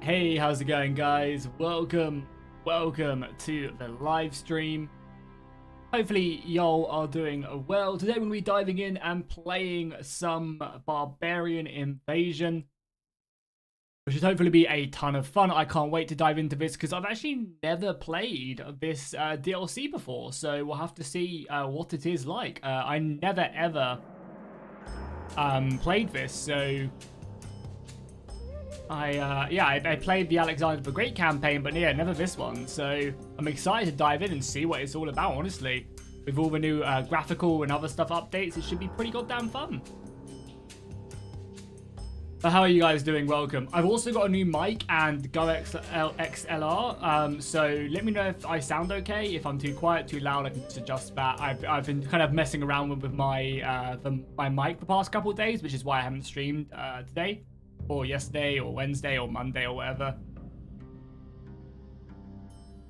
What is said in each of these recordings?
Hey, how's it going, guys? Welcome to the live stream. Hopefully y'all are doing well. Today we're going to be diving in and playing some Barbarian Invasion, which should hopefully be a ton of fun. I can't wait to dive into this because I've actually never played this DLC before, so we'll have to see what it is like. I never ever played this, so I played the Alexander the Great campaign, but yeah, never this one. So I'm excited to dive in and see what it's all about, honestly. With all the new graphical and other stuff updates, it should be pretty goddamn fun. But how are you guys doing? Welcome. I've also got a new mic and Go XLR, so let me know if I sound okay. If I'm too quiet, too loud, I can just adjust that. I've been kind of messing around with my mic the past couple of days, which is why I haven't streamed today, or yesterday, or Wednesday, or Monday, or whatever.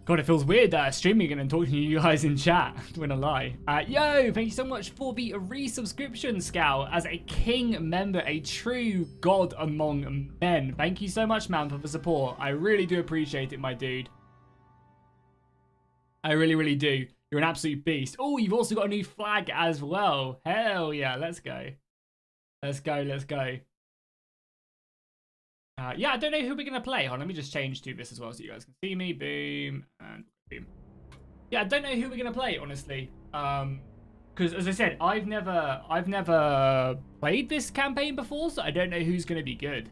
God, it feels weird streaming and talking to you guys in chat. I'm not gonna lie. Yo, thank you so much for the resubscription, Scout, as a king member, a true god among men. Thank you so much, man, for the support. I really do appreciate it, my dude. I really, really do. You're an absolute beast. Oh, you've also got a new flag as well. Hell yeah, let's go. Let's go, let's go. Yeah, I don't know who we're going to play. Hold on, let me just change to this as well so you guys can see me. Boom, and boom. Yeah, I don't know who we're going to play, honestly. Because, as I said, I've never played this campaign before, so I don't know who's going to be good.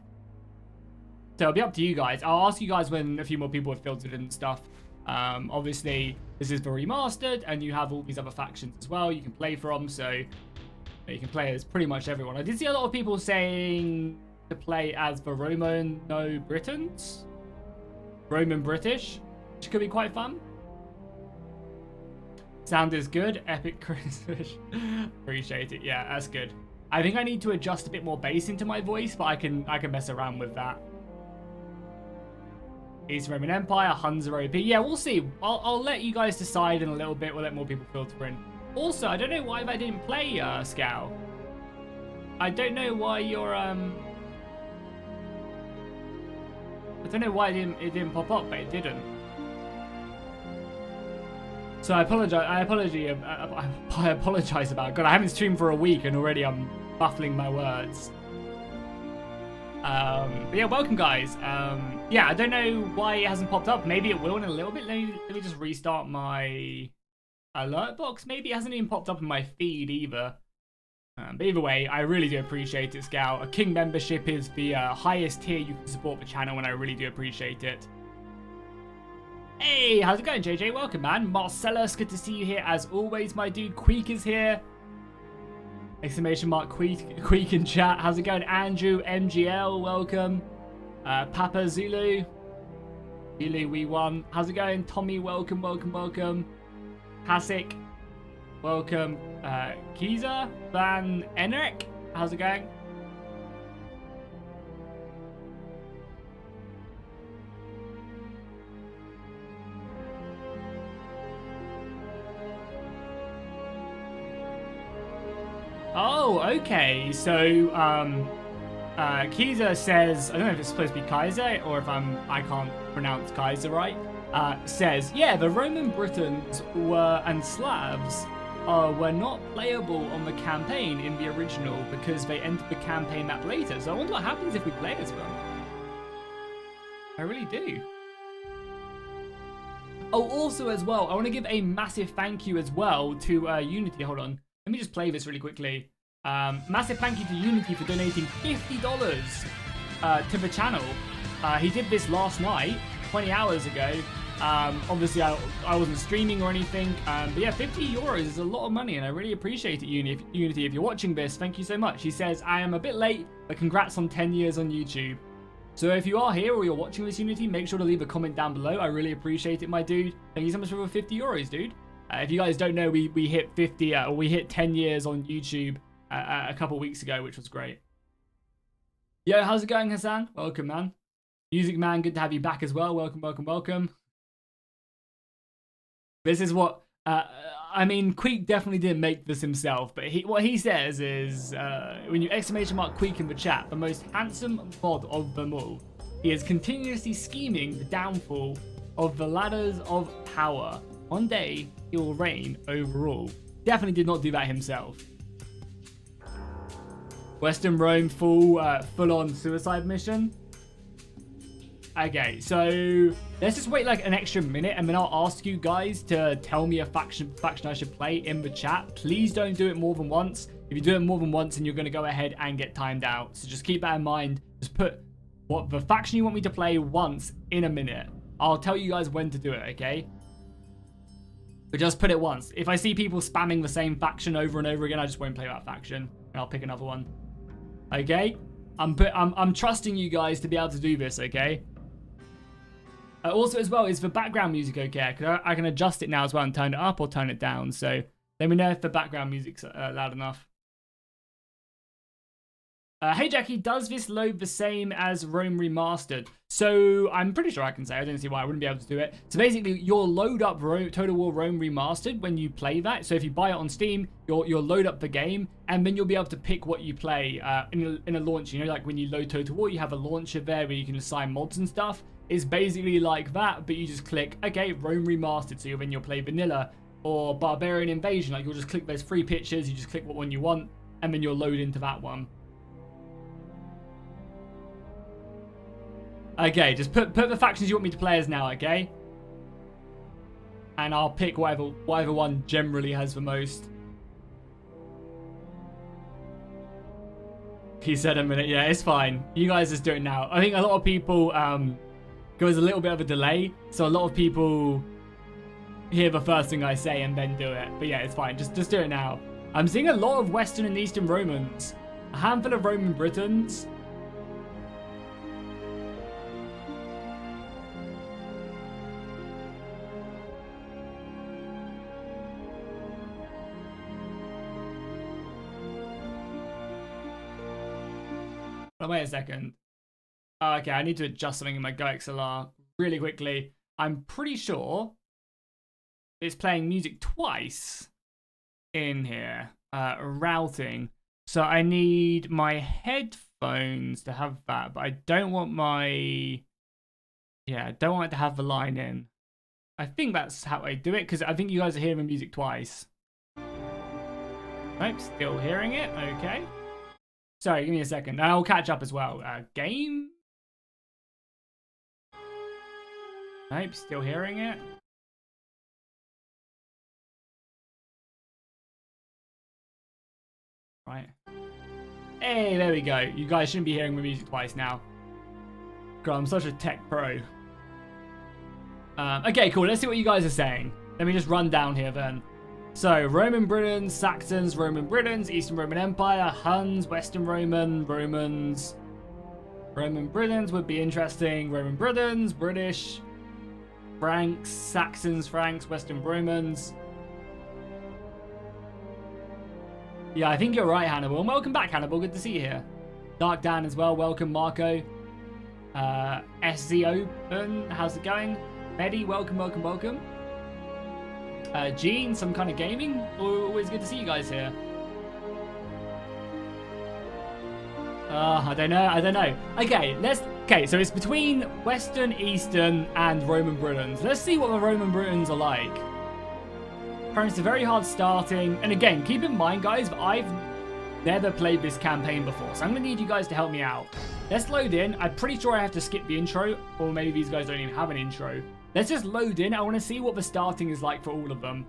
So it'll be up to you guys. I'll ask you guys when a few more people have filtered in and stuff. Obviously, this is the remastered, and you have all these other factions as well you can play from, so you can play as pretty much everyone. I did see a lot of people saying to play as the Roman British, which could be quite fun. Sound is good. Epic Christmas. Appreciate it. Yeah, that's good. I think I need to adjust a bit more bass into my voice, but I can mess around with that. Eastern Roman Empire, Huns are OP. Yeah, we'll see. I'll let you guys decide in a little bit. We'll let more people filter in. Also, I don't know why I didn't play Scout. I don't know why you're I don't know why it didn't pop up, but it didn't. So I apologize. I apologize about it. God, I haven't streamed for a week and already I'm muffling my words. But yeah, welcome, guys. Yeah, I don't know why it hasn't popped up. Maybe it will in a little bit. Let me just restart my alert box. Maybe it hasn't even popped up in my feed either. But either way, I really do appreciate it, Scout. A King membership is the highest tier you can support the channel, and I really do appreciate it. Hey, how's it going, JJ? Welcome, man. Marcellus, good to see you here as always, my dude. Queek is here. Exclamation mark Queek in chat. How's it going, Andrew? MGL, welcome. Papa Zulu. Zulu, we won. How's it going, Tommy? Welcome, welcome, welcome. Hasik. Welcome, Kiza Van Enric. How's it going? Oh, okay. So, Kiza says, I don't know if it's supposed to be Kaiser or if I can't pronounce Kaiser right. Says, yeah, the Roman Britons and Slavs were not playable on the campaign in the original because they entered the campaign map later. So I wonder what happens if we play as them. I really do. Oh, also as well, I want to give a massive thank you as well to Unity. Hold on. Let me just play this really quickly. Massive thank you to Unity for donating $50 to the channel. He did this last night, 20 hours ago. Obviously I wasn't streaming or anything, but yeah, €50 is a lot of money and I really appreciate it, Unity. If you're watching this, thank you so much. He says, I am a bit late, but congrats on 10 years on YouTube. So if you are here or you're watching this, Unity, make sure to leave a comment down below. I really appreciate it, my dude. Thank you so much for the €50, dude. If you guys don't know, we hit 10 years on YouTube a couple weeks ago, which was great. Yo, how's it going, Hassan? Welcome, man. Music Man, good to have you back as well. Welcome, welcome, welcome. This is what, I mean, Queek definitely didn't make this himself, but what he says is, when you exclamation mark Queek in the chat, the most handsome mod of them all. He is continuously scheming the downfall of the ladders of power. One day, he will reign over all. Definitely did not do that himself. Western Rome full-on suicide mission. Okay, so let's just wait like an extra minute and then I'll ask you guys to tell me a faction I should play in the chat. Please don't do it more than once. If you do it more than once, then you're going to go ahead and get timed out. So just keep that in mind. Just put what the faction you want me to play once in a minute. I'll tell you guys when to do it, okay? But just put it once. If I see people spamming the same faction over and over again, I just won't play that faction. And I'll pick another one. Okay? I'm trusting you guys to be able to do this, okay? Also, as well, is the background music okay? Because I can adjust it now as well and turn it up or turn it down. So let me know if the background music's loud enough. Hey Jackie, does this load the same as Rome Remastered? So I'm pretty sure I can say. I don't see why I wouldn't be able to do it. So basically, you'll load up Total War Rome Remastered when you play that. So if you buy it on Steam, you'll load up the game, and then you'll be able to pick what you play in a launch. You know, like when you load Total War, you have a launcher there where you can assign mods and stuff. It's basically like that, but you just click, okay, Rome Remastered. So then you'll play Vanilla or Barbarian Invasion. Like you'll just click those 3 pictures, you just click what one you want, and then you'll load into that one. Okay, just put the factions you want me to play as now, okay? And I'll pick whatever one generally has the most. He said a minute. Yeah, it's fine. You guys just do it now. I think a lot of people, there's a little bit of a delay. So a lot of people hear the first thing I say and then do it. But yeah, it's fine. Just do it now. I'm seeing a lot of Western and Eastern Romans. A handful of Roman Britons. Oh, wait a second. Oh, okay, I need to adjust something in my GoXLR really quickly. I'm pretty sure it's playing music twice in here. Routing. So I need my headphones to have that, but I don't want my... Yeah, I don't want it to have the line in. I think that's how I do it, because I think you guys are hearing the music twice. Nope, still hearing it. Okay. Sorry, give me a second. I'll catch up as well. Game? Nope, still hearing it. Right. Hey, there we go. You guys shouldn't be hearing the music twice now. God, I'm such a tech pro. Okay, cool. Let's see what you guys are saying. Let me just run down here then. So, Roman Britons, Saxons, Roman Britons, Eastern Roman Empire, Huns, Western Roman, Romans. Roman Britons would be interesting. Roman Britons, British, Franks, Saxons, Franks, Western Romans. Yeah, I think you're right, Hannibal. And welcome back, Hannibal. Good to see you here. Dark Dan as well. Welcome, Marco. SZ Open, how's it going? Betty, welcome, welcome, welcome. Gene, some kind of gaming. Always good to see you guys here. I don't know. Okay, so it's between Western, Eastern, and Roman Britons. Let's see what the Roman Britons are like. Apparently it's very hard starting. And again, keep in mind, guys, I've never played this campaign before, so I'm going to need you guys to help me out. Let's load in. I'm pretty sure I have to skip the intro, or maybe these guys don't even have an intro. Let's just load in. I want to see what the starting is like for all of them.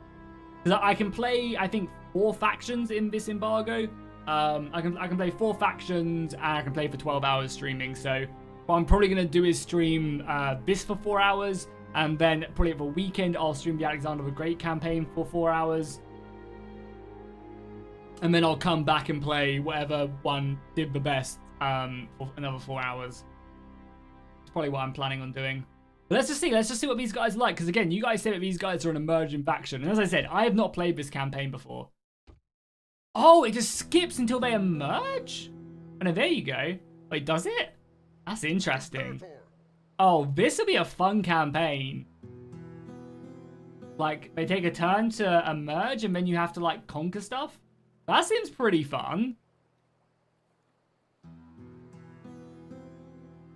Because I can play, I think, 4 factions in this embargo. I can play 4 factions, and I can play for 12 hours streaming. So what I'm probably going to do is stream this for 4 hours. And then probably for a weekend, I'll stream the Alexander the Great campaign for 4 hours. And then I'll come back and play whatever one did the best for another 4 hours. It's probably what I'm planning on doing. But let's just see what these guys are like. Because again, you guys say that these guys are an emerging faction. And as I said, I have not played this campaign before. Oh, it just skips until they emerge? Oh, no, there you go. Wait, does it? That's interesting. Oh, this will be a fun campaign. Like, they take a turn to emerge and then you have to, like, conquer stuff? That seems pretty fun.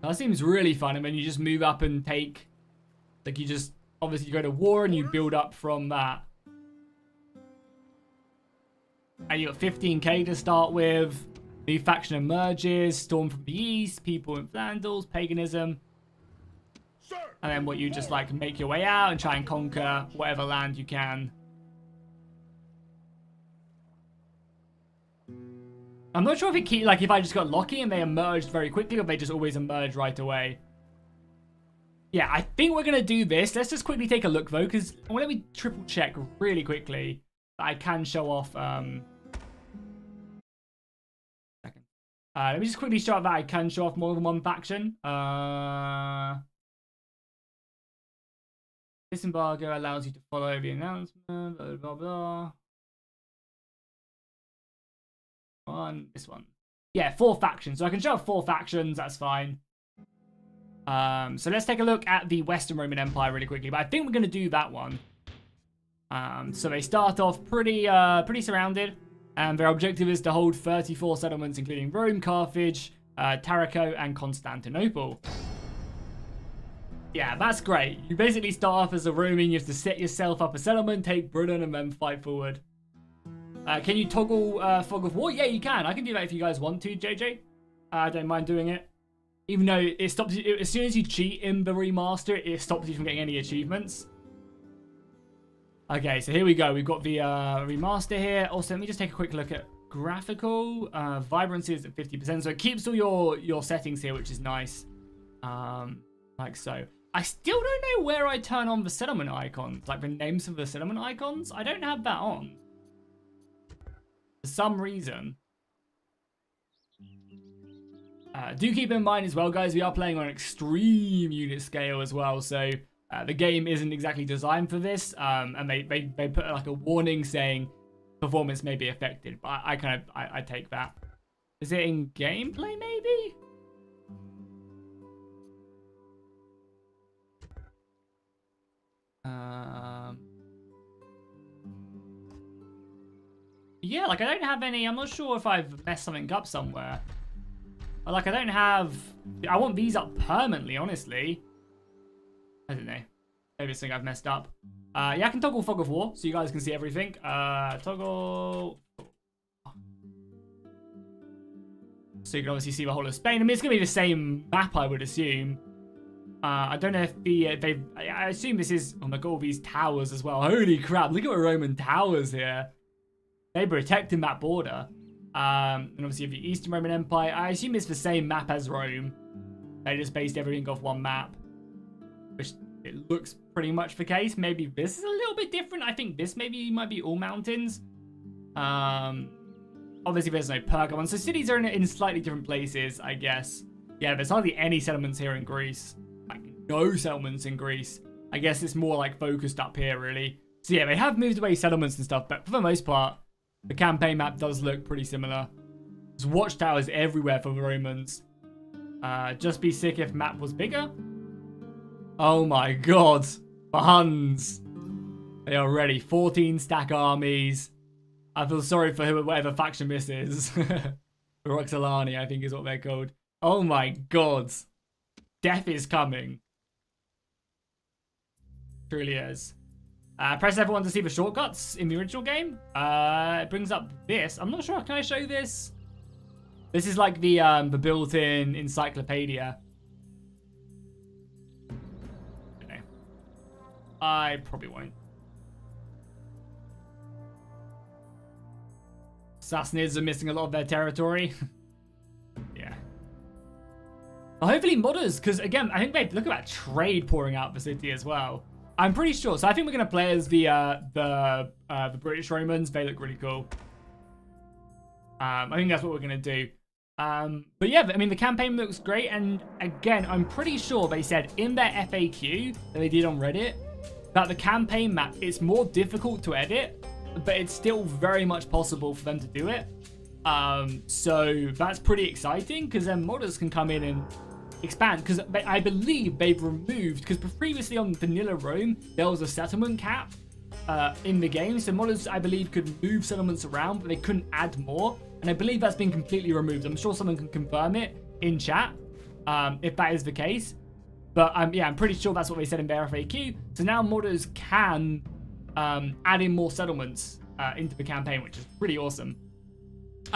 That seems really fun. And then you just move up and take, like you just, obviously you go to war and you build up from that. And you got 15k to start with. New faction emerges, storm from the east, people in Flanders, paganism. And then what you just like make your way out and try and conquer whatever land you can. I'm not sure if it keep like if I just got lucky and they emerged very quickly or they just always emerge right away. Yeah, I think we're gonna do this. Let's just quickly take a look though, because let me triple check really quickly that I can show off. Let me just quickly show off that I can show off more than one faction. This embargo allows you to follow the announcement, blah, blah, blah. This one. Yeah, 4 factions. So I can show off 4 factions, that's fine. So let's take a look at the Western Roman Empire really quickly. But I think we're going to do that one. So they start off pretty surrounded. And their objective is to hold 34 settlements, including Rome, Carthage, Tarraco, and Constantinople. Yeah, that's great. You basically start off as a Roman, you have to set yourself up a settlement, take Britain, and then fight forward. Can you toggle Fog of War? Yeah, you can. I can do that if you guys want to, JJ. I don't mind doing it. Even though it stops you, as soon as you cheat in the remaster, it stops you from getting any achievements. Okay, so here we go. We've got the remaster here. Also, let me just take a quick look at graphical. Vibrancy is at 50%, so it keeps all your settings here, which is nice. Like so. I still don't know where I turn on the settlement icons, like the names of the settlement icons. I don't have that on. For some reason. Do keep in mind as well, guys, we are playing on extreme unit scale as well, so the game isn't exactly designed for this, and they put like a warning saying performance may be affected, but I take that. Is it in gameplay maybe? Yeah, like I don't have any, I'm not sure if I've messed something up somewhere. Like I don't have, I want these up permanently, honestly. I don't know. Maybe it's something I've messed up. Yeah, I can toggle Fog of War so you guys can see everything. Toggle. So you can obviously see the whole of Spain. I mean, it's going to be the same map, I would assume. I don't know if I assume this is, oh my god, all these towers as well. Holy crap, look at the Roman towers here. They're protecting that border. And obviously you have the Eastern Roman Empire. I assume it's the same map as Rome. They just based everything off one map. Which it looks pretty much the case. Maybe this is a little bit different. I think this maybe might be all mountains. Obviously there's no Pergamon. So cities are in slightly different places, I guess. Yeah, there's hardly any settlements here in Greece. Like, no settlements in Greece. I guess it's more like focused up here, really. So yeah, they have moved away settlements and stuff, but for the most part, the campaign map does look pretty similar. There's watchtowers everywhere for the Romans. Just be sick if map was bigger. Oh my god. The Huns. They are ready. 14 stack armies. I feel sorry for whatever faction this is. Roxolani, I think is what they're called. Oh my god. Death is coming. Truly is. Press F1 to see the shortcuts in the original game. It brings up this. I'm not sure. Can I show this? This is like the built-in encyclopedia. I don't know. I probably won't. Sassanids are missing a lot of their territory. Yeah. Well, hopefully modders, because again, I think they look at that trade pouring out the city as well. I'm pretty sure. So I think we're gonna play as the British Romans. They look really cool. I think that's what we're gonna do. But yeah, I mean the campaign looks great, and again, I'm pretty sure they said in their FAQ that they did on Reddit that the campaign map is more difficult to edit, but it's still very much possible for them to do it. So that's pretty exciting because then modders can come in and expand, because I believe they've removed, because previously on Vanilla Rome there was a settlement cap in the game, so modders I believe could move settlements around, but they couldn't add more, and I believe that's been completely removed. I'm sure someone can confirm it in chat, if that is the case. But yeah, I'm pretty sure that's what they said in their FAQ. So now modders can add in more settlements into the campaign, which is pretty awesome.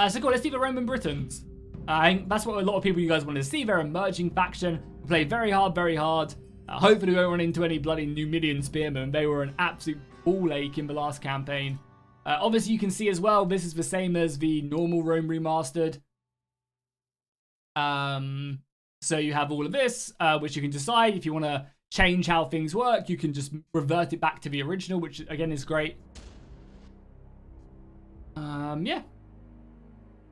So cool, let's see the Roman Britons. I think that's what a lot of people you guys wanted to see. They're emerging faction. Play very hard, very hard. Hopefully we won't run into any bloody Numidian spearmen. They were an absolute ball ache in the last campaign. Obviously you can see as well, this is the same as the normal Rome Remastered. So you have all of this, which you can decide if you want to change how things work. You can just revert it back to the original, which again is great. Yeah.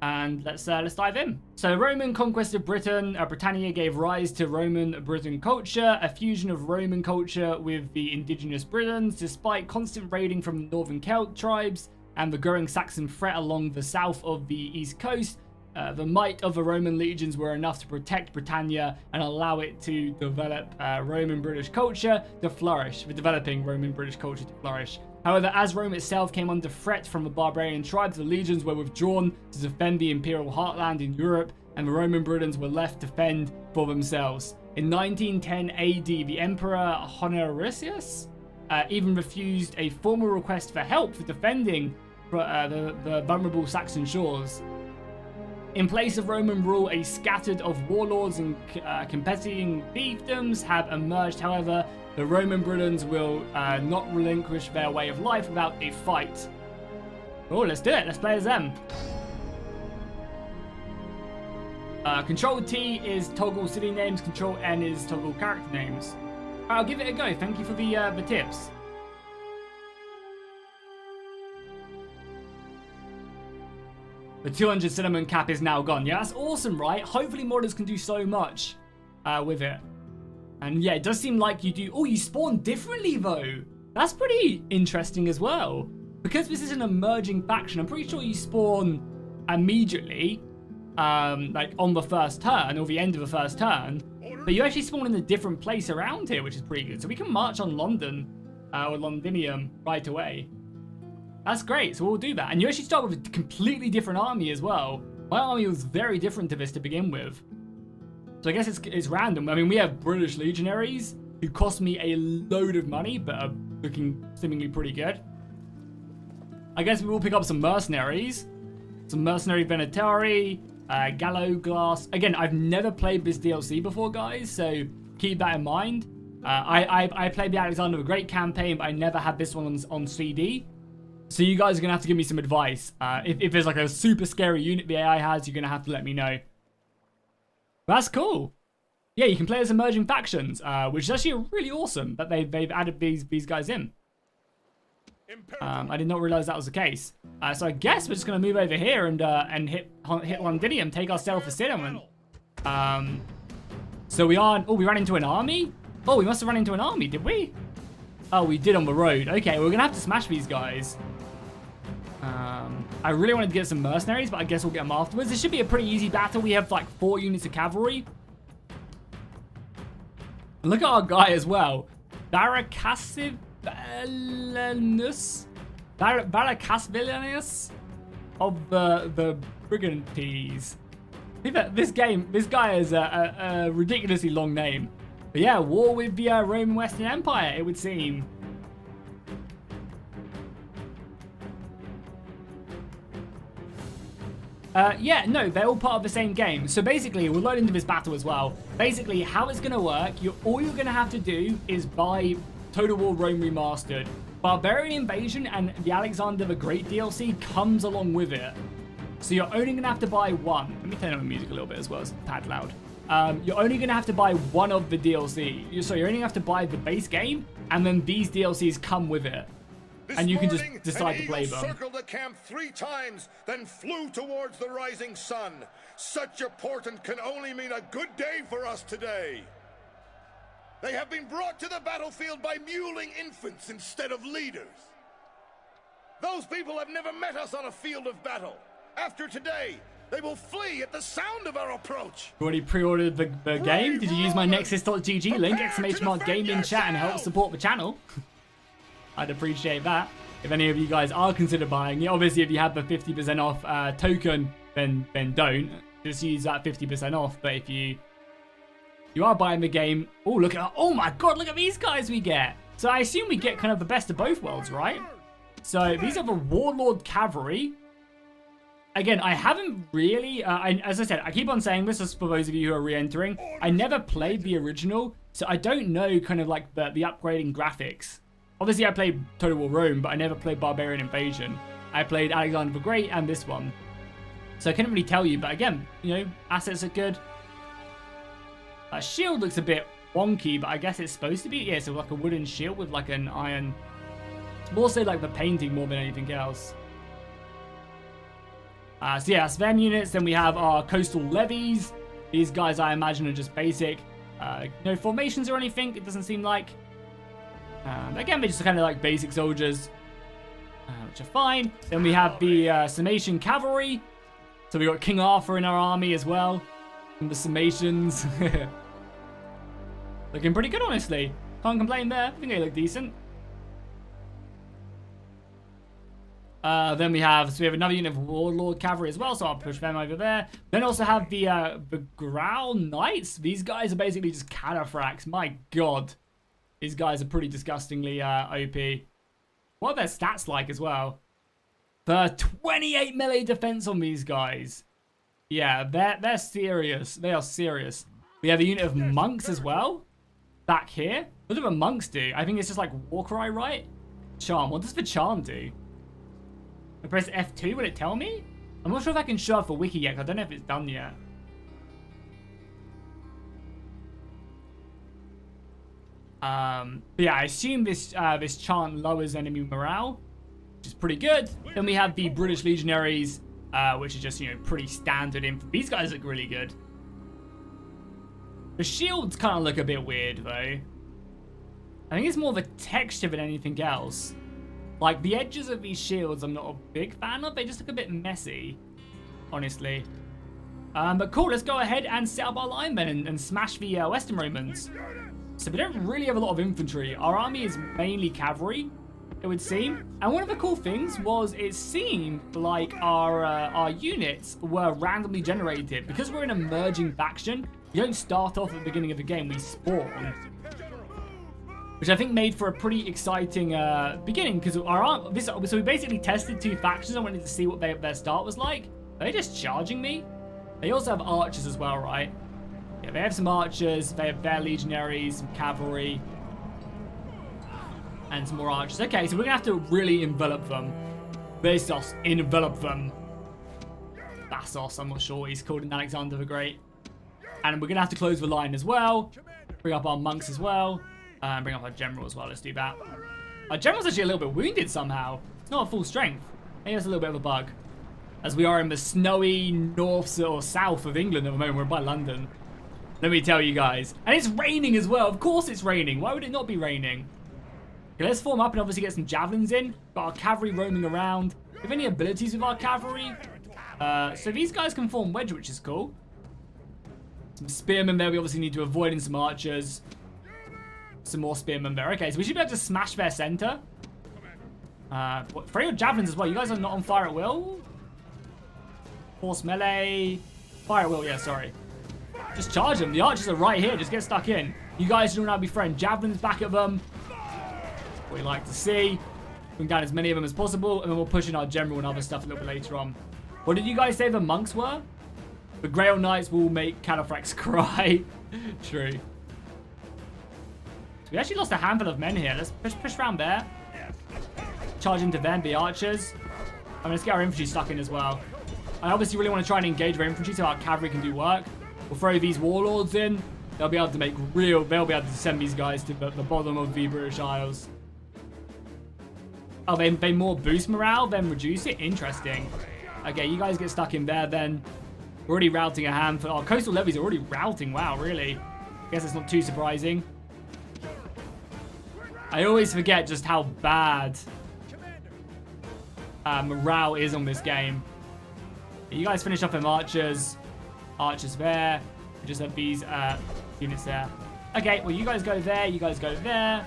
And let's dive in. So Roman conquest of Britain, Britannia gave rise to Roman Briton culture, a fusion of Roman culture with the indigenous Britons. Despite constant raiding from northern Celt tribes and the growing Saxon threat along the south of the east coast, the might of the Roman legions were enough to protect Britannia and allow it to develop Roman British culture to flourish, the developing Roman British culture to flourish. However, as Rome itself came under threat from the barbarian tribes, the legions were withdrawn to defend the imperial heartland in Europe, and the Roman Britons were left to fend for themselves. In 1910 AD, the Emperor Honorius even refused a formal request for help for defending the vulnerable Saxon shores. In place of Roman rule, a scattered of warlords and competing fiefdoms have emerged. However, the Roman Britons will not relinquish their way of life without a fight. Oh, let's do it. Let's play as them. Control T is toggle city names. Control N is toggle character names. I'll give it a go. Thank you for the tips. The 200 cinnamon cap is now gone. Yeah, that's awesome, right? Hopefully modders can do so much with it. And yeah, it does seem like you do... Oh, you spawn differently, though. That's pretty interesting as well. Because this is an emerging faction, I'm pretty sure you spawn immediately, like on the first turn, or the end of the first turn. But you actually spawn in a different place around here, which is pretty good. So we can march on London, or Londinium, right away. That's great, so we'll do that. And you actually start with a completely different army as well. My army was very different to this to begin with. So I guess it's random. I mean, we have British legionaries who cost me a load of money, but are looking seemingly pretty good. I guess we will pick up some mercenaries. Some mercenary Venetari, Gallo Glass. Again, I've never played this DLC before, guys, so keep that in mind. I played the Alexander the Great campaign, but I never had this one on CD. So you guys are going to have to give me some advice. If there's like a super scary unit the AI has, you're going to have to let me know. That's cool. Yeah, you can play as emerging factions, which is actually really awesome that they've added these guys in. I did not realize that was the case. So I guess we're just going to move over here and hit Londinium, take ourselves a cinnamon. So we ran into an army? Oh, we must have run into an army, did we? Oh, we did on the road. Okay, we're going to have to smash these guys. I really wanted to get some mercenaries, but I guess we'll get them afterwards. This should be a pretty easy battle. We have like 4 units of cavalry. And look at our guy as well. Baracasvilanus of the Brigantes. This guy is a ridiculously long name. But yeah, war with the Roman Western Empire, it would seem. Yeah, no, they're all part of the same game. So basically, we'll load into this battle as well. Basically, how it's going to work, all you're going to have to do is buy Total War Rome Remastered. Barbarian Invasion and the Alexander the Great DLC comes along with it. So you're only going to have to buy one. Let me turn on the music a little bit as well, it's a tad loud. You're only going to have to buy one of the DLC. So you're only going to have to buy the base game, and then these DLCs come with it. And you can just decide to play them. Circled the camp 3 times, then flew towards the rising sun. Such a portent can only mean a good day for us today. They have been brought to the battlefield by muling infants instead of leaders. Those people have never met us on a field of battle. After today, they will flee at the sound of our approach. You already pre-ordered the game? Did you use my Nexus.gg link, !game in chat, and help support the channel? I'd appreciate that. If any of you guys are consider buying it, obviously if you have the 50% off token, then don't. Just use that 50% off. But if you You are buying the game. Oh, look at, oh my god, look at these guys we get. So I assume we get kind of the best of both worlds, right? So these are the Warlord Cavalry. Again, I haven't really, as I said, I keep on saying this is for those of you who are re-entering. I never played the original, so I don't know kind of like the upgrading graphics. Obviously, I played Total War Rome, but I never played Barbarian Invasion. I played Alexander the Great and this one. So I couldn't really tell you, but again, you know, assets are good. Shield looks a bit wonky, but I guess it's supposed to be. Yeah, so like a wooden shield with like an iron. It's more so like the painting more than anything else. So yeah, that's them units. Then we have our coastal levies. These guys I imagine are just basic. No formations or anything, it doesn't seem like. Again, they're just kind of like basic soldiers, which are fine. Then we have the Sarmatian cavalry. So we got King Arthur in our army as well. And the Sarmatians. Looking pretty good, honestly. Can't complain there. I think they look decent. Then we have another unit of Warlord Cavalry as well, so I'll push them over there. Then also have the Growl Knights. These guys are basically just cataphracts. My god. These guys are pretty disgustingly OP. What are their stats like as well? The 28 melee defense on these guys. Yeah, they're serious. They are serious. We have a unit of monks as well. Back here. What do the monks do? I think it's just like war cry, right? Charm. What does the charm do? I press F2, will it tell me? I'm not sure if I can show off the wiki yet, 'cause I don't know if it's done yet. But yeah, I assume this chant lowers enemy morale, which is pretty good. Then we have the British Legionaries, which is just, you know, pretty standard info. These guys look really good. The shields kind of look a bit weird, though. I think it's more the texture than anything else. Like, the edges of these shields I'm not a big fan of. They just look a bit messy, honestly. But cool, let's go ahead and set up our line then and smash the Western Romans. So we don't really have a lot of infantry. Our army is mainly cavalry, it would seem. And one of the cool things was it seemed like our units were randomly generated. Because we're an emerging faction, you don't start off at the beginning of the game, we spawn. Which I think made for a pretty exciting beginning, because so we basically tested two factions. I wanted to see what their start was like. Are they just charging me? They also have archers as well, right? Yeah, they have some archers, they have their legionaries, some cavalry, and some more archers. Okay, so we're gonna have to really envelop them. Bastos, envelop them. Bastos, I'm not sure what he's called in Alexander the Great. And we're gonna have to close the line as well. Bring up our monks as well. Bring up our general as well. Let's do that. Our general's actually a little bit wounded somehow. It's not at full strength. Maybe that's a little bit of a bug. As we are in the snowy north or south of England at the moment. We're by London. Let me tell you guys. And it's raining as well. Of course it's raining. Why would it not be raining? Okay, let's form up and obviously get some javelins in. Got our cavalry roaming around. Do we have any abilities with our cavalry? So these guys can form wedge, which is cool. Some spearmen there we obviously need to avoid, and some archers. Some more spearmen there. Okay, so we should be able to smash their center. Throw your javelins as well. You guys are not on fire at will. Force melee. Fire at will, yeah, sorry. Just charge them. The archers are right here. Just get stuck in. You guys don't know how to be throwing javelins back at them. What we like to see. Bring down as many of them as possible. And then we'll push in our general and other stuff a little bit later on. What did you guys say the monks were? The Grail Knights will make cataphracts cry. True. So we actually lost a handful of men here. Let's push around there. Charge into them, the archers. I mean, let's get our infantry stuck in as well. I obviously really want to try and engage our infantry so our cavalry can do work. We'll throw these warlords in. They'll be able to make they'll be able to send these guys to the bottom of the British Isles. Oh, they more boost morale than reduce it? Interesting. Okay, you guys get stuck in there then. We're already routing a handful. Our coastal levies are already routing. Wow, really? Guess it's not too surprising. I always forget just how bad morale is on this game. You guys finish off them archers. Archers there. We just have these units there. Okay, well, you guys go there. You guys go there.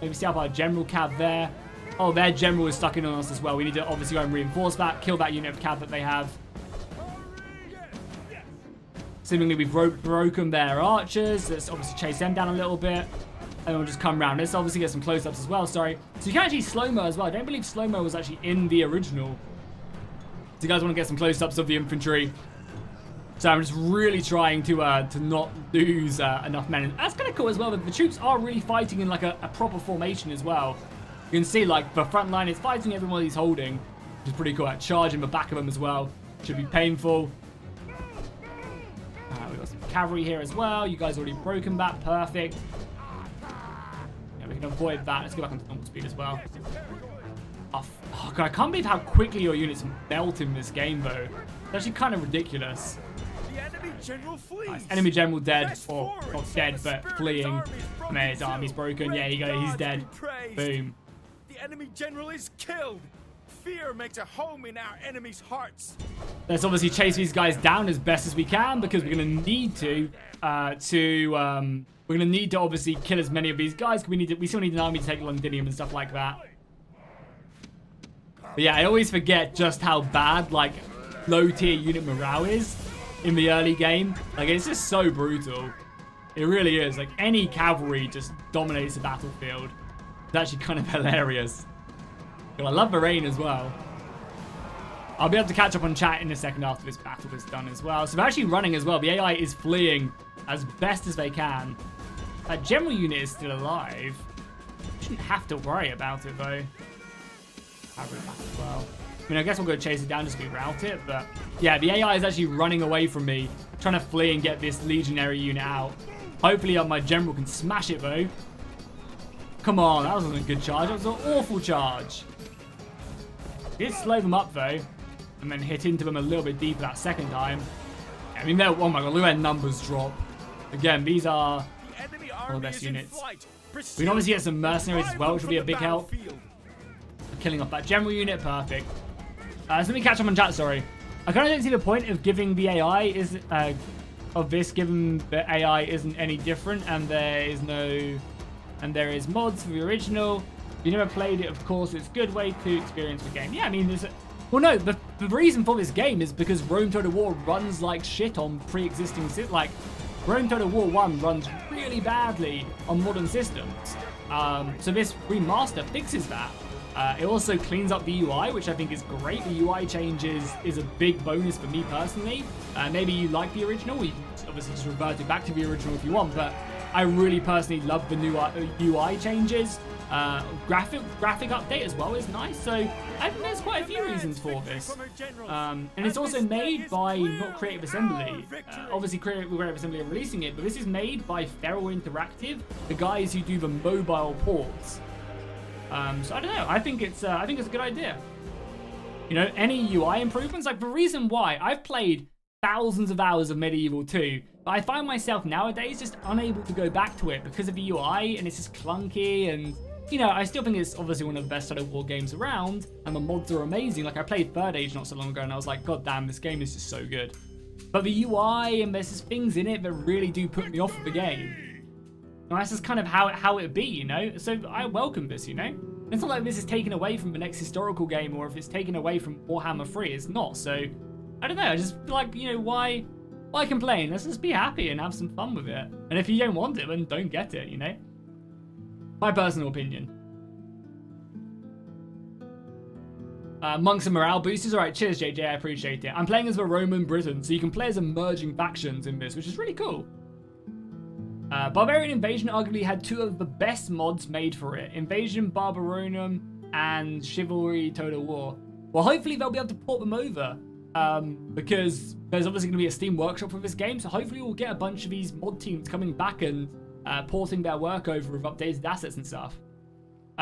Maybe see up our general cav there. Oh, their general is stuck in on us as well. We need to obviously go and reinforce that. Kill that unit of cav that they have. Seemingly we've broken their archers. Let's obviously chase them down a little bit. And we'll just come around. Let's obviously get some close-ups as well, sorry. So you can actually slow-mo as well. I don't believe slow-mo was actually in the original. So you guys want to get some close-ups of the infantry. So I'm just really trying to not lose enough men. And that's kind of cool as well. The troops are really fighting in like a proper formation as well. You can see like the front line is fighting everyone he's holding, which is pretty cool. Like charging the back of them as well. Should be painful. We've got some cavalry here as well. You guys already broken that. Perfect. Yeah, we can avoid that. Let's go back onto normal speed as well. Oh, God, I can't believe how quickly your units melt in this game, though. It's actually kind of ridiculous. The enemy general flees. Nice. Enemy general dead, or not dead, but fleeing. Man, his army's broken. Yeah, you go. He's dead. Boom. The enemy general is killed. Fear makes a home in our enemies' hearts. Let's obviously chase these guys down as best as we can because we're going to need to obviously kill as many of these guys. We still need an army to take Londinium and stuff like that. But yeah, I always forget just how bad like low tier unit morale is in the early game. Like it's just so brutal. It really is. Like any cavalry just dominates the battlefield. It's actually kind of hilarious. I love the rain as well. I'll be able to catch up on chat in a second after this battle is done as well. So we're actually running as well. The AI is fleeing as best as they can. That general unit is still alive. Shouldn't have to worry about it though. Cavalry back as well. I mean, I guess we'll go chase it down just to reroute it. But yeah, the AI is actually running away from me, trying to flee and get this legionary unit out. Hopefully my general can smash it though. Come on, that wasn't a good charge. That was an awful charge. Did slow them up though, and then hit into them a little bit deeper that second time. I mean, oh my god, look at their numbers drop. Again, these are one of the best units. We can obviously get some mercenaries as well, which will be a big help. Killing off that general unit, perfect. So let me catch up on chat, sorry. I kind of don't see the point of giving the AI, given the AI isn't any different, and there is mods for the original. If you never played it, of course, it's a good way to experience the game. Yeah, I mean, well, no, the reason for this game is because Rome Total War runs like shit on pre-existing like Rome Total War 1 runs really badly on modern systems. So this remaster fixes that. It also cleans up the UI, which I think is great. The UI changes is a big bonus for me personally. Maybe you like the original, or you can obviously just revert it back to the original if you want, but I really personally love the new UI changes. Graphic update as well is nice, so I think there's quite a few reasons for this. And it's also made by not Creative Assembly. Obviously Creative Assembly are releasing it, but this is made by Feral Interactive, the guys who do the mobile ports. So I don't know. I think it's a good idea. You know, any UI improvements, like the reason why I've played thousands of hours of Medieval 2, but I find myself nowadays just unable to go back to it because of the UI, and it's just clunky. And you know, I still think it's obviously one of the best Total War games around, and the mods are amazing. Like I played Third Age not so long ago, and I was like, God damn, this game is just so good. But the UI and there's just things in it that really do put me off of the game. And that's just kind of how it be, you know? So I welcome this, you know? It's not like this is taken away from the next historical game, or if it's taken away from Warhammer 3, it's not. So, I don't know, I just feel like, you know, why complain? Let's just be happy and have some fun with it. And if you don't want it, then don't get it, you know? My personal opinion. Monks and morale boosters. Alright, cheers, JJ, I appreciate it. I'm playing as the Roman Britain, so you can play as emerging factions in this, which is really cool. Barbarian Invasion arguably had two of the best mods made for it. Invasion, Barbarianum, and Chivalry Total War. Well, hopefully they'll be able to port them over. Because there's obviously going to be a Steam Workshop for this game, so hopefully we'll get a bunch of these mod teams coming back and porting their work over with updated assets and stuff.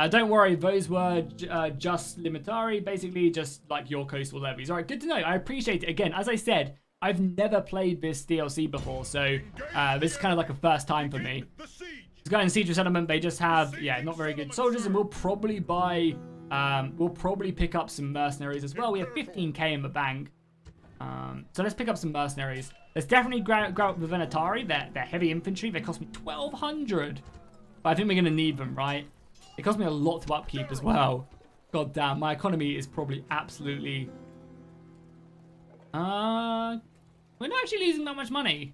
Don't worry, those were just limitari, basically just like your coastal levies. Alright, good to know. I appreciate it. Again, as I said, I've never played this DLC before, so this is kind of like a first time for me. This guy in Siege Settlement, they just have, yeah, not very good soldiers, and we'll probably buy, we'll probably pick up some mercenaries as well. We have 15k in the bank. So let's pick up some mercenaries. Let's definitely grab the Venatari. They're heavy infantry. They cost me 1,200. But I think we're going to need them, right? It cost me a lot to upkeep as well. God damn, my economy is probably absolutely... We're not actually losing that much money.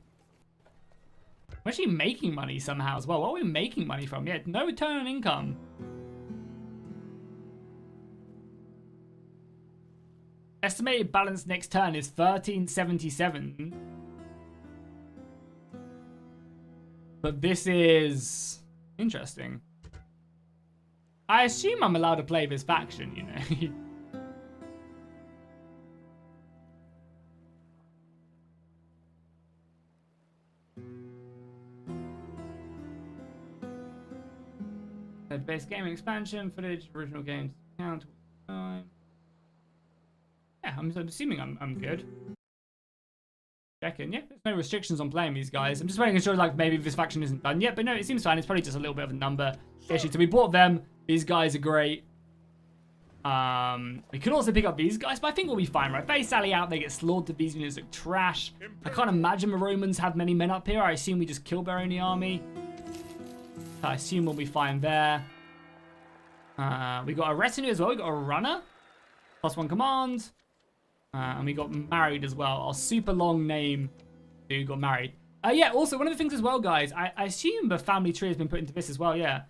We're actually making money somehow as well. What are we making money from? Yeah, no return on income. Estimated balance next turn is 1377. But this is interesting. I assume I'm allowed to play this faction, you know. Base gaming expansion, footage, original games, count. Yeah, I'm assuming I'm good. Checking, yeah, there's no restrictions on playing these guys. I'm just waiting to show like maybe this faction isn't done yet, but no, it seems fine. It's probably just a little bit of a number issue. So we bought them. These guys are great. We could also pick up these guys, but I think we'll be fine, right? They sally out, they get slaughtered. These units look trash. I can't imagine the Romans have many men up here. I assume we just killed their only army. I assume we'll be fine there. We got a retinue as well. We got a runner. +1 command. And we got married as well. Our super long name who got married. Yeah, also one of the things as well, guys, I assume the family tree has been put into this as well, yeah.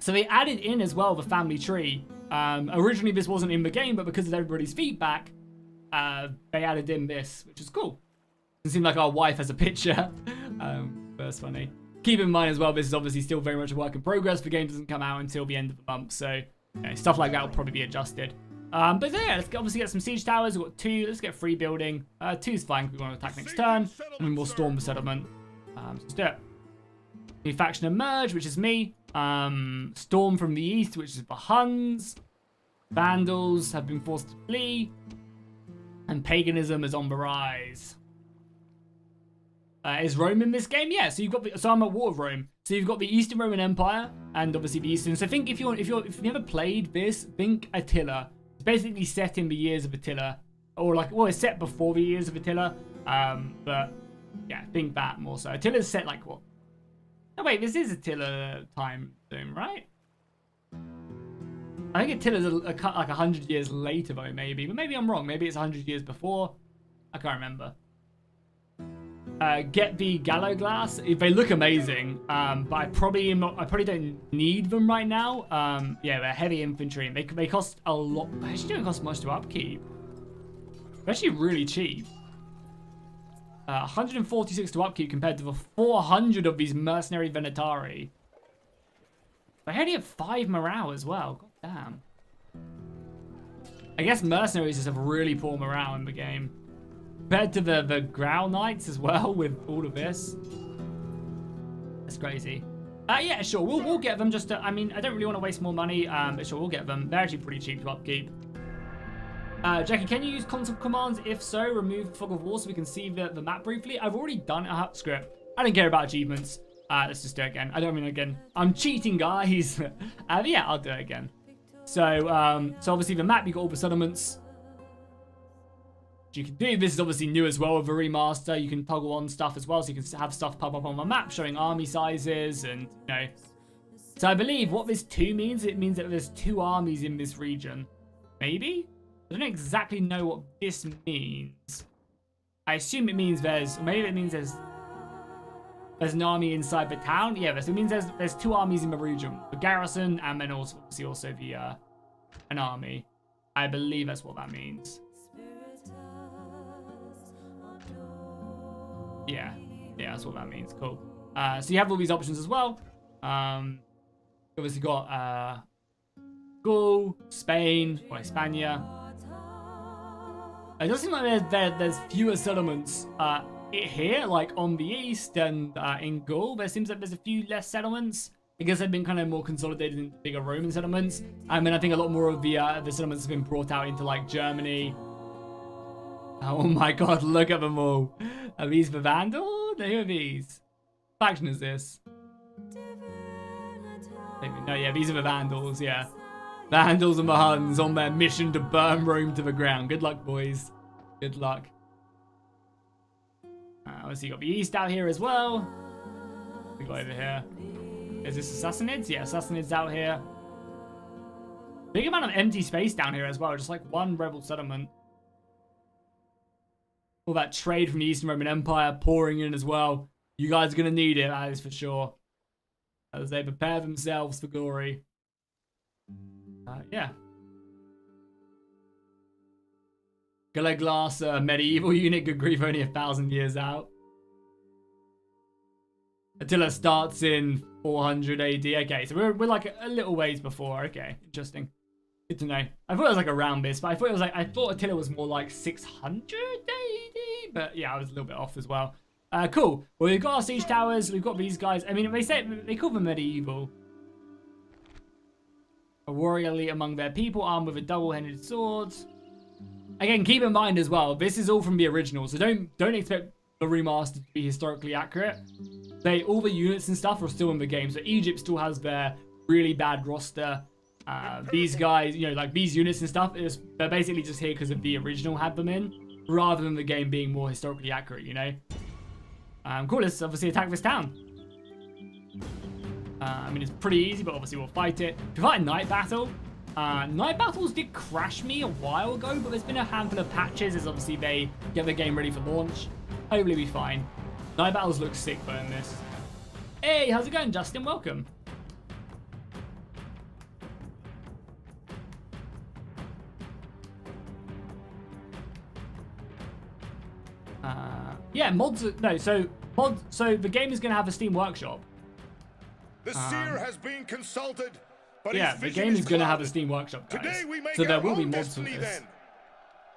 So they added in as well the family tree. Originally this wasn't in the game, but because of everybody's feedback, they added in this, which is cool. It seems like our wife has a picture. That's funny. Keep in mind as well, this is obviously still very much a work in progress. The game doesn't come out until the end of the month, so you know, stuff like that will probably be adjusted. But yeah, let's obviously get some siege towers. We've got 2. Let's get 3 building. 2 is fine if we want to attack next turn. And then we'll storm the settlement. So let's do it. New faction emerge, which is me. Storm from the east, which is the Huns. Vandals have been forced to flee. And paganism is on the rise. Is Rome in this game? Yeah, so you've got so I'm at War Rome. So you've got the Eastern Roman Empire and obviously the Eastern. So think if you've never played this, think Attila. It's basically set in the years of Attila, or like, well, it's set before the years of Attila. But yeah, think that more so. Attila's set like what? Oh wait, this is Attila time zone, right? I think Attila's like 100 years later though, maybe. But maybe I'm wrong. Maybe it's 100 years before. I can't remember. Get the gallo glass. They look amazing, but I probably don't need them right now. Yeah, they're heavy infantry, and they cost a lot. They actually don't cost much to upkeep. They're actually really cheap. 146 to upkeep compared to the 400 of these mercenary Venetari. They only have 5 morale as well. God damn. I guess mercenaries just have really poor morale in the game. Compared to the Growl Knights as well, with all of this. That's crazy. Yeah, sure, we'll get them just to, I mean, I don't really want to waste more money, but sure, we'll get them. They're actually pretty cheap to upkeep. Jackie, can you use console commands? If so, remove Fog of War so we can see the map briefly. I've already done a script. I don't care about achievements. Let's just do it again. I don't mean again. I'm cheating, guys. Yeah, I'll do it again. So, so obviously the map, you got all the settlements. You can do this is obviously new as well with the remaster. You can toggle on stuff as well, so you can have stuff pop up on the map showing army sizes and you know. So I believe what this 2 means, it means that there's 2 armies in this region. Maybe? I don't exactly know what this means. I assume it means maybe it means there's an army inside the town. Yeah, so it means there's 2 armies in the region, the garrison and then also the an army. I believe that's what that means. Yeah, that's what that means. Cool. So you have all these options as well. Obviously got Gaul, Spain, or Hispania. It does seem like there's fewer settlements here, like on the east and in Gaul. There seems like there's a few less settlements. I guess they've been kind of more consolidated into bigger Roman settlements. I mean, I think a lot more of the settlements have been brought out into like Germany. Oh my god, look at them all. Are these the Vandal? Who are these? What faction is this? No, yeah, these are the Vandals, yeah. Vandals and the Huns on their mission to burn Rome to the ground. Good luck, boys. Good luck. Obviously, you got the East out here as well. We got over here. Is this Assassinids? Yeah, Assassinids out here. Big amount of empty space down here as well. Just like 1 rebel settlement. all that trade from the Eastern Roman Empire pouring in as well. You guys are going to need it, that is for sure. As they prepare themselves for glory. Yeah. Glass medieval unit, good grief, only 1,000 years out. Attila starts in 400 AD. Okay, so we're like a little ways before. Okay, interesting. Good to know. I thought it was like around this, but I thought Attila was more like 600 AD. But yeah, I was a little bit off as well. Cool. Well, we've got our siege towers. We've got these guys. I mean, they call them medieval. A warrior elite among their people, armed with a double-handed sword. Again, keep in mind as well, this is all from the original, so don't expect the remaster to be historically accurate. All the units and stuff are still in the game, so Egypt still has their really bad roster. These guys, you know, like these units and stuff, they're basically just here because of the original had them in, rather than the game being more historically accurate, you know? Cool, let's obviously attack this town. I mean, it's pretty easy, but obviously we'll fight it. To fight a night battle, night battles did crash me a while ago, but there's been a handful of patches as obviously they get the game ready for launch. Hopefully we'll be fine. Night battles look sick though in this. Hey, how's it going, Justin? Welcome. Yeah, mods. No, so the game is going to have a Steam Workshop. The seer has been consulted. But yeah, the game is going to have a Steam Workshop, guys. Today we make so there will be mods for destiny, this. then.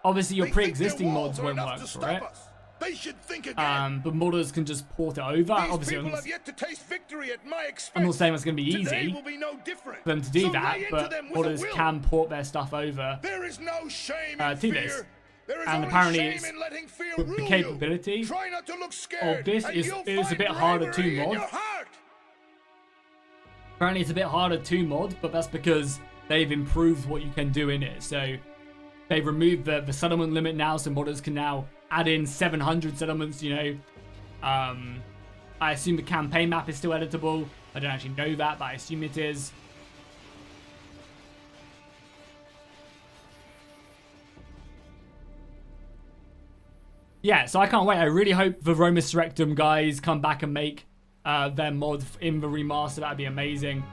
Obviously, your They pre-existing think their mods walls are won't enough work to for it. stop us. They should think again. But modders can just port it over. These Obviously, people have yet to taste victory at my expense. I'm not saying it's going to be Today easy will be no different. for them to do So that, lay into but them with a modders will. can port their stuff over There is no shame to in fear. this. There is And only apparently shame it's in letting fear the rule capability you. Try not to look scared, of this and is you'll a find bit harder to bravery in mod. your heart. Apparently, it's a bit harder to mod, but that's because they've improved what you can do in it. So they've removed the settlement limit now, so modders can now add in 700 settlements, you know. I assume the campaign map is still editable. I don't actually know that, but I assume it is. Yeah, so I can't wait. I really hope the Roma Surrectum guys come back and make their mod in the remaster. That'd be amazing.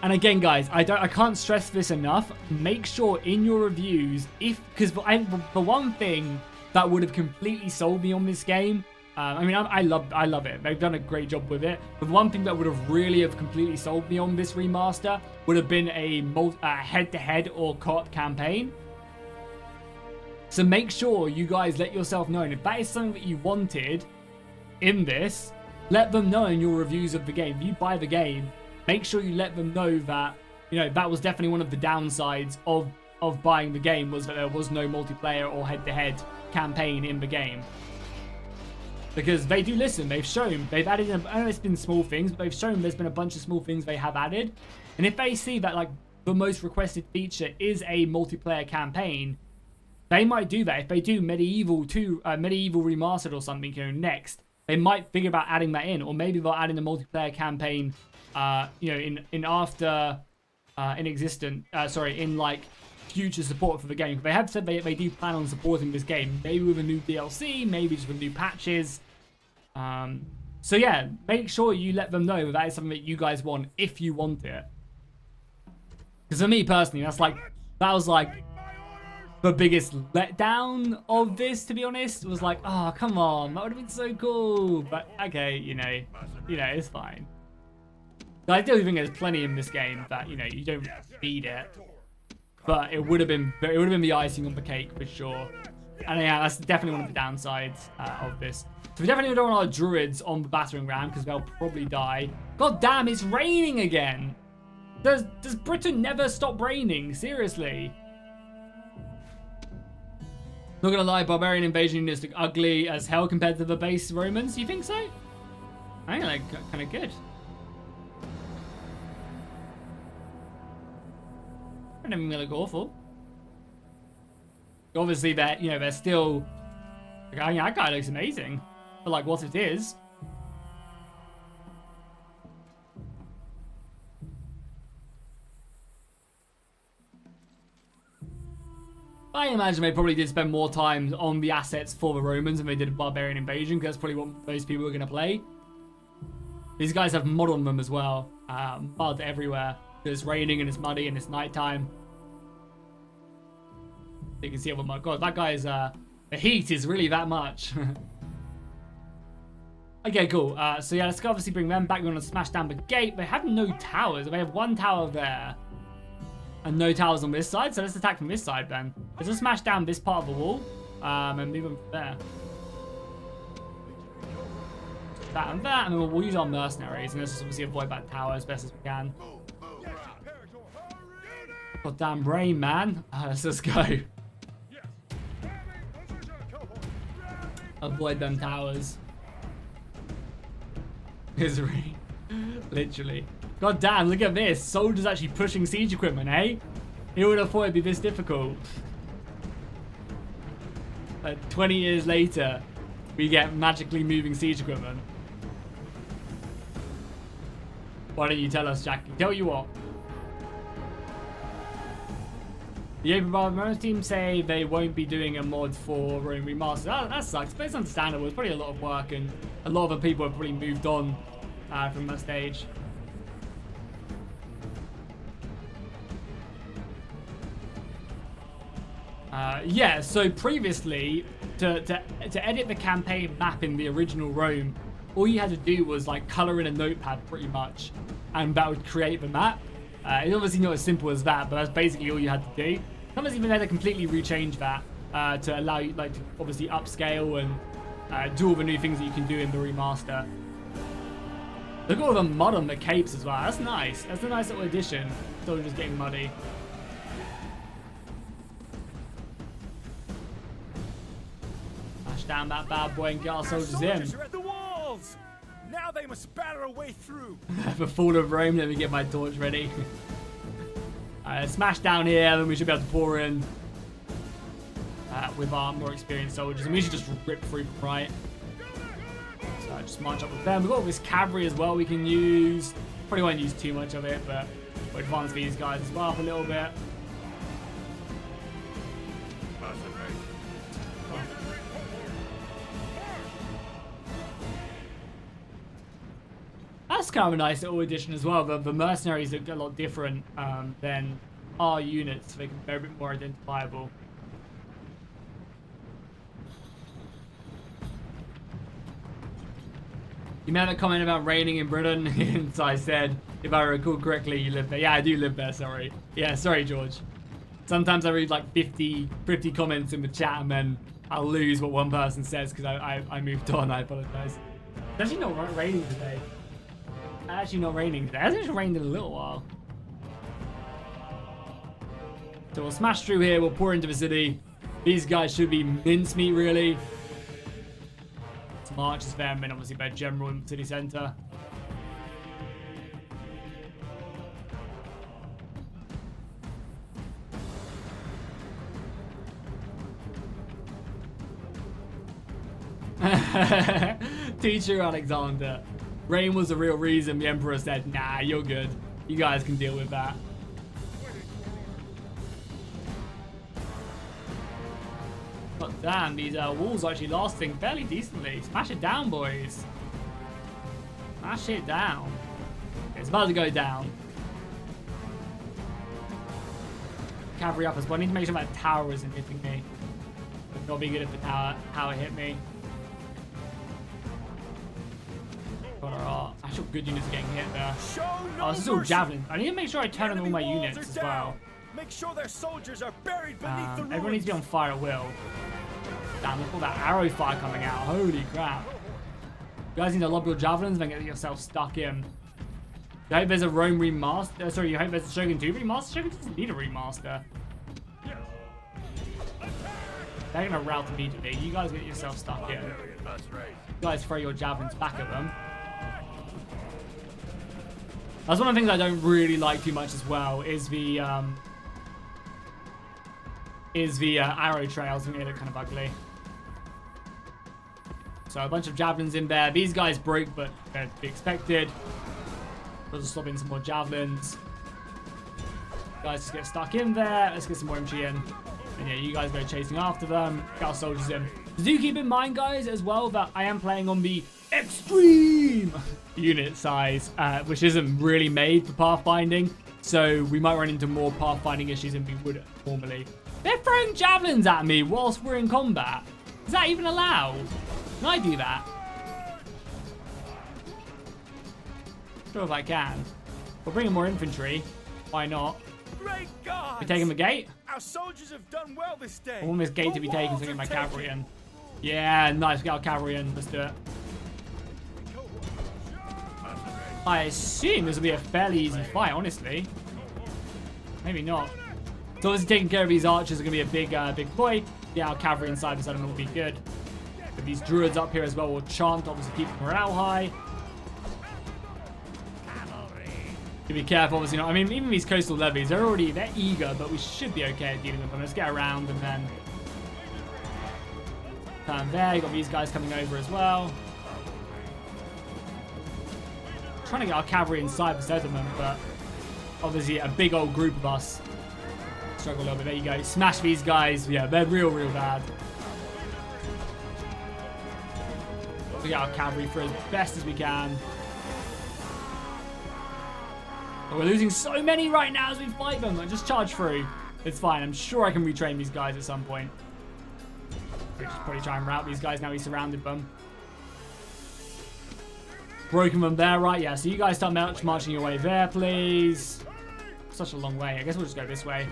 And again, guys, I can't stress this enough. Make sure in your reviews, because the one thing that would have completely sold me on this game, I mean, I love it. They've done a great job with it. But one thing that would have really completely sold me on this remaster would have been a head-to-head or co-op campaign. So make sure you guys let yourself know. And if that is something that you wanted in this, let them know in your reviews of the game. If you buy the game, make sure you let them know that, you know, that was definitely one of the downsides of buying the game, was that there was no multiplayer or head-to-head campaign in the game. Because they do listen. They've shown. They've added, I know it's been small things, but they've shown there's been a bunch of small things they have added. And if they see that, like, the most requested feature is a multiplayer campaign, they might do that. If they do Medieval Remastered or something, you know, next, they might think about adding that in, or maybe they'll add in a multiplayer campaign, you know, in like future support for the game. They have said they do plan on supporting this game, maybe with a new DLC, maybe just with new patches. So yeah, make sure you let them know that is something that you guys want if you want it. Because for me personally, that was like the biggest letdown of this, to be honest. It was like, oh, come on, that would have been so cool. But okay, you know, it's fine. I do think there's plenty in this game that, you know, you don't need it. But it would have been the icing on the cake for sure. And yeah, that's definitely one of the downsides of this. So we definitely don't want our druids on the battering ram because they'll probably die. God damn, it's raining again. Does Britain never stop raining? Seriously. Not gonna lie, Barbarian Invasion units look ugly as hell compared to the base Romans. You think so? I think they're kind of good. I don't even look awful. Obviously, they're still. I mean, that guy looks amazing, but like what it is. I imagine they probably did spend more time on the assets for the Romans than they did Barbarian Invasion, because that's probably what most people are going to play. These guys have mud on them as well. Mud everywhere. It's raining and it's muddy and it's nighttime. You can see, oh my god, that guy's, the heat is really that much. Okay, cool. So yeah, let's obviously bring them back. We want to smash down the gate. They have no towers. They have one tower there. And no towers on this side, so let's attack from this side then. Let's just smash down this part of the wall, and move them from there. That and that, and then we'll use our mercenaries, and let's just obviously avoid that tower as best as we can. Goddamn brain, man. Let's just go. Avoid them towers. Misery. Literally. God damn, look at this. Soldiers actually pushing siege equipment, eh? Who would have thought it'd be this difficult? 20 years later, we get magically moving siege equipment. Why don't you tell us, Jackie? Tell you what. The Open Barbarian team say they won't be doing a mod for Rome Remastered. That sucks, but it's understandable. It's probably a lot of work, and a lot of the people have probably moved on from that stage. Yeah, so previously, to edit the campaign map in the original Rome, all you had to do was like color in a notepad pretty much, and that would create the map. It's obviously not as simple as that, but that's basically all you had to do. Sometimes even had to completely rechange that to allow you like to obviously upscale and do all the new things that you can do in the remaster. Look at all the mud on the capes as well. That's nice. That's a nice little addition. Still just getting muddy. Down that bad boy and get our soldiers in. Are at the walls. Now they must batter a way through. The fall of Rome. Let me get my torch ready. Smash down here, then we should be able to pour in with our more experienced soldiers, and we should just rip through them, right. So just march up with them. We've got all this cavalry as well we can use. Probably won't use too much of it, but we'll advance these guys as well for a little bit. That's kind of a nice little addition as well. The mercenaries look a lot different than our units. So they're a bit more identifiable. You made a comment about raining in Britain, and so I said, if I recall correctly, you live there. Yeah, I do live there, sorry. Yeah, sorry, George. Sometimes I read like 50 comments in the chat, and then I'll lose what one person says because I moved on. I apologize. It's actually not raining today. Actually not raining today. It hasn't even rained in a little while. So we'll smash through here. We'll pour into the city. These guys should be mincemeat, really. Let's march as them, and obviously their general in the city centre. Teacher Alexander. Rain was the real reason the Emperor said, nah, you're good. You guys can deal with that. But damn, these walls are actually lasting fairly decently. Smash it down, boys. Smash it down. It's about to go down. Cavalry up as well. I need to make sure that tower isn't hitting me. It's not be good if the tower hit me. Got our actual good units are getting hit there. Oh, this is all javelin. I need to make sure I turn on all my units as well. Make sure their soldiers are buried beneath the ruins. Everyone needs to be on fire at will. Damn, look at all that arrow fire coming out. Holy crap. You guys need to lob your javelins and then get yourself stuck in. I hope there's a Rome remaster. Sorry, you hope there's a Shogun 2 remaster? Shogun doesn't need a remaster. They're going to rout immediately. You guys get yourself stuck in. You guys throw your javelins back at them. That's one of the things I don't really like too much as well, is the arrow trails. I think they look kind of ugly. So a bunch of javelins in there. These guys broke, but they're to be expected. We'll just swap in some more javelins. Guys just get stuck in there. Let's get some more MG in. And yeah, you guys go chasing after them. Get our soldiers in. Do keep in mind, guys, as well, that I am playing on the extreme unit size, which isn't really made for pathfinding. So we might run into more pathfinding issues than we would normally. They're throwing javelins at me whilst we're in combat. Is that even allowed? Can I do that? Sure if I can. We're bringing more infantry. Why not? Great God! We taking the gate? Our soldiers have done well this day. I want this gate to be taken so I get my cavalry in. Yeah, nice. We got our cavalry in. Let's do it. I assume this will be a fairly easy fight, honestly. Maybe not. So obviously taking care of these archers are going to be a big boy. Yeah, our cavalry inside the settlement will be good. But these druids up here as well will chant, obviously keep morale high. To be careful, obviously not. I mean, even these coastal levies, they're eager, but we should be okay at dealing with them. Let's get around and then turn there. You got these guys coming over as well. Trying to get our cavalry inside the settlement, but obviously a big old group of us struggle a little bit. There you go. Smash these guys. Yeah, they're real bad. We get our cavalry through as best as we can. But we're losing so many right now as we fight them. Just charge through. It's fine. I'm sure I can retrain these guys at some point. We should probably try and rout these guys now we surrounded them. Broken them there, right? Yeah, so you guys start marching your way there, please. Such a long way. I guess we'll just go this way.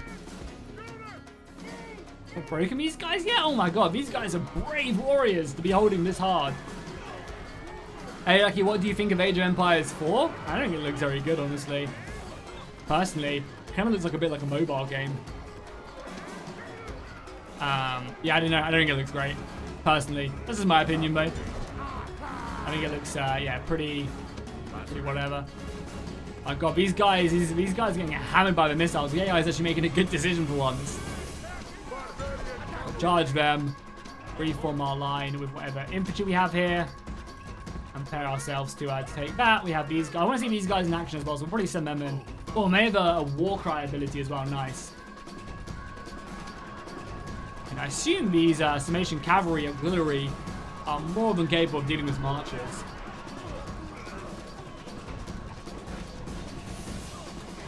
We're broken these guys? Yeah, oh my god. These guys are brave warriors to be holding this hard. Hey, Lucky, what do you think of Age of Empires 4? I don't think it looks very good, honestly. Personally, it kind of looks like a bit like a mobile game. Yeah, I don't know. I don't think it looks great. Personally, this is my opinion, though. I think it looks, yeah, pretty whatever. Oh god, these guys are getting hammered by the missiles. The AI is actually making a good decision for once. We'll charge them, reform our line with whatever infantry we have here, and prepare ourselves to take that. We have these guys. I want to see these guys in action as well, so we'll probably send them in. Oh, may have a war cry ability as well. Nice. And I assume these Summation Cavalry Auxiliary are more than capable of dealing with marchers.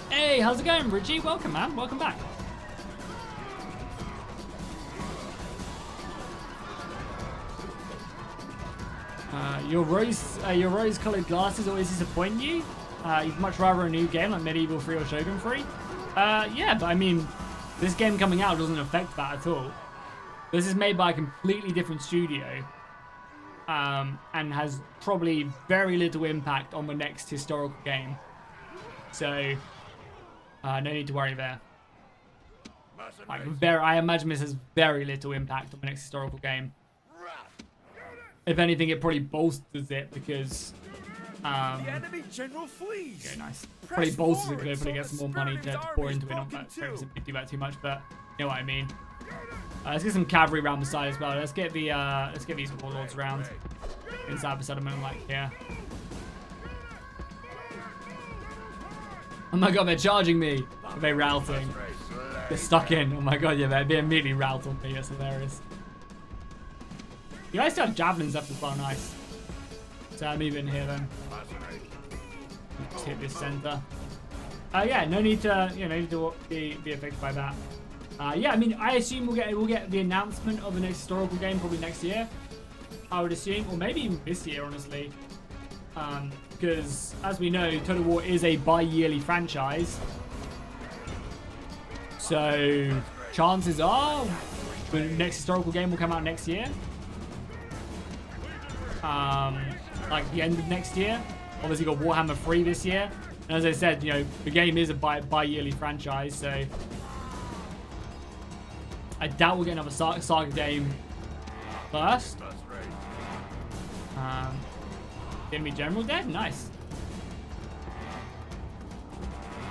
Hey, how's it going, Richie? Welcome, man. Welcome back. Your rose-colored glasses always disappoint you? You'd much rather a new game like Medieval 3 or Shogun 3? Yeah, but I mean, this game coming out doesn't affect that at all. This is made by a completely different studio. And has probably very little impact on the next historical game. So, no need to worry there. I imagine this has very little impact on the next historical game. If anything, it probably bolsters it because... the enemy general flees. Okay, nice. Probably bolsters it because everybody gets more money to pour into it. Not that I do that too much, but you know what I mean. Let's get some cavalry around the side as well. Let's get these warlords around inside the settlement, like here. Oh my god, they're charging me. Are they routing? They're stuck in. Oh my god, yeah, they immediately rout on me. That's hilarious. You guys still have javelins left as well. Nice. So I'm even here then. Let's hit this center. Yeah, no need to be affected by that. Yeah, I mean, I assume we'll get the announcement of the next historical game probably next year. I would assume, or maybe even this year, honestly. Because as we know, Total War is a bi-yearly franchise. So chances are the next historical game will come out next year. Like the end of next year. Obviously got Warhammer 3 this year. And as I said, you know, the game is a bi-yearly franchise, so I doubt we'll get another Saga game first. Enemy General dead? Nice.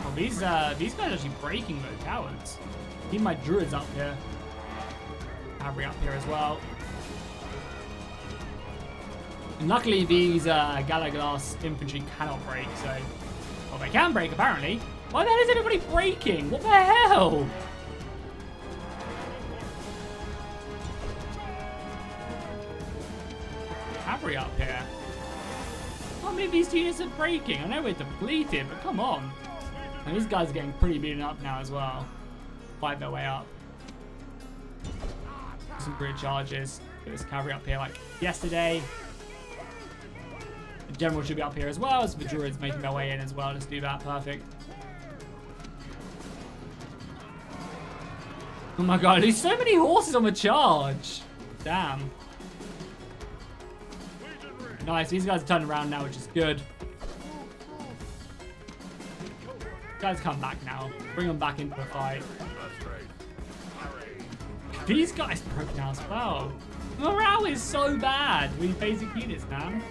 Oh, these guys are actually breaking those cowards. Need my druids up here. Cavalry up here as well. And luckily these Galaglass infantry cannot break, so... Well, they can break apparently. Why the hell is everybody breaking? What the hell? cavalry up here. Oh, maybe these units are breaking. I know we're depleted, but come on. And these guys are getting pretty beaten up now as well. Fight their way up. Some great charges. Get this cavalry up here like yesterday. The general should be up here as well, as the druids making their way in as well. Let's do that. Perfect. Oh my god, there's so many horses on the charge. Damn. Nice, these guys are turning around now, which is good. Guys come back now. Bring them back into the fight. These guys broke now as well. Morale is so bad with these basic units, man.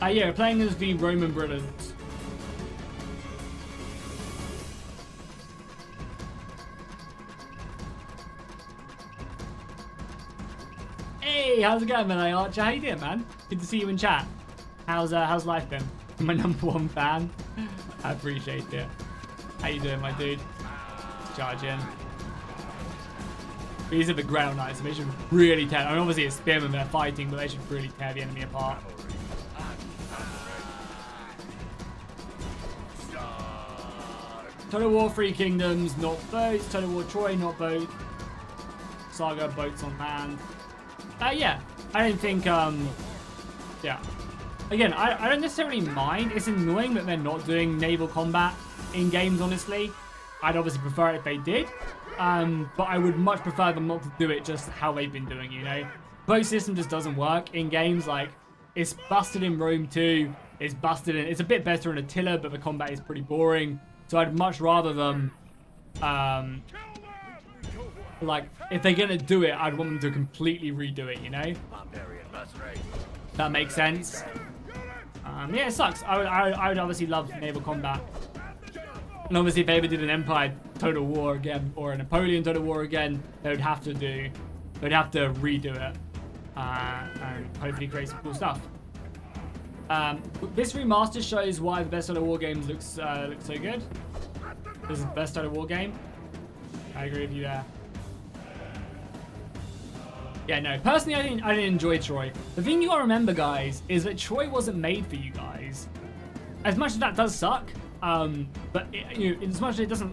Yeah, we're playing as the Roman brothers. Hey, how's it going, man? Archer, how you doing, man? Good to see you in chat. How's life been? My #1 fan. I appreciate it. How you doing, my dude? Charge in. These are the ground knights, so they should really tear. I mean, obviously it's spearmen they're fighting, but they should really tear the enemy apart. Total War 3 Kingdoms, not boats. Total War Troy, not boat. Saga, boats on land. Yeah, I don't think, yeah. Again, I don't necessarily mind. It's annoying that they're not doing naval combat in games, honestly. I'd obviously prefer it if they did. But I would much prefer them not to do it just how they've been doing, you know? Boat system just doesn't work in games. Like, it's busted in Rome 2. It's busted in... It's a bit better in Attila, but the combat is pretty boring. So I'd much rather them... like, if they're going to do it, I'd want them to completely redo it, you know? That makes sense. Yeah, it sucks. I would obviously love naval combat. And obviously, if they ever did an Empire Total War again, or a Napoleon Total War again, they'd have to redo it. And hopefully create some cool stuff. This remaster shows why the best Total War games looks so good. This is the best Total War game. I agree with you there. Yeah, no. Personally, I didn't enjoy Troy. The thing you gotta remember, guys, is that Troy wasn't made for you guys. As much as that does suck, but you know,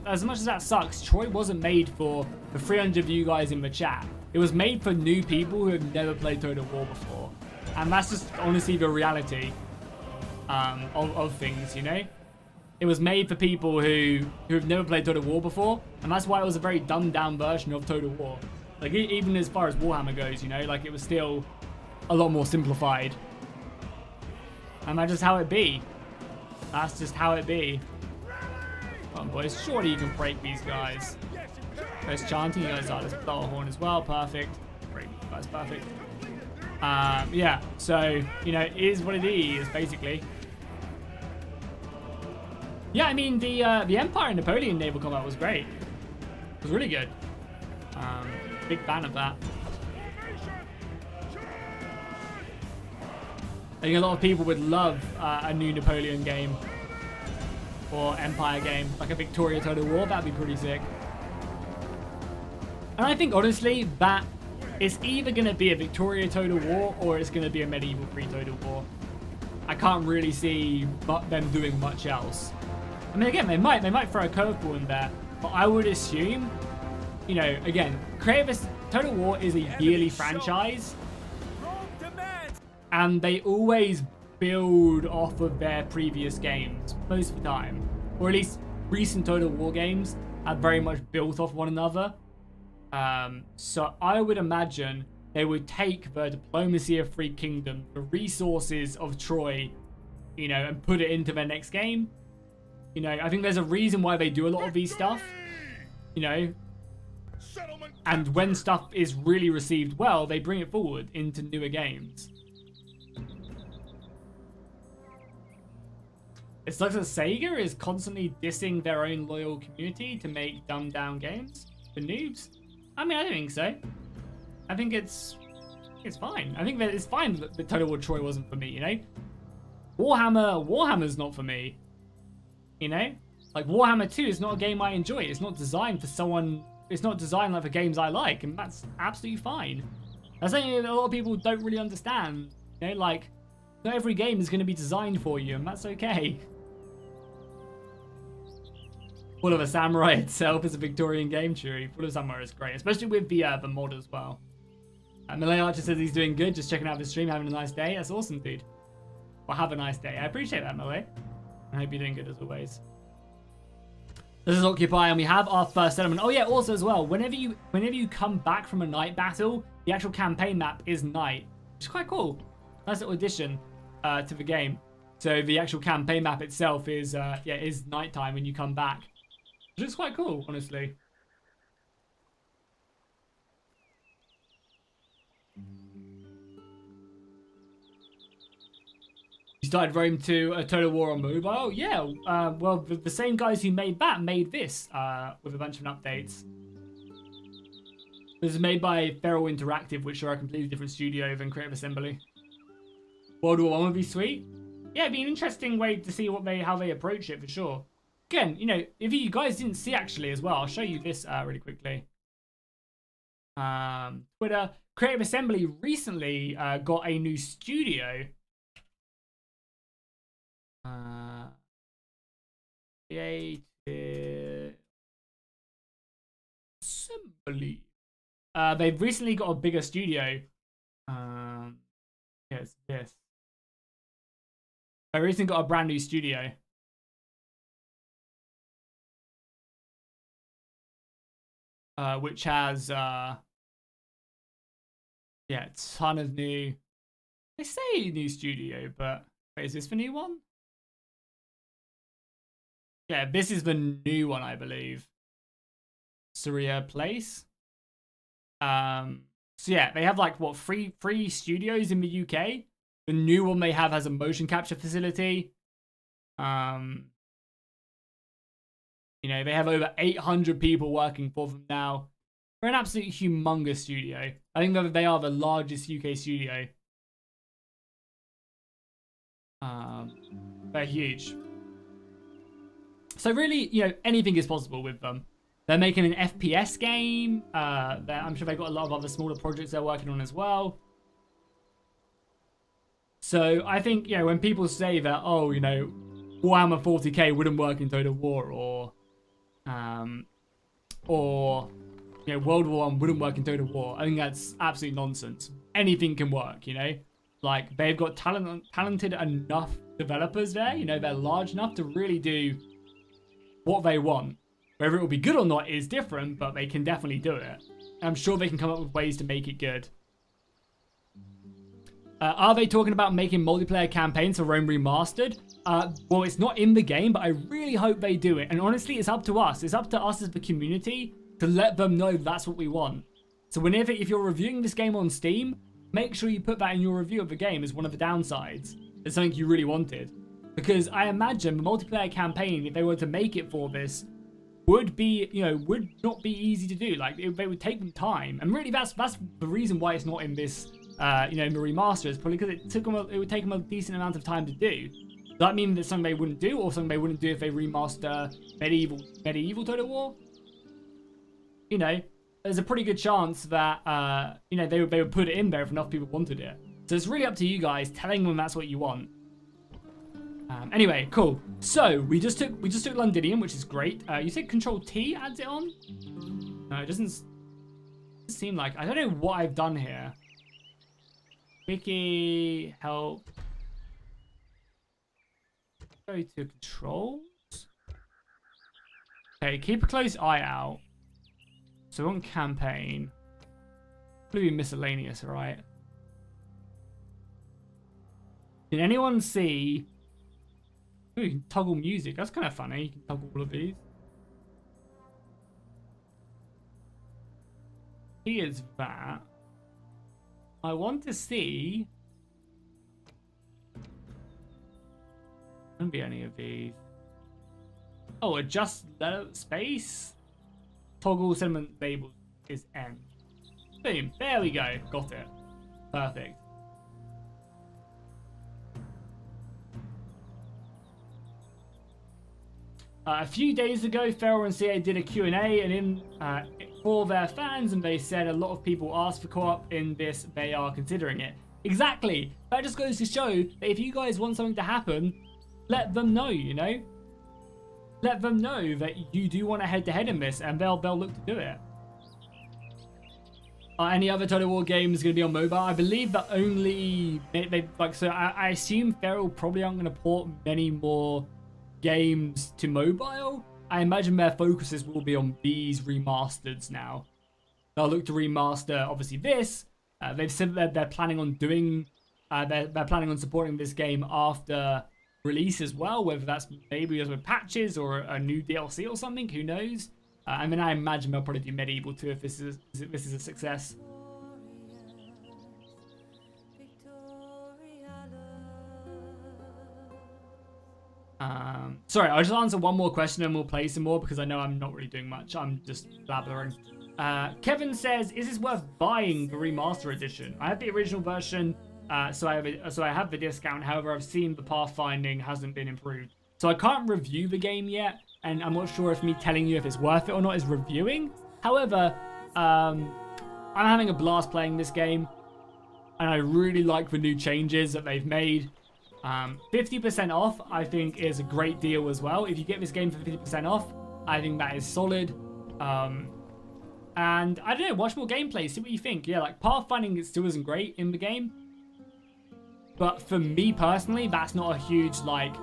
as much as that sucks, Troy wasn't made for the 300 of you guys in the chat. It was made for new people who have never played Total War before, and that's just honestly the reality of things, you know. It was made for people who have never played Total War before, and that's why it was a very dumbed down version of Total War. Like, even as far as Warhammer goes, you know, like, it was still a lot more simplified. And that's just how it be. That's just how it be. Come on, boys. Surely you can break these guys. There's chanting. You guys are. There's battle horn as well. Perfect. Break these guys. Perfect. Yeah. So, you know, it is what it is, basically. Yeah, I mean, the Empire and Napoleon naval combat was great. It was really good. Big fan of that. I think a lot of people would love a new Napoleon game or Empire game, like a Victoria Total War. That'd be pretty sick. And I think honestly that it's either going to be a Victoria Total War or it's going to be a Medieval 3 Total War. I can't really see them doing much else. I mean, again, they might throw a curveball in there, but I would assume, you know, again, Total War is a yearly franchise, and they always build off of their previous games most of the time, or at least recent Total War games have very much built off one another. So I would imagine they would take the diplomacy of Three Kingdoms, the resources of Troy, you know, and put it into their next game. You know, I think there's a reason why they do a lot of these stuff, you know, and when stuff is really received well, they bring it forward into newer games. It sucks that Sega is constantly dissing their own loyal community to make dumbed down games for noobs. I mean, I don't think so. I think it's fine. I think that it's fine that the Total War Troy wasn't for me, you know? Warhammer's not for me. You know? Like, Warhammer 2 is not a game I enjoy. It's not designed for someone... It's not designed like the games I like, and that's absolutely fine. That's something that a lot of people don't really understand. You know, like, not every game is going to be designed for you, and that's okay. Full of a Samurai itself is a Victorian game, true. Full of Samurai is great, especially with the mod as well. Malay Archer says he's doing good, just checking out the stream, having a nice day. That's awesome, dude. Well, have a nice day. I appreciate that, Malay. I hope you're doing good as always. This is Occupy, and we have our first settlement. Oh yeah, also as well, whenever you come back from a night battle, the actual campaign map is night, which is quite cool. Nice little addition to the game. So the actual campaign map itself is is nighttime when you come back, which is quite cool, honestly. You started Rome 2, a Total War on mobile? Yeah, well, the same guys who made that made this with a bunch of updates. This is made by Feral Interactive, which are a completely different studio than Creative Assembly. World War 1 would be sweet. Yeah, it'd be an interesting way to see how they approach it, for sure. Again, you know, if you guys didn't see actually as well, I'll show you this really quickly. Twitter, Creative Assembly recently got a new studio. Creative Assembly. They've recently got a bigger studio. Yes, yes. They recently got a brand new studio. Which has a ton of new. They say new studio, but wait, is this the new one? Yeah, this is the new one, I believe. Surya Place. So yeah, they have like what three studios in the UK. The new one they have has a motion capture facility. You know, they have over 800 people working for them now. They're an absolutely humongous studio. I think that they are the largest UK studio. They're huge. So really, you know, anything is possible with them. They're making an FPS game. I'm sure they've got a lot of other smaller projects they're working on as well. So I think, you know, when people say that, oh, you know, Warhammer 40k wouldn't work in Total War, or you know, World War 1 wouldn't work in Total War, I think that's absolute nonsense. Anything can work, you know? Like, they've got talented enough developers there, you know, they're large enough to really do what they want. Whether it will be good or not is different, but they can definitely do it. I'm sure they can come up with ways to make it good. Are they talking about making multiplayer campaigns for Rome Remastered? Well, it's not in the game, but I really hope they do it. And honestly, it's up to us. It's up to us as the community to let them know that's what we want. So if you're reviewing this game on Steam, make sure you put that in your review of the game as one of the downsides. It's something you really wanted. Because I imagine the multiplayer campaign, if they were to make it for this, would not be easy to do. Like, they would take them time. And really, that's the reason why it's not in this, in the remaster, is probably because it would take them a decent amount of time to do. Does that mean that something they wouldn't do, or something they wouldn't do if they remaster medieval Total War? You know, there's a pretty good chance that, you know, they would put it in there if enough people wanted it. So it's really up to you guys, telling them that's what you want. Anyway, cool. So we just took Londinium, which is great. You said Control T adds it on? No, it doesn't seem like. I don't know what I've done here. Wiki help. Go to controls. Okay, keep a close eye out. So on campaign, probably miscellaneous, right? Did anyone see? Ooh, you can toggle music. That's kind of funny. You can toggle all of these. Here's that. I want to see. Wouldn't be any of these. Oh, adjust space. Toggle sentiment label is N. Boom. There we go. Got it. Perfect. A few days ago, Feral and CA did a Q&A, and for their fans, and they said a lot of people asked for co-op in this. They are considering it. Exactly. That just goes to show that if you guys want something to happen, let them know, you know? Let them know that you do want a head-to-head in this, and they'll look to do it. Any other Total War games going to be on mobile? I believe that only so I assume Feral probably aren't going to port many more games to mobile. I imagine their focuses will be on these remasters now. They'll look to remaster obviously this. They've said that they're planning on doing they're planning on supporting this game after release as well, whether that's maybe with patches or a new DLC or something, who knows. I mean, I imagine they'll probably do Medieval too if this is a success. Sorry, I'll just answer one more question and we'll play some more because I know I'm not really doing much. I'm just blabbering. Kevin says, is this worth buying the remaster edition? I have the original version, so I have the discount. However, I've seen the pathfinding hasn't been improved. So I can't review the game yet, and I'm not sure if me telling you if it's worth it or not is reviewing. However, I'm having a blast playing this game, and I really like the new changes that they've made. 50% off, I think, is a great deal as well. If you get this game for 50% off, I think that is solid. And I don't know, watch more gameplay, see what you think. Yeah, like pathfinding still isn't great in the game, but for me personally, that's not a huge, like,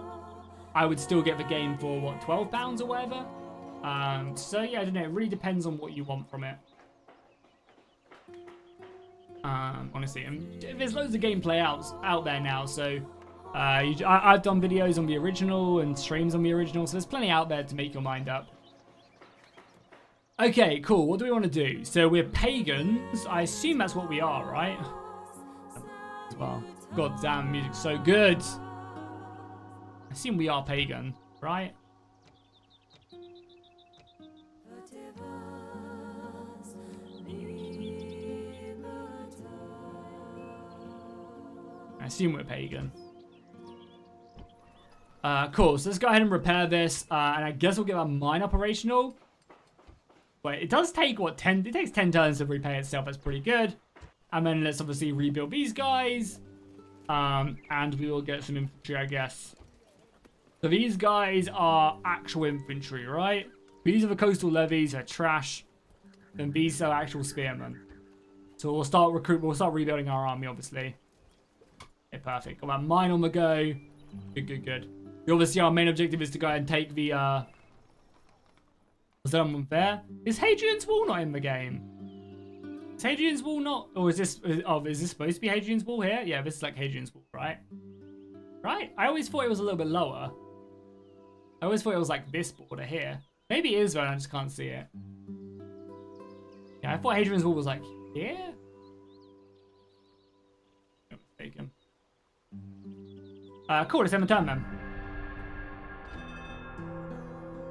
I would still get the game for what, £12 or whatever. So yeah, I don't know, it really depends on what you want from it. Honestly, and there's loads of gameplay out there now, so I've done videos on the original and streams on the original, so there's plenty out there to make your mind up. Okay, cool. What do we want to do? So we're pagans. I assume that's what we are, right? Well, god damn, music's so good. I assume we are pagan, right? I assume we're pagan. Cool, so let's go ahead and repair this, and I guess we'll get our mine operational. But it does take, what, it takes 10 turns to repair itself. That's pretty good. And then let's obviously rebuild these guys. And we will get some infantry, I guess. So these guys are actual infantry, right? These are the coastal levies, they're trash. And these are actual spearmen. So we'll start rebuilding our army, obviously. Okay, perfect. Got that mine on the go. Good, good, good. Obviously, our main objective is to go ahead and take the, was there one there? Is Hadrian's Wall not in the game? Is Hadrian's Wall not? Or is this... Oh, is this supposed to be Hadrian's Wall here? Yeah, this is like Hadrian's Wall, right? Right? I always thought it was a little bit lower. I always thought it was like this border here. Maybe it is, but I just can't see it. Yeah, I thought Hadrian's Wall was like here. I'm mistaken. Cool, let's end the turn then.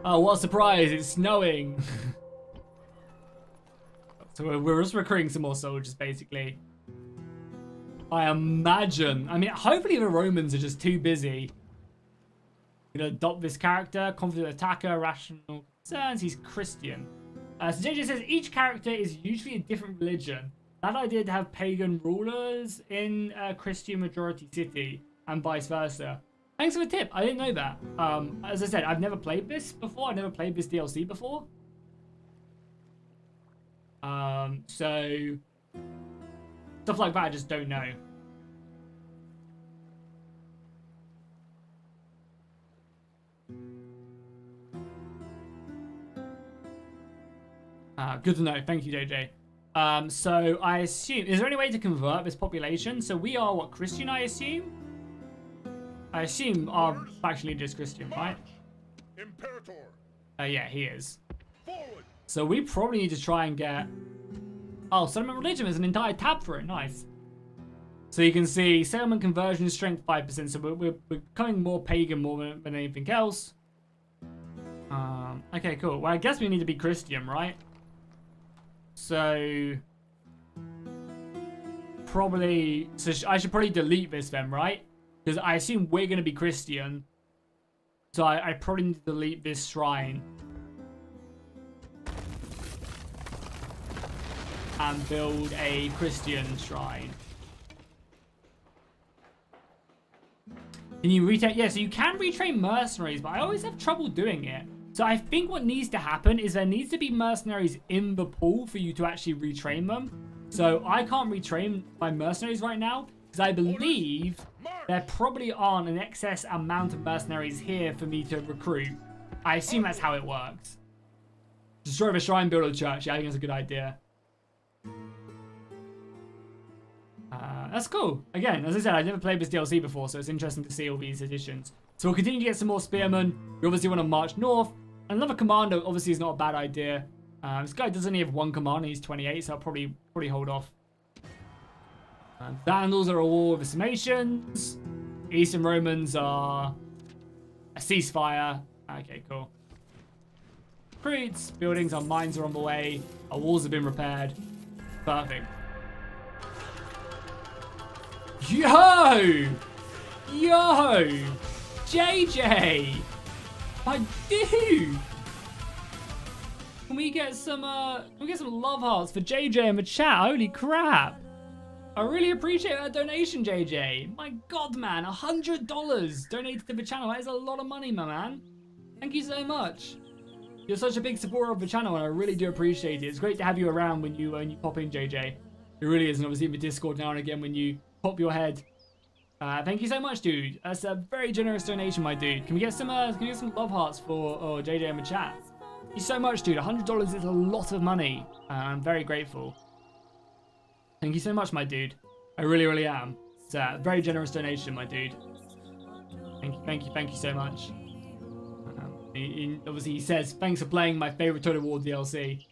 Oh, what a surprise, it's snowing. So we're just recruiting some more soldiers, basically. I imagine. I mean, hopefully the Romans are just too busy. Gonna adopt this character. Confident attacker, rational concerns. He's Christian. So JJ says, each character is usually a different religion. That idea to have pagan rulers in a Christian majority city, and vice versa. Thanks for the tip. I didn't know that. As I said, I've never played this before. I've never played this DLC before. So stuff like that I just don't know. Good to know. Thank you, JJ. So I assume, is there any way to convert this population? So we are what, Christian, I assume? I assume our faction leader is Christian, right? Imperator. Yeah, he is. Forward. So we probably need to try and get... Oh, settlement religion, there's an entire tab for it, nice. So you can see settlement conversion strength 5%, so we're becoming more pagan more than anything else. Okay, cool. Well, I guess we need to be Christian, right? So... Probably... So I should probably delete this then, right? Because I assume we're going to be Christian. So I probably need to delete this shrine. and build a Christian shrine. Can you retrain? Yeah, so you can retrain mercenaries, but I always have trouble doing it. So I think what needs to happen is there needs to be mercenaries in the pool for you to actually retrain them. So I can't retrain my mercenaries right now because I believe there probably aren't an excess amount of mercenaries here for me to recruit. I assume that's how it works. Destroy the shrine, build a church. Yeah, I think that's a good idea. That's cool. Again, as I said, I've never played this DLC before, so it's interesting to see all these additions. So we'll continue to get some more spearmen. We obviously want to march north. Another commander obviously is not a bad idea. This guy does only have one commander. He's 28, so I'll probably hold off. Vandals are a war with Sarmatians. Eastern Romans are a ceasefire. Okay, cool. Recruits, buildings, our mines are on the way. Our walls have been repaired. Perfect. Yo! Yo! JJ! My dude! Can we get some love hearts for JJ in the chat? Holy crap! I really appreciate that donation, JJ. My god, man, $100 donated to the channel. That is a lot of money, my man. Thank you so much. You're such a big supporter of the channel, and I really do appreciate it. It's great to have you around when you pop in, JJ. It really is, and obviously in the Discord now and again when you pop your head. Thank you so much, dude. That's a very generous donation, my dude. Can we get some love hearts for JJ in the chat? Thank you so much, dude. $100 is a lot of money. I'm very grateful. Thank you so much, my dude. I really, really am. It's a very generous donation, my dude. Thank you so much. Obviously, he says, thanks for playing my favorite Total War DLC.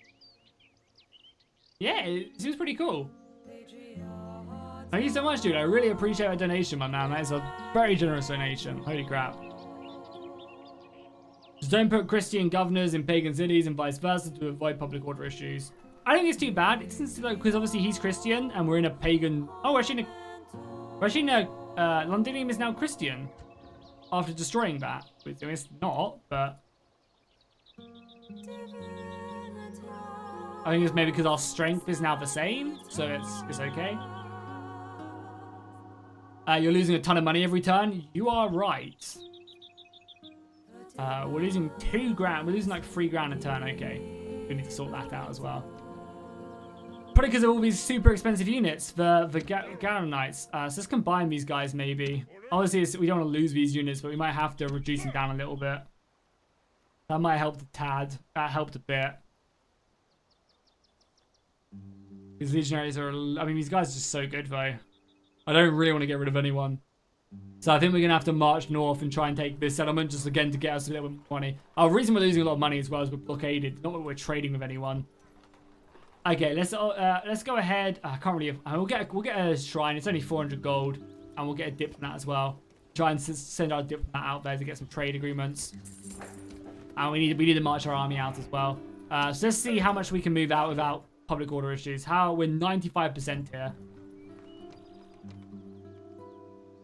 Yeah, it seems pretty cool. Thank you so much, dude. I really appreciate that donation, my man. That is a very generous donation. Holy crap. Just don't put Christian governors in pagan cities and vice versa to avoid public order issues. I don't think it's too bad. It seems like, because obviously he's Christian and we're in a pagan... Oh, actually, Londinium is now Christian after destroying that. It's not, but... I think it's maybe because our strength is now the same, so it's okay. You're losing a ton of money every turn. You are right. We're losing $2 grand. We're losing like $3 grand a turn. Okay, we need to sort that out as well. Probably because of all these super expensive units for the Garan Knights. So let's combine these guys maybe. Obviously, we don't want to lose these units, but we might have to reduce them down a little bit. That might help a tad. That helped a bit. These legionaries are... I mean, these guys are just so good, though. I don't really want to get rid of anyone. So I think we're going to have to march north and try and take this settlement just again to get us a little bit more money. The reason we're losing a lot of money as well is we're blockaded. Not that we're trading with anyone. Okay, let's go ahead. I can't really... We'll get a shrine. It's only 400 gold. And we'll get a diplomat as well. Try and send our diplomat out there to get some trade agreements. And we need to march our army out as well. So let's see how much we can move out without public order issues. We're 95% here.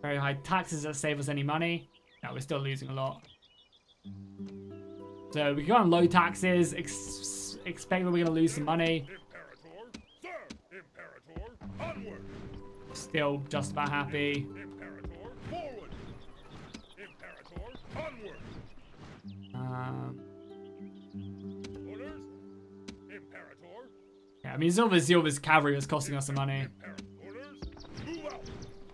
Very high taxes that save us any money. No, we're still losing a lot. So we go on low taxes. Expect that we're going to lose some money. Imperator, sir, Imperator, onward. Still just about happy. Imperator, forward. Imperator, onward. Orders. Imperator. Yeah, I mean, it's obviously all this cavalry that's costing us some money. Orders. Move out.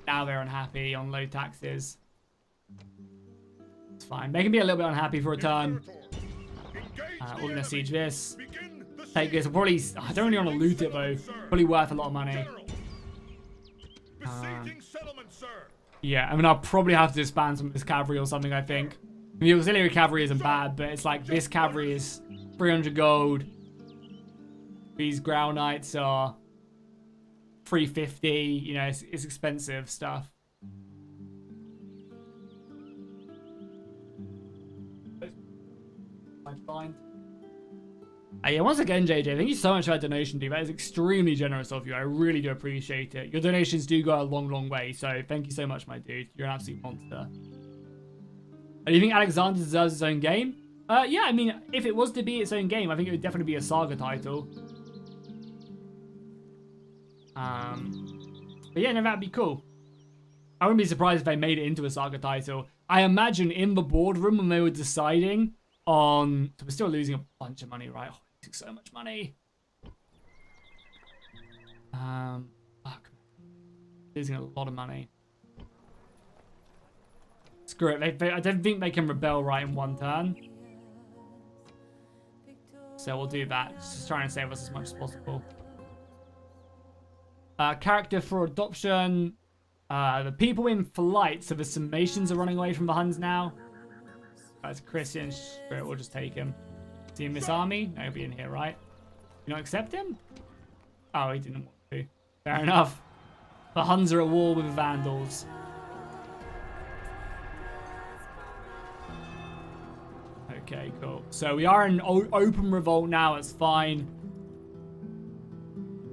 Now they're unhappy on low taxes. It's fine. They can be a little bit unhappy for a turn. We're going to siege this. Take this. We'll probably... I don't really want to loot it, though. Probably worth a lot of money. Yeah, I mean, I'll probably have to disband some of this cavalry or something, I think. The auxiliary cavalry isn't bad, but it's like this cavalry is 300 gold. These ground knights are 350. You know, it's expensive stuff. Fine. Yeah, once again, JJ, thank you so much for that donation, dude. That is extremely generous of you. I really do appreciate it. Your donations do go a long, long way. So thank you so much, my dude. You're an absolute monster. Do you think Alexander deserves his own game? Yeah, I mean, if it was to be its own game, I think it would definitely be a saga title. But yeah, no, that'd be cool. I wouldn't be surprised if they made it into a Saga title. I imagine in the boardroom when they were deciding on... So we're still losing a bunch of money, right? Oh, losing so much money. Fuck. Losing a lot of money. Screw it. I don't think they can rebel right in one turn. So we'll do that. Just trying to save us as much as possible. Character for adoption. The people in flight. So the Summations are running away from the Huns now. That's Christian. Screw it, we'll just take him. See in this army? No, he'll be in here, right? You not accept him? Oh, he didn't want to. Fair enough. The Huns are at war with the Vandals. Okay, cool. So we are in open revolt now. It's fine.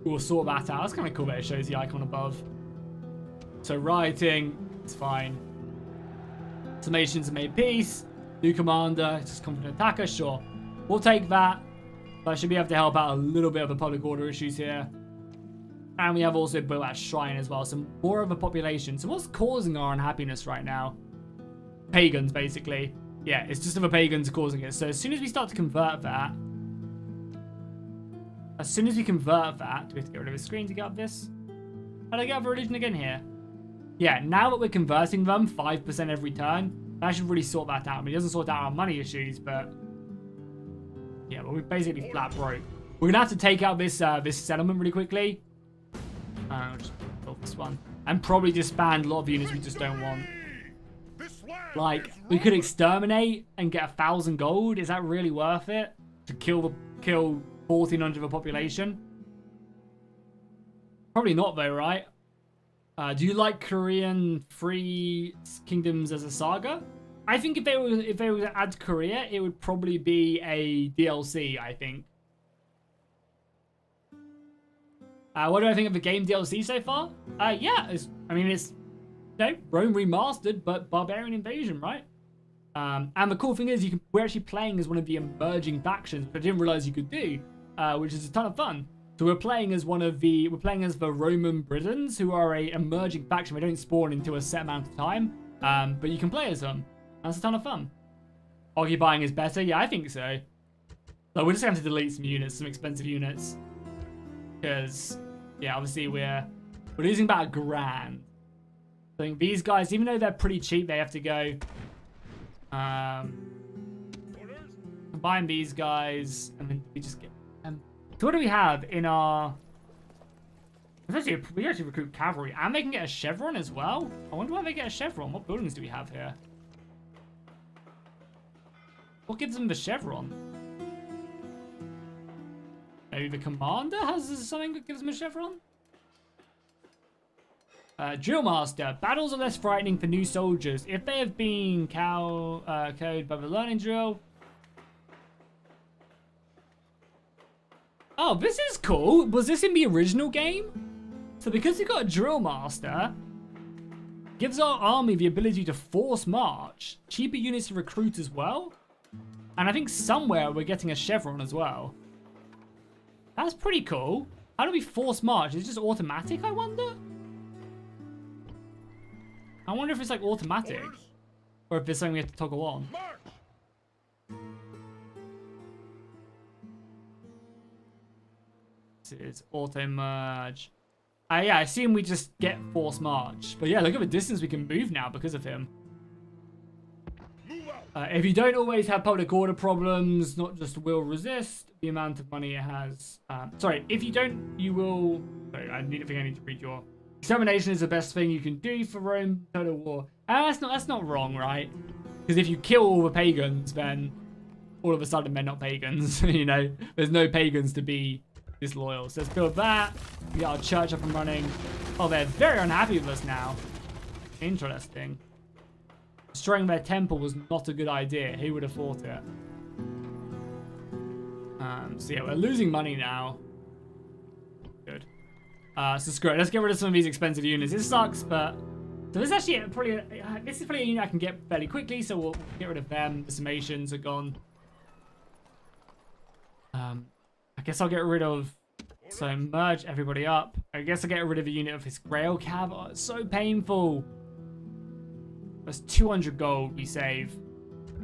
We'll sort that out. That's kind of cool that it shows the icon above. So rioting, it's fine. Summations have made peace. New commander, just confident attacker, sure. We'll take that. But I should be able to help out a little bit of the public order issues here. And we have also built that shrine as well. So more of a population. So what's causing our unhappiness right now? Pagans, basically. Yeah, it's just the pagans causing it. So as soon as we start to convert that... do we have to get rid of the screen to get up this? How do I get up a religion again here? Yeah, now that we're converting them 5% every turn, that should really sort that out. I mean, it doesn't sort out our money issues, but... yeah, but we're basically flat broke. We're going to have to take out this this settlement really quickly. I'll just build this one. And probably disband a lot of units we just don't want. Like, we could exterminate and get 1,000 gold. Is that really worth it? To kill 1,400 of a population? Probably not though, right? Do you like Korean free kingdoms as a saga? I think if they were to add Korea, it would probably be a DLC, I think. What do I think of the game DLC so far? Yeah, it's Rome Remastered, but Barbarian Invasion, right? And the cool thing is, we're actually playing as one of the emerging factions, which I didn't realize you could do, which is a ton of fun. So we're playing as the Roman Britons, who are a emerging faction. They don't spawn into a set amount of time, but you can play as them. That's a ton of fun. Occupying is better, yeah, I think so. So we're just going to delete some units, some expensive units, because yeah, obviously we're losing about $1,000. I think these guys, even though they're pretty cheap, they have to go. Combine these guys, and then we just get. So what do we have in our? We actually recruit cavalry, and they can get a chevron as well. I wonder why they get a chevron. What buildings do we have here? What gives them the chevron? Maybe the commander has something that gives them a chevron. Drill Master. Battles are less frightening for new soldiers if they have been cowed by the learning drill. Oh, this is cool. Was this in the original game? So because we got a Drill Master, gives our army the ability to force march, cheaper units to recruit as well. And I think somewhere we're getting a chevron as well. That's pretty cool. How do we force march? Is it just automatic, I wonder? I wonder if it's like automatic, or if there's something we have to toggle on. This is auto merge. Yeah, I assume we just get force march. But yeah, look at the distance we can move now because of him. If you don't always have public order problems, not just will resist the amount of money it has. Sorry, if you don't, you will. Sorry, I need to read your. Extermination is the best thing you can do for Rome total war. That's not wrong, right? Because if you kill all the pagans, then all of a sudden they're not pagans. You know, there's no pagans to be disloyal. So let's build that. We got our church up and running. Oh, they're very unhappy with us now. Interesting. Destroying their temple was not a good idea. Who would have thought it? So yeah, we're losing money now. Good. So screw it. Let's get rid of some of these expensive units. It sucks, but so this is actually this is probably a unit I can get fairly quickly. So we'll get rid of them. The summations are gone. I guess I'll get rid of So merge everybody up. I guess I get rid of a unit of his Grail Cav. Oh, it's so painful. That's 200 gold we save.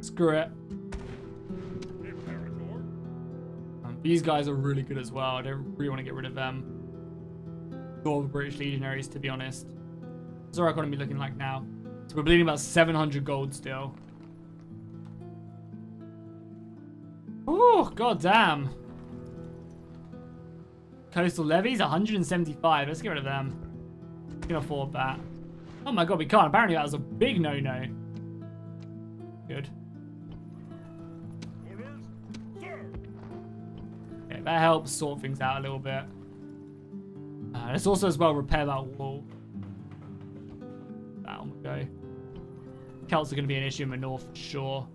Screw it. These guys are really good as well. I don't really want to get rid of them. All the British legionaries, to be honest. What's our economy looking like now? So we're bleeding about 700 gold still. Oh, god damn. Coastal levies, 175. Let's get rid of them. We can afford that. Oh my god, we can't. Apparently that was a big no-no. Good. Okay, that helps sort things out a little bit. Let's also as well repair that wall. That one will go. Celts are going to be an issue in the north for sure.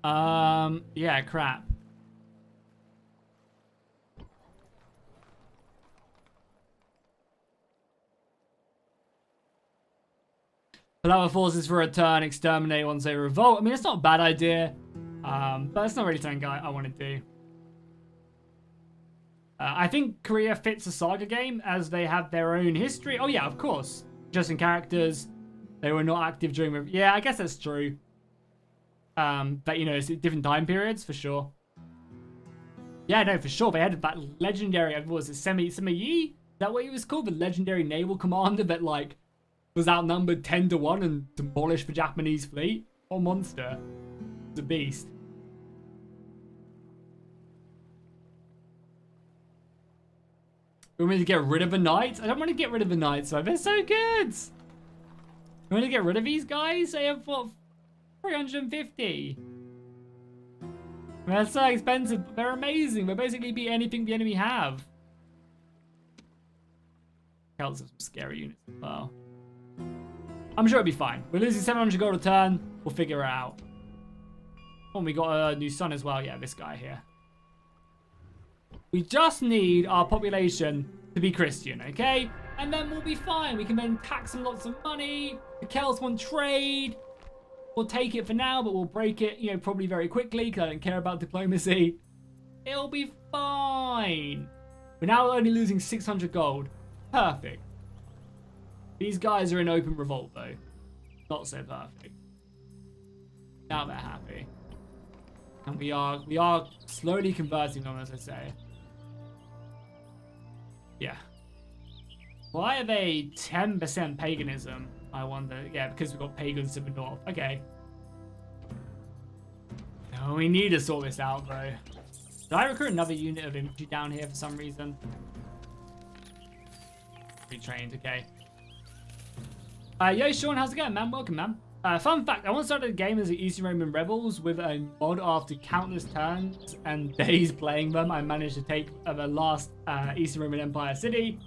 Yeah, crap. Allow our forces for a turn, exterminate once they revolt. I mean, it's not a bad idea, but it's not really something I want to do. I think Korea fits a saga game as they have their own history. Oh yeah, of course. Just in characters, they were not active during. Yeah, I guess that's true. But you know, it's different time periods for sure. Yeah, no, for sure. They had that legendary. What was it, Semi Yi? Is that what he was called? The legendary naval commander that like was outnumbered 10-1 and demolished the Japanese fleet. What a monster! It's a beast. We want me to get rid of the knights? I don't want to get rid of the knights, though. They're so good. We want to get rid of these guys? They have what? 350. They're so expensive. They're amazing. They basically beat anything the enemy have. Celts have some scary units as well. I'm sure it'll be fine. We're losing 700 gold a turn. We'll figure it out. Oh, we got a new son as well. Yeah, this guy here. We just need our population to be Christian, okay? And then we'll be fine. We can then tax them lots of money. The Celts want trade. We'll take it for now, but we'll break it, you know, probably very quickly because I don't care about diplomacy. It'll be fine. We're now only losing 600 gold. Perfect. These guys are in open revolt, though. Not so perfect. Now they're happy. And we are slowly converting them, as I say. Yeah. Why are they 10% paganism? I wonder. Yeah, because we've got pagans to the north. Okay. Oh, we need to sort this out, though. Did I recruit another unit of infantry down here for some reason? Retrained, okay. Yo, Sean, how's it going, man? Welcome, man. Fun fact, I once started a game as the Eastern Roman Rebels with a mod after countless turns and days playing them. I managed to take the last Eastern Roman Empire city.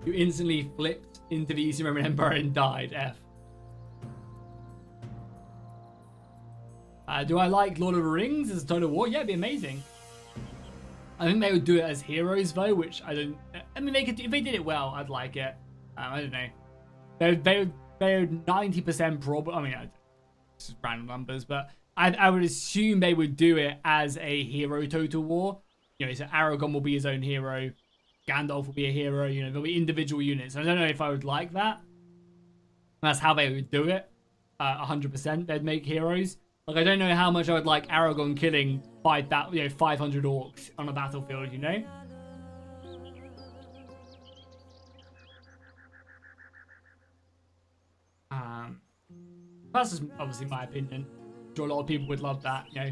You instantly flipped into the Eastern Roman Empire and died, F. Do I like Lord of the Rings as a total war? Yeah, it'd be amazing. I think they would do it as heroes, though, which I don't... I mean, they could, if they did it well, I'd like it. I don't know. They're 90% probably... I mean, it's just random numbers, but I would assume they would do it as a hero total war. You know, so Aragon will be his own hero. Gandalf will be a hero. You know, there'll be individual units. I don't know if I would like that. That's how they would do it. 100%. They'd make heroes. Like, I don't know how much I would like Aragon killing 500 orcs on a battlefield, you know? That's just obviously my opinion. I'm sure a lot of people would love that, you know?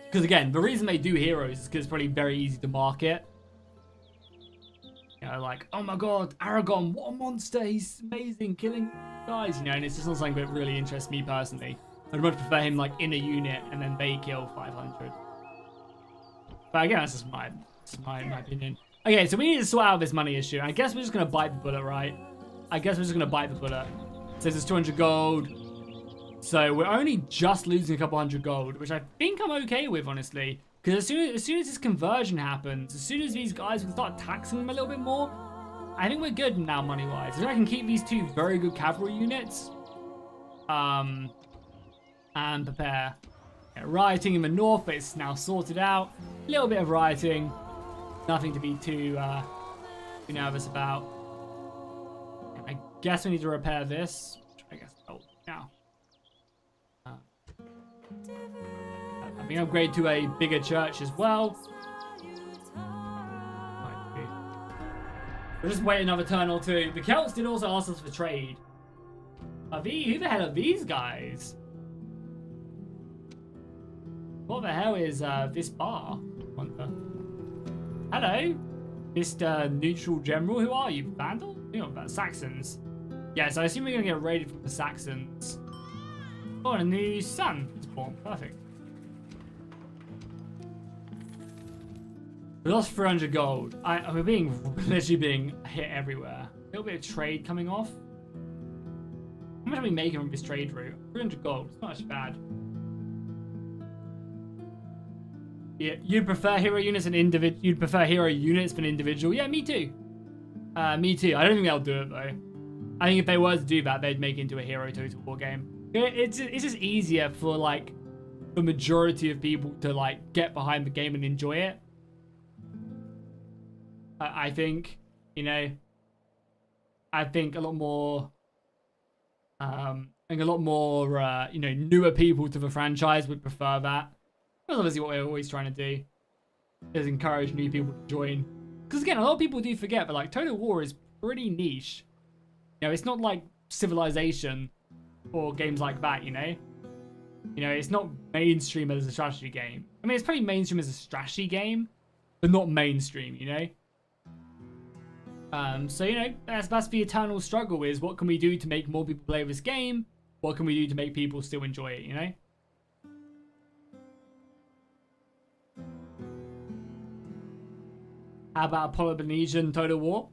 Because again, the reason they do heroes is because it's probably very easy to market. You know, like, oh my god, Aragon, what a monster, he's amazing, killing guys, you know? And it's just not something that really interests me personally. I'd much prefer him like in a unit and then they kill 500. But again, that's just my opinion. Okay, so we need to sort out this money issue. I guess we're just gonna bite the bullet, right? I guess we're just gonna bite the bullet. It says it's 200 gold. So we're only just losing a couple hundred gold, which I think I'm okay with, honestly. Because as soon as this conversion happens, as soon as these guys can start taxing them a little bit more, I think we're good now money-wise. If I can keep these two very good cavalry units, and prepare. rioting in the north, but it's now sorted out. A little bit of rioting. Nothing to be too nervous about. I guess we need to repair this. I guess now. I think upgrade to a bigger church as well. We'll just wait another turn or two. The Celts did also ask us for trade. Who the hell are these guys? What the hell is this bar? Hello, Mr. Neutral General. Who are you? Vandal? You know, Saxons. Yeah, so I assume we're going to get raided from the Saxons. Oh, and a new son is born. Perfect. We lost 300 gold. We're literally being hit everywhere. A little bit of trade coming off. How much are we making from this trade route? 300 gold. It's not actually bad. Yeah, you'd prefer hero units and individual. You'd prefer hero units for an individual. Yeah, me too. Me too. I don't think they'll do it though. I think if they were to do that, they'd make it into a hero total war game. It's just easier for like the majority of people to like get behind the game and enjoy it. I think, you know, I think a lot more, you know, newer people to the franchise would prefer that. That's obviously what we're always trying to do, is encourage new people to join. Because again, a lot of people do forget, but like Total War is pretty niche. You know, it's not like Civilization or games like that, you know? You know, it's not mainstream as a strategy game. I mean, it's pretty mainstream as a strategy game, but not mainstream, you know? So, you know, that's the eternal struggle, is what can we do to make more people play this game? What can we do to make people still enjoy it, you know? How about Polynesian Total War?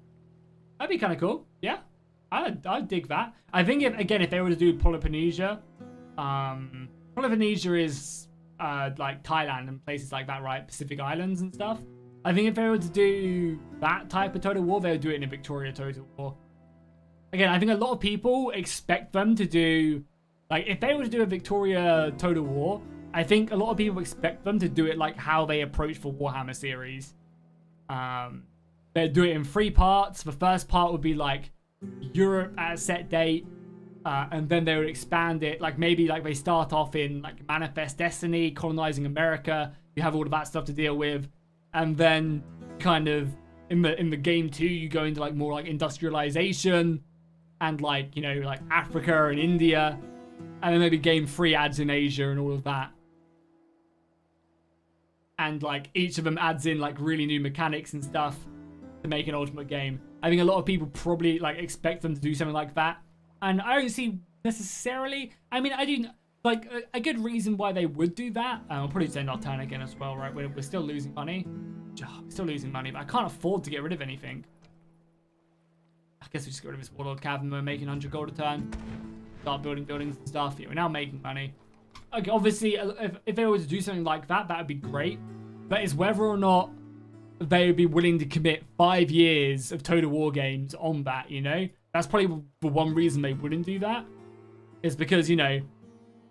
That'd be kind of cool. Yeah, I'd dig that. I think if they were to do Polynesia, Polynesia is like Thailand and places like that, right? Pacific Islands and stuff. I think if they were to do that type of Total War, they would do it in a Victoria Total War. Again, I think a lot of people expect them to do, like, if they were to do a Victoria Total War, I think a lot of people expect them to do it like how they approach the Warhammer series. They'd do it in 3 parts. The first part would be like Europe at a set date, and then they would expand it. Like maybe like they start off in like Manifest Destiny, colonizing America. You have all of that stuff to deal with, and then kind of in the game 2, you go into like more like industrialization and like, you know, like Africa and India, and then maybe game 3 adds in Asia and all of that. And like each of them adds in like really new mechanics and stuff to make an ultimate game. I think a lot of people probably like expect them to do something like that, and I don't see necessarily. I mean, I do like a good reason why they would do that. I'll probably send our turn again as well, right? We're still losing money. We're still losing money, but I can't afford to get rid of anything. I guess we just get rid of this Warlord Cavern. We're making 100 gold a turn. Start building buildings and stuff. Yeah, we're now making money. Okay, obviously, if they were to do something like that, that would be great. But it's whether or not they would be willing to commit 5 years of Total War games on that, you know? That's probably the one reason they wouldn't do that. Is because, you know,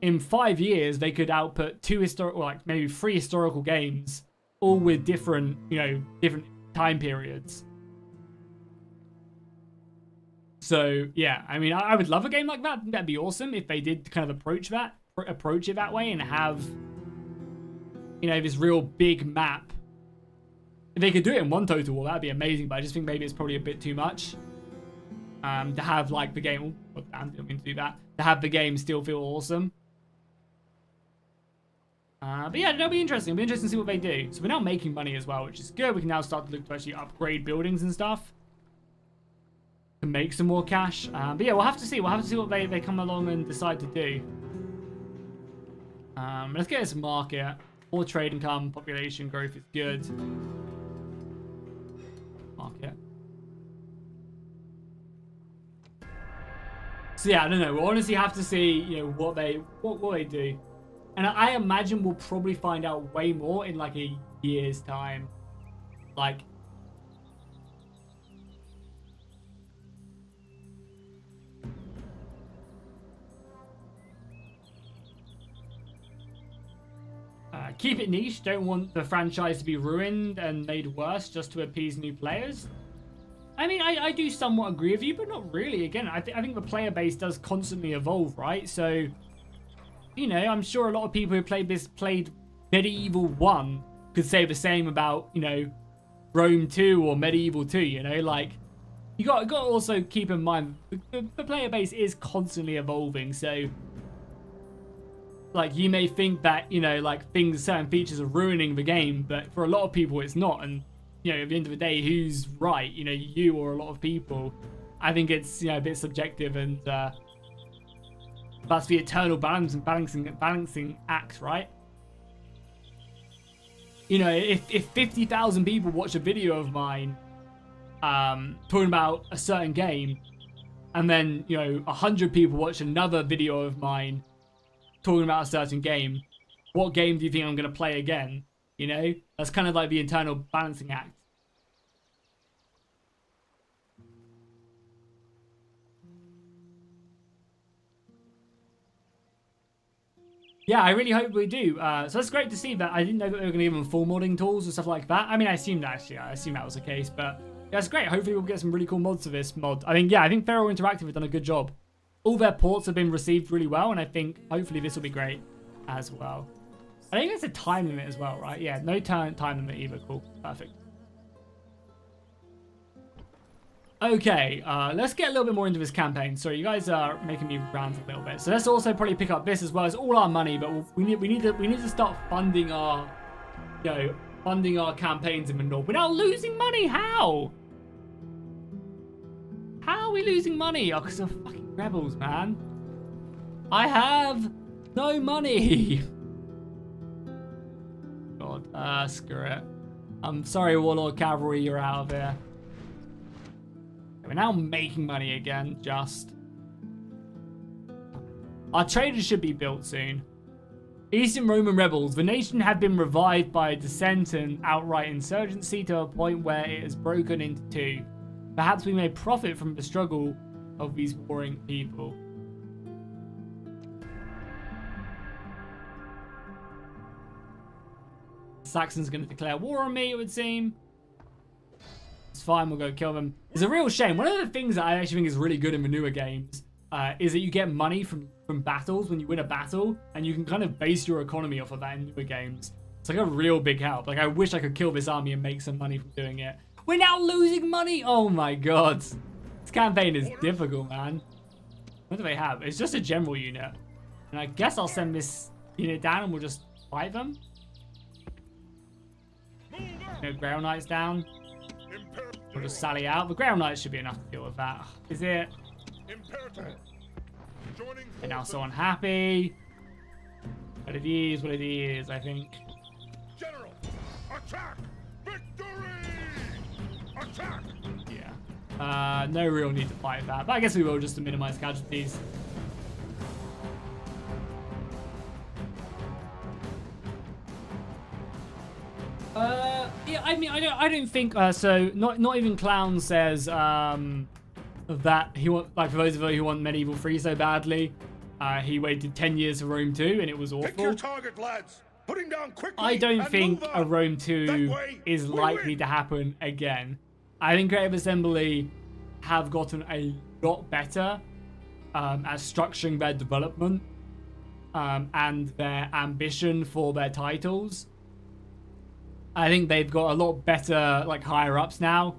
in 5 years, they could output 2 historical, like maybe 3 historical games, all with different, you know, different time periods. So, yeah, I mean, I would love a game like that. That'd be awesome if they did kind of approach it that way and have, you know, this real big map. If they could do it in one Total War, that'd be amazing, but I just think maybe it's probably a bit too much to have like the game, I didn't mean to do that, to have the game still feel awesome. But yeah, it'll be interesting. It'll be interesting to see what they do. So we're now making money as well, which is good. We can now start to look to actually upgrade buildings and stuff to make some more cash. But yeah, we'll have to see. We'll have to see what they come along and decide to do. Let's get this market. More trade income, population growth is good. Market. So yeah, I don't know. We'll honestly have to see, you know, what they do. And I imagine we'll probably find out way more in like a year's time. Like, keep it niche. Don't want the franchise to be ruined and made worse just to appease new players. I mean, I do somewhat agree with you, but not really. Again, I think the player base does constantly evolve, right? So, you know, I'm sure a lot of people who played Medieval 1 could say the same about, you know, Rome 2 or Medieval 2, you know? Like, you got to also keep in mind, the player base is constantly evolving, so... Like, you may think that, you know, like, certain features are ruining the game, but for a lot of people, it's not. And, you know, at the end of the day, who's right? You know, you or a lot of people. I think it's, you know, a bit subjective, and that's the eternal balancing act, right? You know, if 50,000 people watch a video of mine talking about a certain game, and then, you know, 100 people watch another video of mine talking about a certain game, what game do you think I'm going to play again? You know, that's kind of like the internal balancing act. Yeah, I really hope we do. So it's great to see that. I didn't know that they were going to give them full modding tools and stuff like that. I mean, I assumed that was the case, but yeah, it's great. Hopefully we'll get some really cool mods for this mod. I think Feral Interactive have done a good job. All their ports have been received really well, and I think hopefully this will be great as well. I think it's a time limit as well, right? Yeah, no time limit either. Cool. Perfect. Okay, let's get a little bit more into this campaign. Sorry, you guys are making me rant a little bit. So let's also probably pick up this as well as all our money, but we need to start funding our, you know, funding our campaigns in the north. We're now losing money. How? How are we losing money? Oh, because of fucking rebels, man. I have no money. God, screw it. I'm sorry, Warlord Cavalry, you're out of here. We're now making money again, just. Our traders should be built soon. Eastern Roman rebels. The nation had been revived by dissent and outright insurgency to a point where it has broken into two. Perhaps we may profit from the struggle of these warring people. Saxon's going to declare war on me, it would seem. It's fine, we'll go kill them. It's a real shame. One of the things that I actually think is really good in the newer games is that you get money from battles when you win a battle, and you can kind of base your economy off of that in newer games. It's like a real big help. Like, I wish I could kill this army and make some money from doing it. We're now losing money! Oh my god. This campaign is difficult, man. What do they have? It's just a general unit. And I guess I'll send this unit down and we'll just fight them. You know, Grail Knights down. We'll just sally out. The Grail Knights should be enough to deal with that. Is it? And now so unhappy. But it is what it is, I think. General, attack! Victory! Attack! Yeah. No real need to fight that. But I guess we will, just to minimize casualties. Yeah, I mean, I don't think so. Not even Clown says that he want, like, for those of you who want Medieval 3 so badly, he waited 10 years for Rome 2 and it was awful. Pick your target, lads. Put him down quickly. I don't think a Rome 2 is likely to happen again. I think Creative Assembly have gotten a lot better at structuring their development and their ambition for their titles. I think they've got a lot better, like, higher ups now.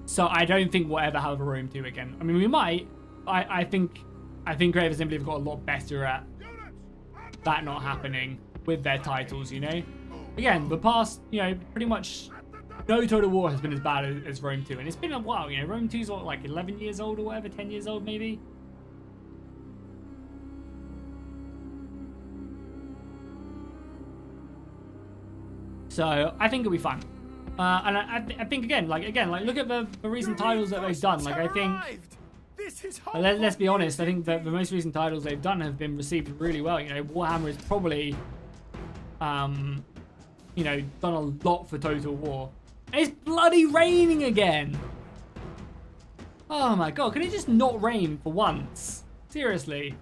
So I don't think we'll ever have a Rome 2 again. I mean, we might. I think Creative Assembly have got a lot better at that not happening with their titles, you know? Again, the past, you know, pretty much no Total War has been as bad as Rome 2. And it's been a while, you know? Rome 2's what, like 11 years old or whatever, 10 years old maybe? So I think it'll be fun. And I think again, like look at the recent titles that they've done. Like, I think, let's be honest, I think that the most recent titles they've done have been received really well. You know, Warhammer is probably, you know, done a lot for Total War. And it's bloody raining again. Oh my god, can it just not rain for once? Seriously.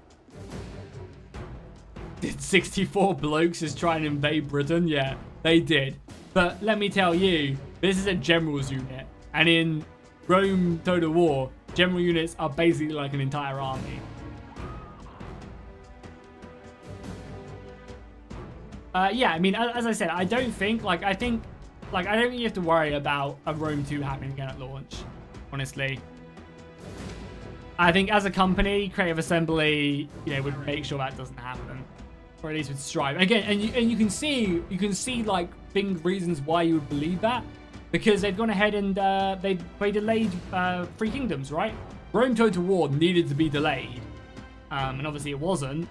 64 blokes just trying to invade Britain? Yeah, they did. But let me tell you, this is a general's unit. And in Rome Total War, general units are basically like an entire army. Yeah, I mean, as I said, I don't think you have to worry about a Rome 2 happening again at launch, honestly. I think as a company, Creative Assembly, would make sure that doesn't happen, or at least would strive. Again, and you can see like big reasons why you would believe that, because they've gone ahead and they delayed Three Kingdoms, right? Rome Total War needed to be delayed, and obviously it wasn't.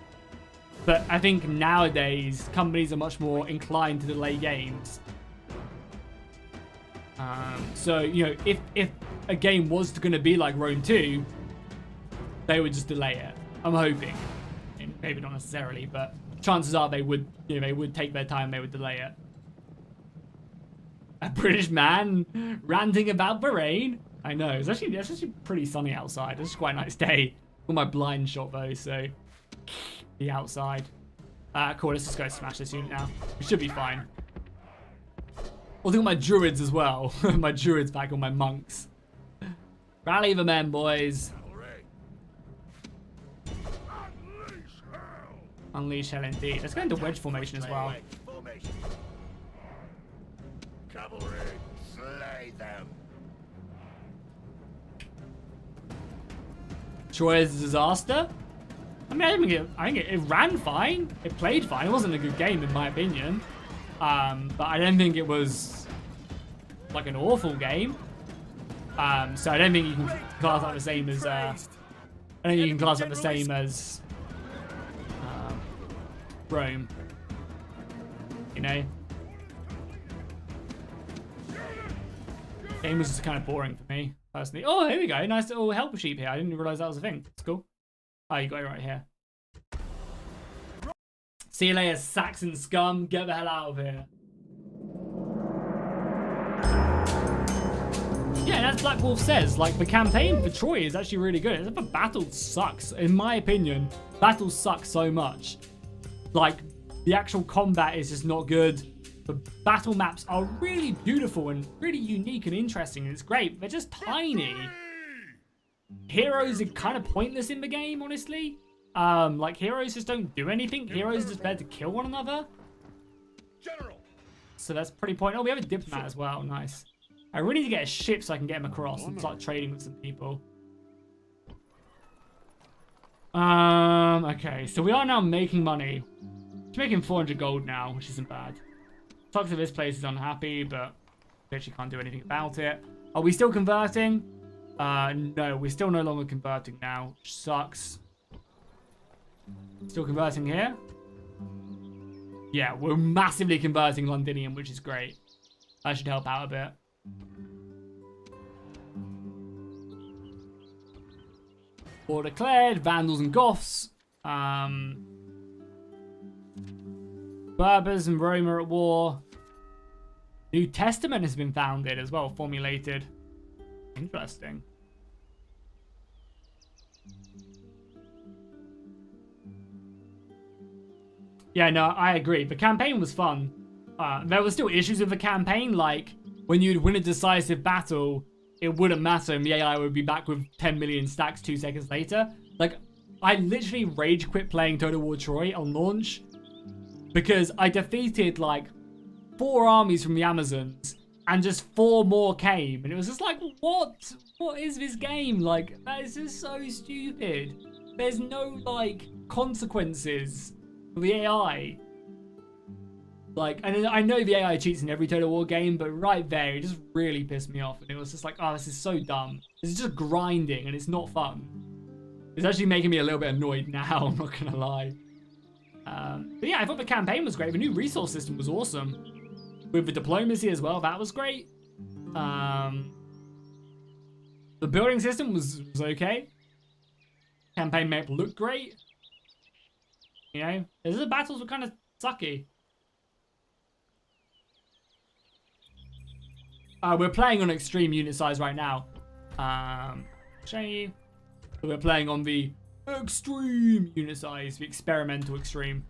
But I think nowadays companies are much more inclined to delay games. So if a game was going to be like Rome 2, they would just delay it. I'm hoping. Maybe not necessarily, but chances are they would. They would take their time. They would delay it. A British man ranting about Bahrain. I know. It's actually pretty sunny outside. It's quite a nice day. Got my blind shot though, so the outside. Cool. Let's just go smash this unit now. We should be fine. I'll do my druids as well. My druids back on my monks. Rally the men, boys. Unleash hell indeed. Let's go into wedge formation as well. Cavalry, slay them. Troy is a disaster. I mean, I think it ran fine. It played fine. It wasn't a good game in my opinion. But I don't think it was like an awful game. So I don't think you can class that the same as. I don't think you can class that the same as Rome. Game was just kind of boring for me personally. Oh, here we go. Nice little helper sheep here. I didn't realize that was a thing. It's cool. Oh, you got it right here. See you later, Saxon scum. Get the hell out of here. Yeah, and as Black Wolf says, like, the campaign for Troy is actually really good. Except for battle sucks. In my opinion, battle sucks so much. Like, the actual combat is just not good. The battle maps are really beautiful and really unique and interesting. And it's great. They're just tiny. Heroes are kind of pointless in the game, honestly. Like, heroes just don't do anything. Heroes are just there to kill one another. General. So that's pretty pointless. Oh, we have a diplomat as well. Nice. I really need to get a ship so I can get him across and start trading with some people. Okay, so we are now making money. We're making 400 gold now, which isn't bad. Talks of this place is unhappy, but we actually can't do anything about it. Are we still converting? No, we're still no longer converting now, which sucks. Still converting here? Yeah, we're massively converting Londinium, which is great. That should help out a bit. War declared, Vandals and Goths. Berbers and Rome are at war. New Testament has been founded as well, formulated. Interesting. Yeah, no, I agree. The campaign was fun. There were still issues with the campaign, like when you'd win a decisive battle, it wouldn't matter and the AI would be back with 10 million stacks 2 seconds later. Like, I literally rage quit playing Total War Troy on launch because I defeated like 4 armies from the Amazons and just 4 more came. And it was just like, what? What is this game? Like, that is just so stupid. There's no, like, consequences for the AI. Like, and I know the AI cheats in every Total War game, but right there, it just really pissed me off. And it was just like, oh, this is so dumb. This is just grinding, and it's not fun. It's actually making me a little bit annoyed now, I'm not going to lie. But yeah, I thought the campaign was great. The new resource system was awesome. With the diplomacy as well, that was great. The building system was okay. Campaign map looked great. You know, the battles were kind of sucky. We're playing on extreme unit size right now. Show you. We're playing on the extreme unit size, the experimental extreme.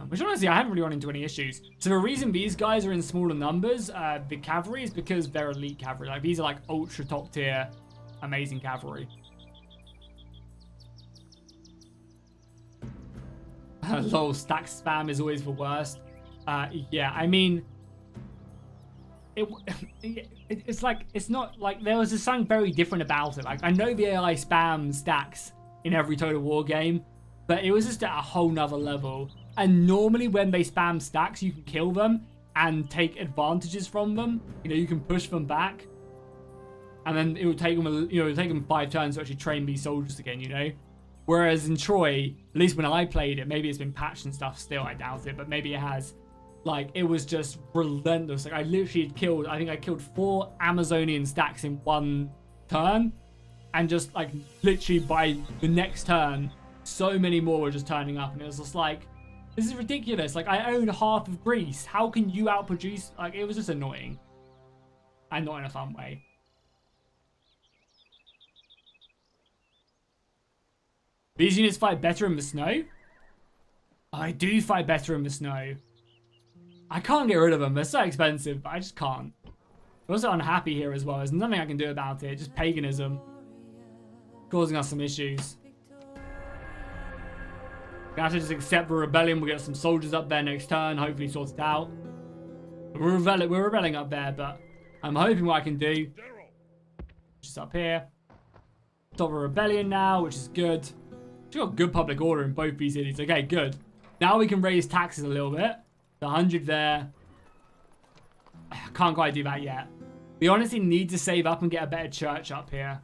Which honestly, I haven't really run into any issues. So the reason these guys are in smaller numbers, the cavalry, is because they're elite cavalry. Like, these are like ultra top tier, amazing cavalry. Lol, stack spam is always the worst. Yeah, I mean, it's like, it's not like, there was just something very different about it. Like, I know the AI spam stacks in every Total War game, but it was just at a whole nother level. And normally when they spam stacks, you can kill them and take advantages from them. You know, you can push them back. And then it would take them, you know, it would take them 5 turns to actually train these soldiers again, you know? Whereas in Troy, at least when I played it, maybe it's been patched and stuff still, I doubt it, but maybe it has. Like, it was just relentless. Like, I literally had killed, I think I killed 4 Amazonian stacks in 1 turn. And just, like, literally by the next turn, so many more were just turning up. And it was just like, this is ridiculous. Like, I own half of Greece. How can you outproduce? Like, it was just annoying. And not in a fun way. These units fight better in the snow? I do fight better in the snow. I can't get rid of them. They're so expensive, but I just can't. I'm also unhappy here as well. There's nothing I can do about it. Just paganism. Causing us some issues. We have to just accept the rebellion. We'll get some soldiers up there next turn. Hopefully sort it out. We're rebelling up there, but I'm hoping what I can do. Just up here. Stop a rebellion now, which is good. We've got good public order in both these cities. Okay, good. Now we can raise taxes a little bit. The 100 there. I can't quite do that yet. We honestly need to save up and get a better church up here.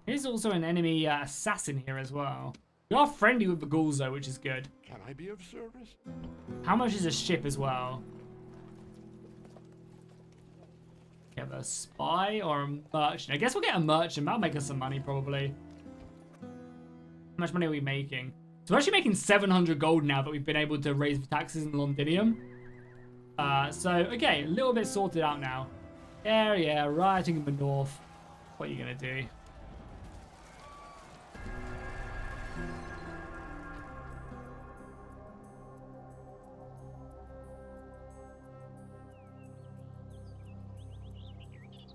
There's also an enemy assassin here as well. We are friendly with the ghouls though, which is good. Can I be of service? How much is a ship as well? Get a spy or a merchant? I guess we'll get a merchant. That'll make us some money probably. How much money are we making? So we're actually making 700 gold now that we've been able to raise the taxes in Londinium. So, okay, a little bit sorted out now. Yeah, rioting in the north. What are you going to do?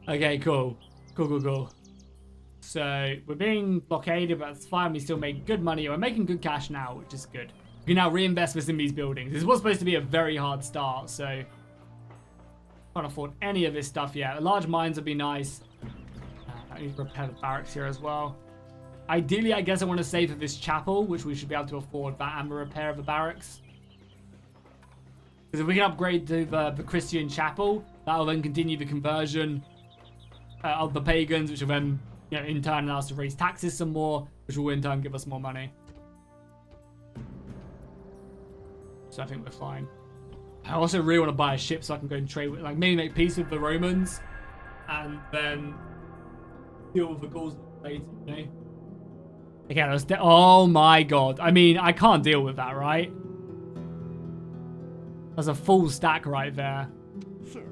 Okay, cool. Cool. So, we're being blockaded, but that's fine. We still make good money. We're making good cash now, which is good. We can now reinvest this in these buildings. This was supposed to be a very hard start, so... can't afford any of this stuff yet. Large mines would be nice. I need to repair the barracks here as well. Ideally, I guess I want to save for this chapel, which we should be able to afford that and the repair of the barracks. Because if we can upgrade to the Christian chapel, that will then continue the conversion of the pagans, which will then, you know, in turn allow us to raise taxes some more, which will in turn give us more money. So I think we're fine. I also really want to buy a ship so I can go and trade with, like, maybe make peace with the Romans, and then deal with the Gauls later, you know? Okay, let's oh my god. I mean, I can't deal with that, right? That's a full stack right there. Sir.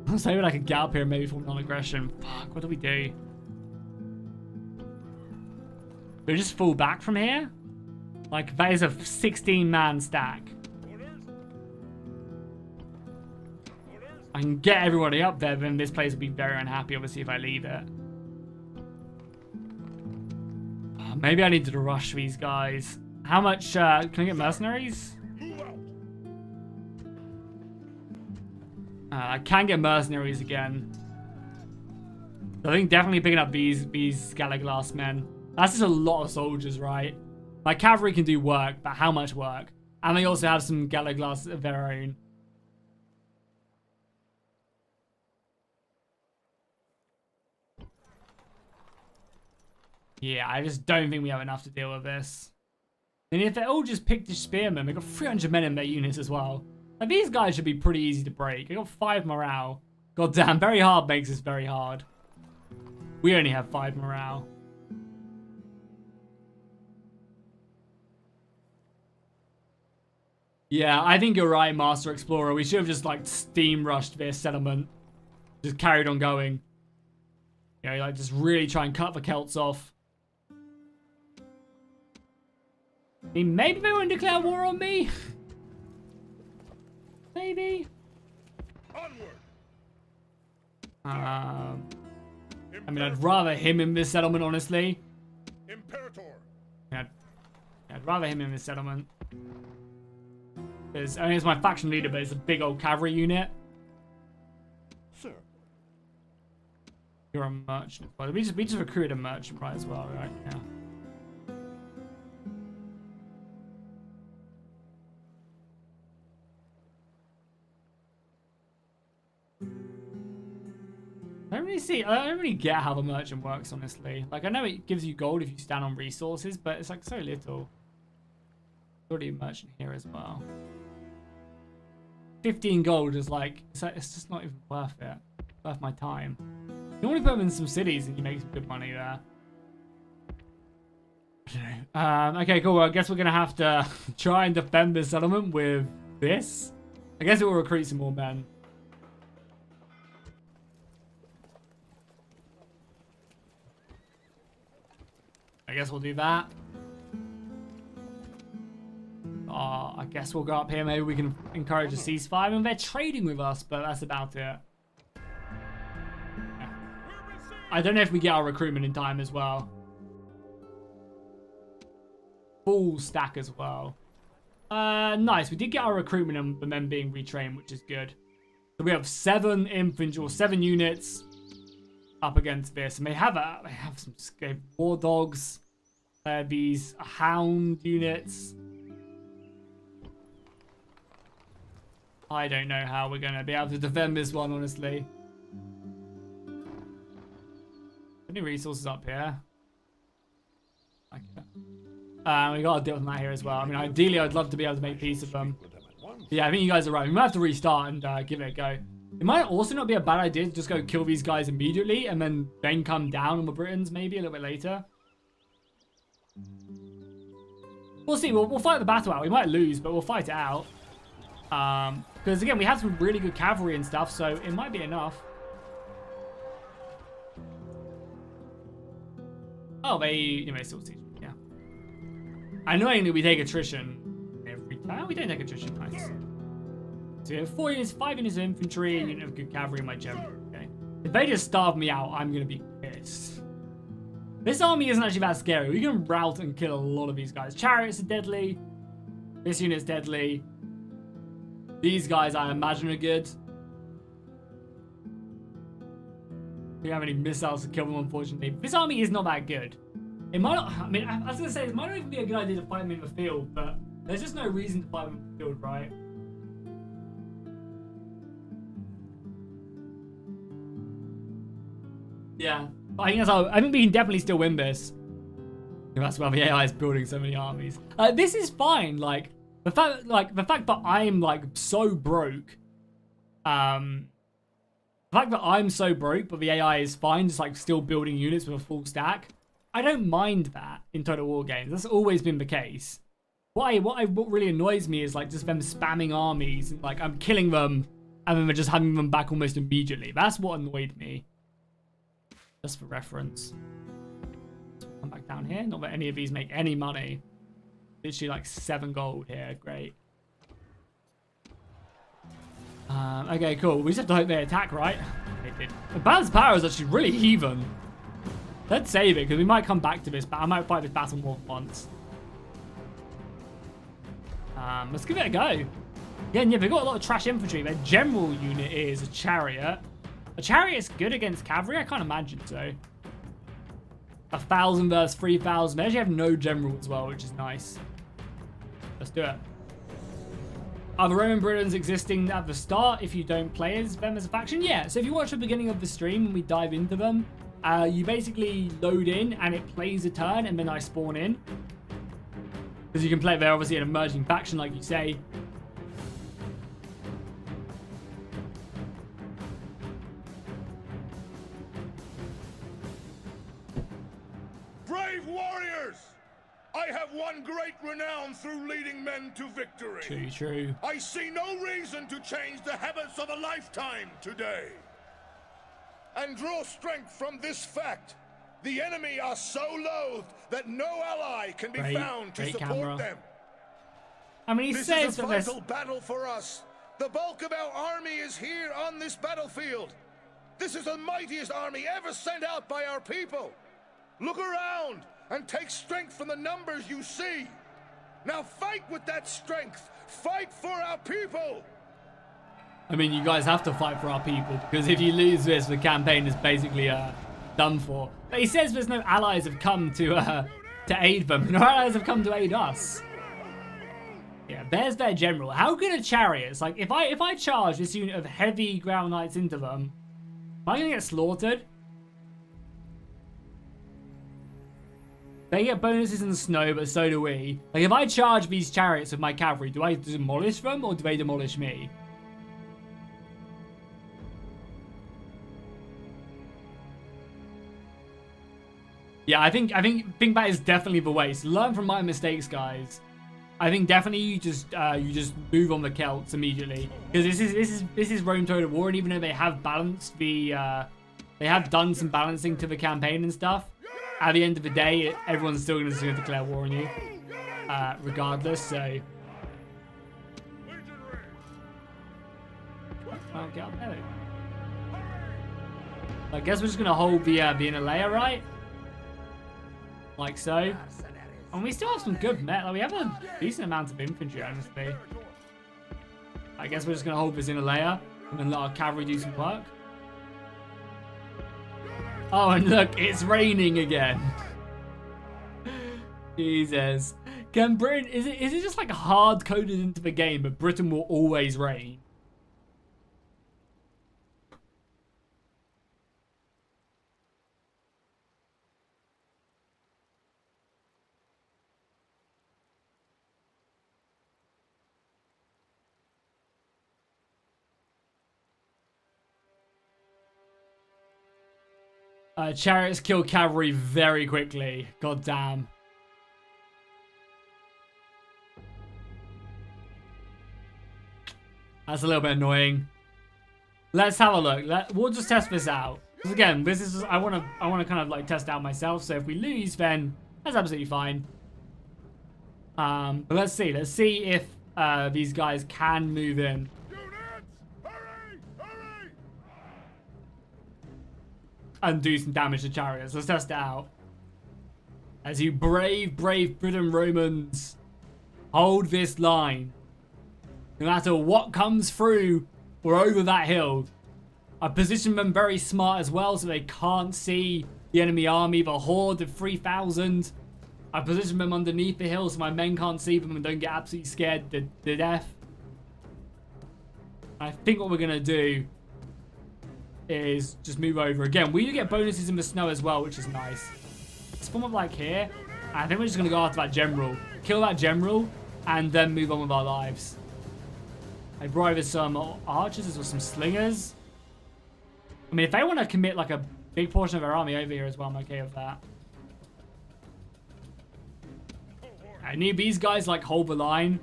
I was hoping I could get up here and maybe for non-aggression. Fuck, what do we do? Do we just fall back from here? Like, that is a 16-man stack. I can get everybody up there, then this place will be very unhappy, obviously, if I leave it. Maybe I need to rush these guys. How much, can I get mercenaries? I can get mercenaries again. I think definitely picking up these Galaglass men. That's just a lot of soldiers, right? My cavalry can do work, but how much work? And they also have some Galaglass of their own. Yeah, I just don't think we have enough to deal with this. And if they all just picked the spearmen, they've got 300 men in their units as well. Like, these guys should be pretty easy to break. They got 5 morale. God damn, very hard makes this very hard. We only have 5 morale. Yeah, I think you're right, Master Explorer. We should have just, like, steam rushed this settlement. Just carried on going. You know, like, just really try and cut the Celts off. I mean, maybe they won't declare war on me. Maybe. Onward. I mean, I'd rather him in this settlement, honestly. Imperator. I'd rather him in this settlement. Because, I mean, he's my faction leader, but it's a big old cavalry unit. Sir. You're a merchant. Well, we just recruited a merchant, right, as well, right? Yeah. I don't really get how the merchant works, honestly. Like, I know it gives you gold if you stand on resources, but it's like so little. There's already a merchant here as well. 15 gold is like, it's just not even worth it. Worth my time. You want to put them in some cities and you make some good money there. I don't know. Okay, cool. Well, I guess we're going to have to try and defend this settlement with this. I guess it will recruit some more men. I guess we'll do that. I guess we'll go up here. Maybe we can encourage a ceasefire. I mean, they're trading with us, but that's about it. Yeah. I don't know if we get our recruitment in time as well. Full stack as well. Nice. We did get our recruitment and the men being retrained, which is good. So we have 7 infantry or 7 units up against this, and they have some war dogs. These hound units. I don't know how we're gonna be able to defend this one, honestly. Any resources up here? We gotta deal with that here as well. I mean, ideally, I'd love to be able to make peace with them. But yeah, I think you guys are right. We might have to restart and give it a go. It might also not be a bad idea to just go kill these guys immediately and then come down on the Britons maybe a little bit later. We'll see. We'll fight the battle out. We might lose, but we'll fight it out. Because again, we have some really good cavalry and stuff, so it might be enough. Oh, they still siege. Yeah. Annoyingly, we take attrition every time. We don't take attrition. Nice. So we have 4 units, 5 units of infantry, a unit of good cavalry in my general. Okay. If they just starve me out, I'm gonna be pissed. This army isn't actually that scary. We can rout and kill a lot of these guys. Chariots are deadly. This unit's deadly. These guys, I imagine, are good. We don't have any missiles to kill them, unfortunately. This army is not that good. It might not. I mean, I was gonna say it might not even be a good idea to fight them in the field, but there's just no reason to fight them in the field, right? Yeah, I think we can definitely still win this. That's why the AI is building so many armies. This is fine. Like the fact that I'm like so broke. The fact that I'm so broke, but the AI is fine, just like still building units with a full stack. I don't mind that in Total War games. That's always been the case. What really annoys me is like just them spamming armies. And, like I'm killing them, and then they're just having them back almost immediately. That's what annoyed me. Just for reference. Come back down here. Not that any of these make any money. Literally like 7 gold here. Great. Okay, cool. We just have to hope they attack, right? They did. The balance power is actually really even. Let's save it, because we might come back to this, but I might fight this battle more than once. Let's give it a go. Again, yeah, they've got a lot of trash infantry. Their general unit is a chariot. A chariot's good against cavalry? I can't imagine so. 1,000 versus 3,000. They actually have no general as well, which is nice. Let's do it. Are the Roman Britons existing at the start if you don't play as them as a faction? Yeah, so if you watch the beginning of the stream and we dive into them, you basically load in and it plays a turn and then I spawn in. Because you can play, they're obviously an emerging faction like you say. Brave warriors! I have won great renown through leading men to victory. True, true. I see no reason to change the habits of a lifetime today. And draw strength from this fact. The enemy are so loathed that no ally can be found to support them. I mean, he this says is a vital battle for us. The bulk of our army is here on this battlefield. This is the mightiest army ever sent out by our people. Look around and take strength from the numbers you see. Now fight with that strength. Fight for our people. I mean, you guys have to fight for our people, because if you lose this, the campaign is basically done for. But he says there's no allies have come to aid them. No allies have come to aid us. Yeah, there's their general. How good are chariots? Like, if I charge this unit of heavy ground knights into them, am I gonna get slaughtered? They get bonuses in the snow, but so do we. Like, if I charge these chariots with my cavalry, do I demolish them or do they demolish me? Yeah, I think that is definitely the way. So learn from my mistakes, guys. I think definitely you just move on the Celts immediately, because this is Rome Total War, and even though they have balanced the they have done some balancing to the campaign and stuff, at the end of the day everyone's still going to declare war on you, regardless. So can't get up there. I guess we're just going to hold the inner layer, right? Like so. And we still have some good met. Like, we have a decent amount of infantry, honestly. I guess we're just going to hold this inner layer and then let our cavalry do some work. Oh, and look, it's raining again. Jesus. Can Britain... Is it just like hard-coded into the game, but Britain will always reign? Chariots kill cavalry very quickly. God damn. That's a little bit annoying. Let's have a look. We'll just test this out. Because again, this is I want to kind of like test out myself. So if we lose, then that's absolutely fine. But let's see. Let's see if these guys can move in. And do some damage to chariots. Let's test it out. As you brave Britain Romans hold this line. No matter what comes through or over that hill. I positioned them very smart as well so they can't see the enemy army, the horde of 3,000. I positioned them underneath the hill so my men can't see them and don't get absolutely scared to death. I think what we're going to do is just move over. Again, we do get bonuses in the snow as well, which is nice. Spawn up like here. I think we're just going to go after that general. Kill that general, and then move on with our lives. I brought over some archers or some slingers. I mean, if they want to commit like a big portion of our army over here as well, I'm okay with that. I need these guys like hold the line.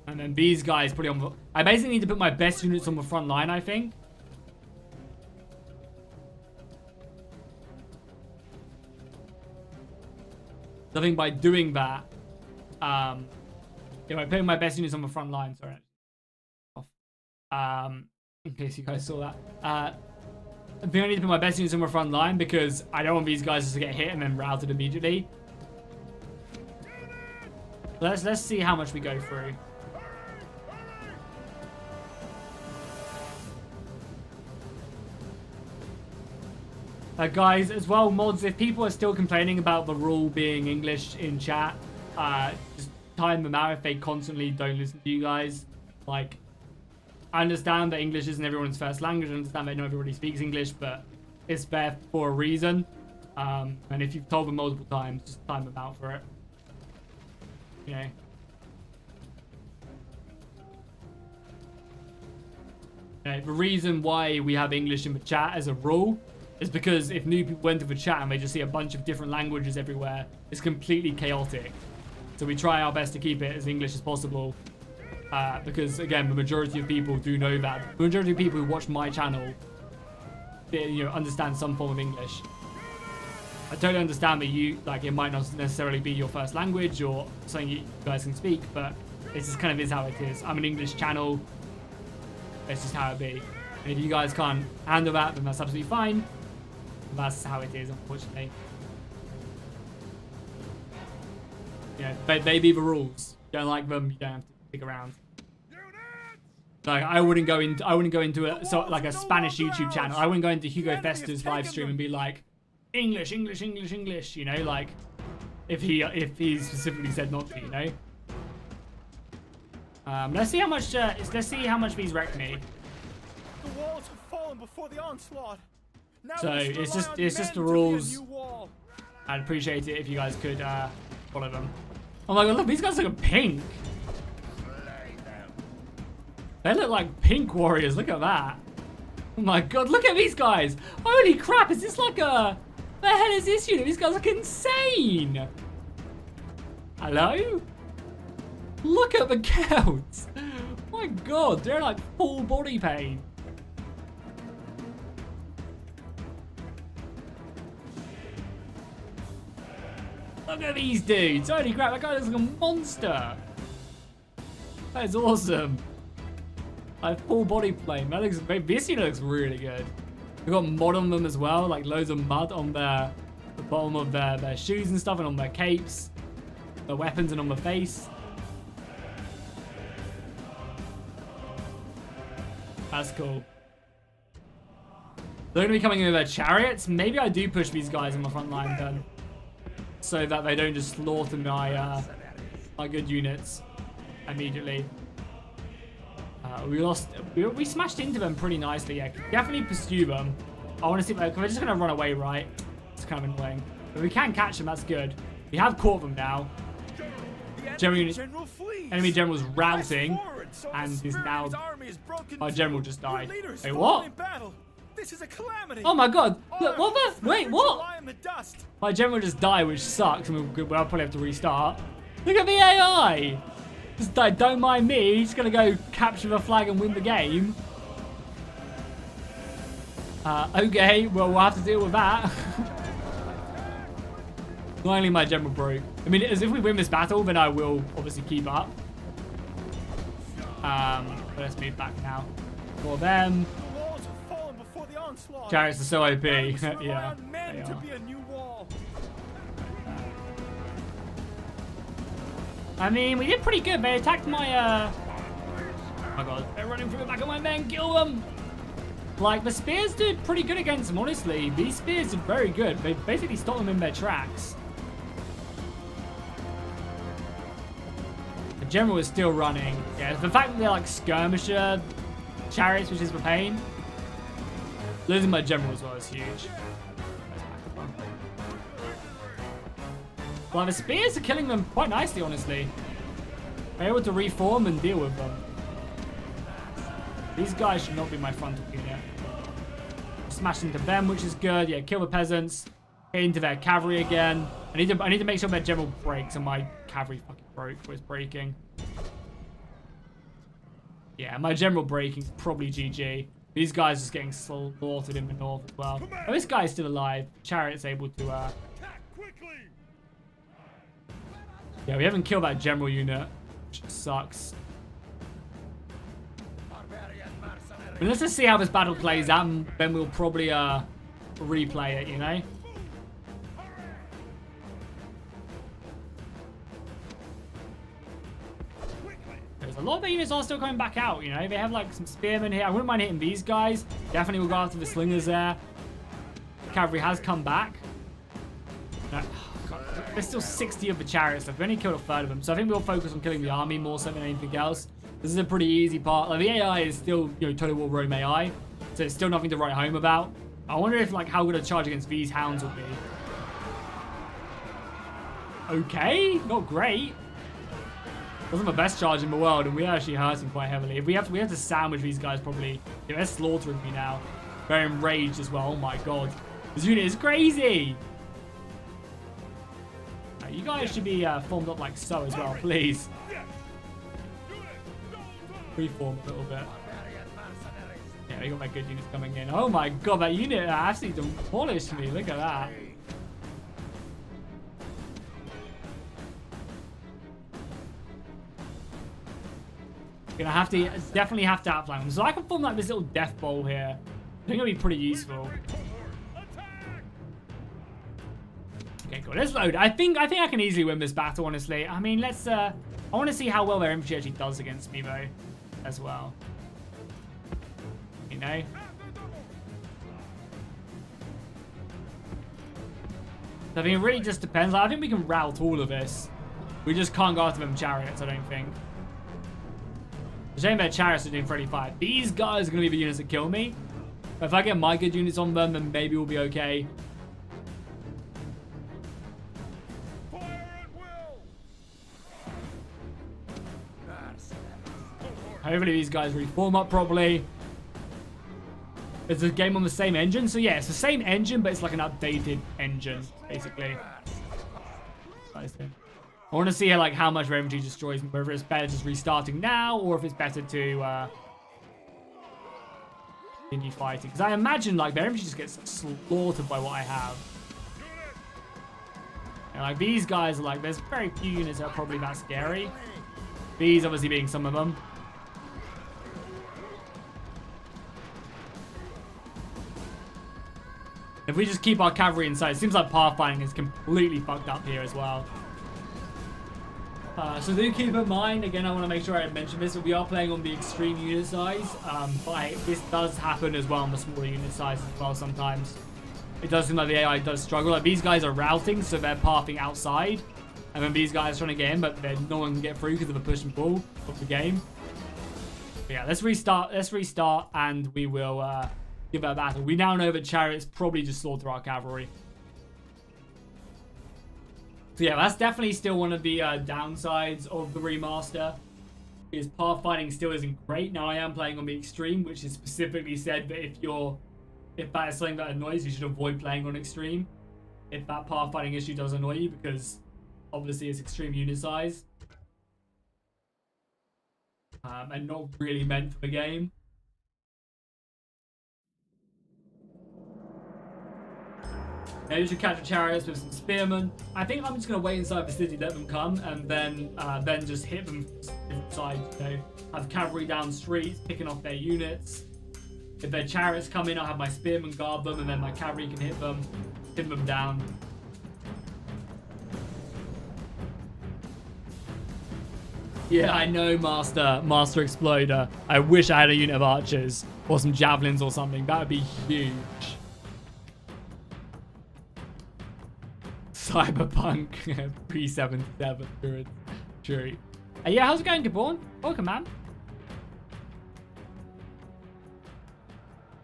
And then these guys put it on the... I basically need to put my best units on the front line, I think. I think by doing that, by putting my best units on the front line, sorry. In case you guys saw that. I think I need to put my best units on the front line because I don't want these guys to get hit and then routed immediately. Let's see how much we go through. Guys, as well, mods, if people are still complaining about the rule being English in chat, just time them out if they constantly don't listen to you guys. Like, I understand that English isn't everyone's first language. I understand that not everybody speaks English, but it's there for a reason. And if you've told them multiple times, just time them out for it. You know. The reason why we have English in the chat as a rule is because if new people went to the chat and they just see a bunch of different languages everywhere, it's completely chaotic. So we try our best to keep it as English as possible. Because, again, the majority of people do know that. The majority of people who watch my channel, understand some form of English. I totally understand that it might not necessarily be your first language or something you guys can speak, but this is kind of is how it is. I'm an English channel. It's just how it be. And if you guys can't handle that, then that's absolutely fine. That's how it is, unfortunately. Yeah, they be the rules. You don't like them, you don't have to stick around. Like I wouldn't go into a Spanish YouTube channel. I wouldn't go into Hugo Festa's live stream and be like, English, English, English, English. You know, like if he specifically said not to, you know. Let's see how much. Let's see how much these wreck me. The walls have fallen before the onslaught. Now So it's just the rules. I'd appreciate it if you guys could follow them. Oh my god, look, these guys look pink. They look like pink warriors. Look at that. Oh my god, look at these guys. Holy crap, is this like a... The hell is this unit? These guys look insane. Hello? Look at the counts. My god, they're like full body paint. Look at these dudes. Holy crap, that guy looks like a monster. That is awesome. Like full body plane. That looks, this unit looks really good. We've got mod on them as well, like loads of mud on the bottom of their shoes and stuff, and on their capes, their weapons, and on the face. That's cool. They're going to be coming in with their chariots. Maybe I do push these guys in the front line then, so that they don't just slaughter my good units immediately. We smashed into them pretty nicely. Yeah, definitely pursue them. I want to see, like, we're just going to run away, right? It's kind of annoying. But we can catch them, that's good. We have caught them now. Enemy general's routing, and is now... Our general just died. Wait, what? This is a calamity. Oh my god. Look, what the... Wait, what? My general just died, which sucks. And we'll probably have to restart. Look at the AI. Just don't mind me. He's going to go capture the flag and win the game. Okay, well, we'll have to deal with that. Not only my general broke. I mean, as if we win this battle, then I will obviously keep up. But let's move back now. For them. Chariots are so OP. Yeah. I mean, we did pretty good. They attacked my, oh my god, they're running through the back of my men. Kill them! Like, the spears did pretty good against them, honestly. These spears did very good. They basically stopped them in their tracks. The general is still running. Yeah, the fact that they're like skirmisher chariots, which is the pain. Losing my general as well is huge. Well, the spears are killing them quite nicely, honestly. They're able to reform and deal with them. These guys should not be my frontal unit. Smash into them, which is good. Yeah, kill the peasants. Get into their cavalry again. I need to make sure their general breaks, and my cavalry fucking broke. Or is breaking. Yeah, my general breaking is probably GG. These guys are just getting slaughtered in the north as well. Oh, this guy's still alive. Chariot's able to yeah, we haven't killed that general unit, which sucks. But let's just see how this battle plays out, and then we'll probably replay it, you know? There's a lot of the units are still coming back out, you know? They have like some spearmen here. I wouldn't mind hitting these guys. Definitely will go after the slingers there. Cavalry has come back. No. There's still 60 of the chariots. I've only killed a third of them. So I think we'll focus on killing the army more so than anything else. This is a pretty easy part. Like, the AI is still, you know, Total War Rome AI. So it's still nothing to write home about. I wonder if, like, how good a charge against these hounds will be. Okay, not great. Wasn't the best charge in the world, and we're actually hurting quite heavily. If we have to sandwich these guys probably. Yeah, they're slaughtering me now. They're enraged as well. Oh my god. This unit is crazy. You guys should be formed up like so as well, please. Reform a little bit. Yeah, we got my good units coming in. Oh my god, that unit absolutely demolished me. Look at that. Gonna have to, definitely have to outflank them. So I can form like this little death bowl here. I think it'll be pretty useful. Okay, cool. Let's load. I think I can easily win this battle, honestly. I mean, let's, I want to see how well their infantry actually does against me, though, as well. You know? So I think it really just depends. Like, I think we can rout all of this. We just can't go after them chariots, I don't think. The shame their chariots are doing friendly fire. These guys are going to be the units that kill me. But if I get my good units on them, then maybe we'll be okay. Hopefully these guys reform up properly. It's a game on the same engine. So yeah, it's the same engine, but it's like an updated engine, basically. I want to see how much their infantry destroys, whether it's better just restarting now, or if it's better to continue fighting. Because I imagine their infantry just gets slaughtered by what I have. And these guys are there's very few units that are probably that scary. These obviously being some of them. If we just keep our cavalry inside, it seems like pathfinding is completely fucked up here as well. So do keep in mind, again, I want to make sure I mention this, that we are playing on the extreme unit size. But this does happen as well on the smaller unit size as well sometimes. It does seem like the AI does struggle. These guys are routing, so they're pathing outside. And then these guys are trying to get in, but no one can get through because of the push and pull of the game. But yeah, let's restart, and we will... give that a battle. We now know that chariots probably just slaughter our cavalry. So yeah, that's definitely still one of the downsides of the remaster. Is pathfinding still isn't great. Now I am playing on the extreme, which is specifically said that if that is something that annoys you, should avoid playing on extreme. If that pathfinding issue does annoy you, because obviously it's extreme unit size. And not really meant for the game. Maybe you should catch the chariots with some spearmen. I think I'm just going to wait inside the city, let them come, and then just hit them inside. Have cavalry down streets, picking off their units. If their chariots come in, I'll have my spearmen guard them, and then my cavalry can hit them down. Yeah, I know, Master Exploder. I wish I had a unit of archers or some javelins or something. That would be huge. Cyberpunk P77 true. Yeah, how's it going, Gabon? Welcome, man.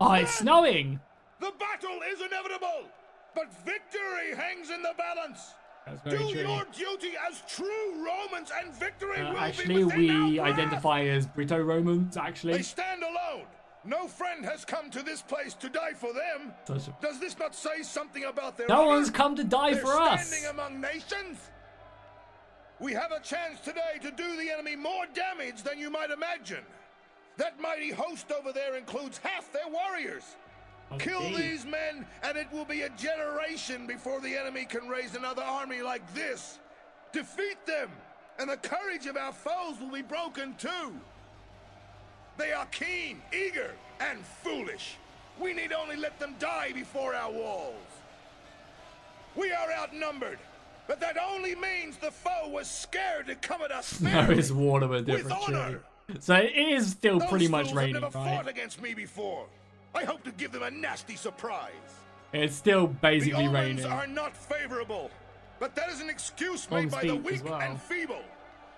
Oh, it's snowing. The battle is inevitable, but victory hangs in the balance. That's very Do true. your duty as true Romans, and victory will actually, be within we our grasp. identify as Brito-Romans, actually. They stand alone. No friend has come to this place to die for them. Does this not say something about their No honor? one's come to die They're for us. standing among nations. We have a chance today to do the enemy more damage than you might imagine. That mighty host over there includes half their warriors. Okay. Kill these men, and it will be a generation before the enemy can raise another army like this. Defeat them, and the courage of our foes will be broken too. They are keen, eager, and foolish. We need only let them die before our walls. We are outnumbered, but that only means the foe was scared to come at us No, fairly, it's water with with different honor. tree. So it is still Those pretty much fools raining, have never right? fought against me before. I hope to give them a nasty surprise. It's still The basically omens raining. are not favorable, but that is an excuse On made by the feet weak as well. and feeble.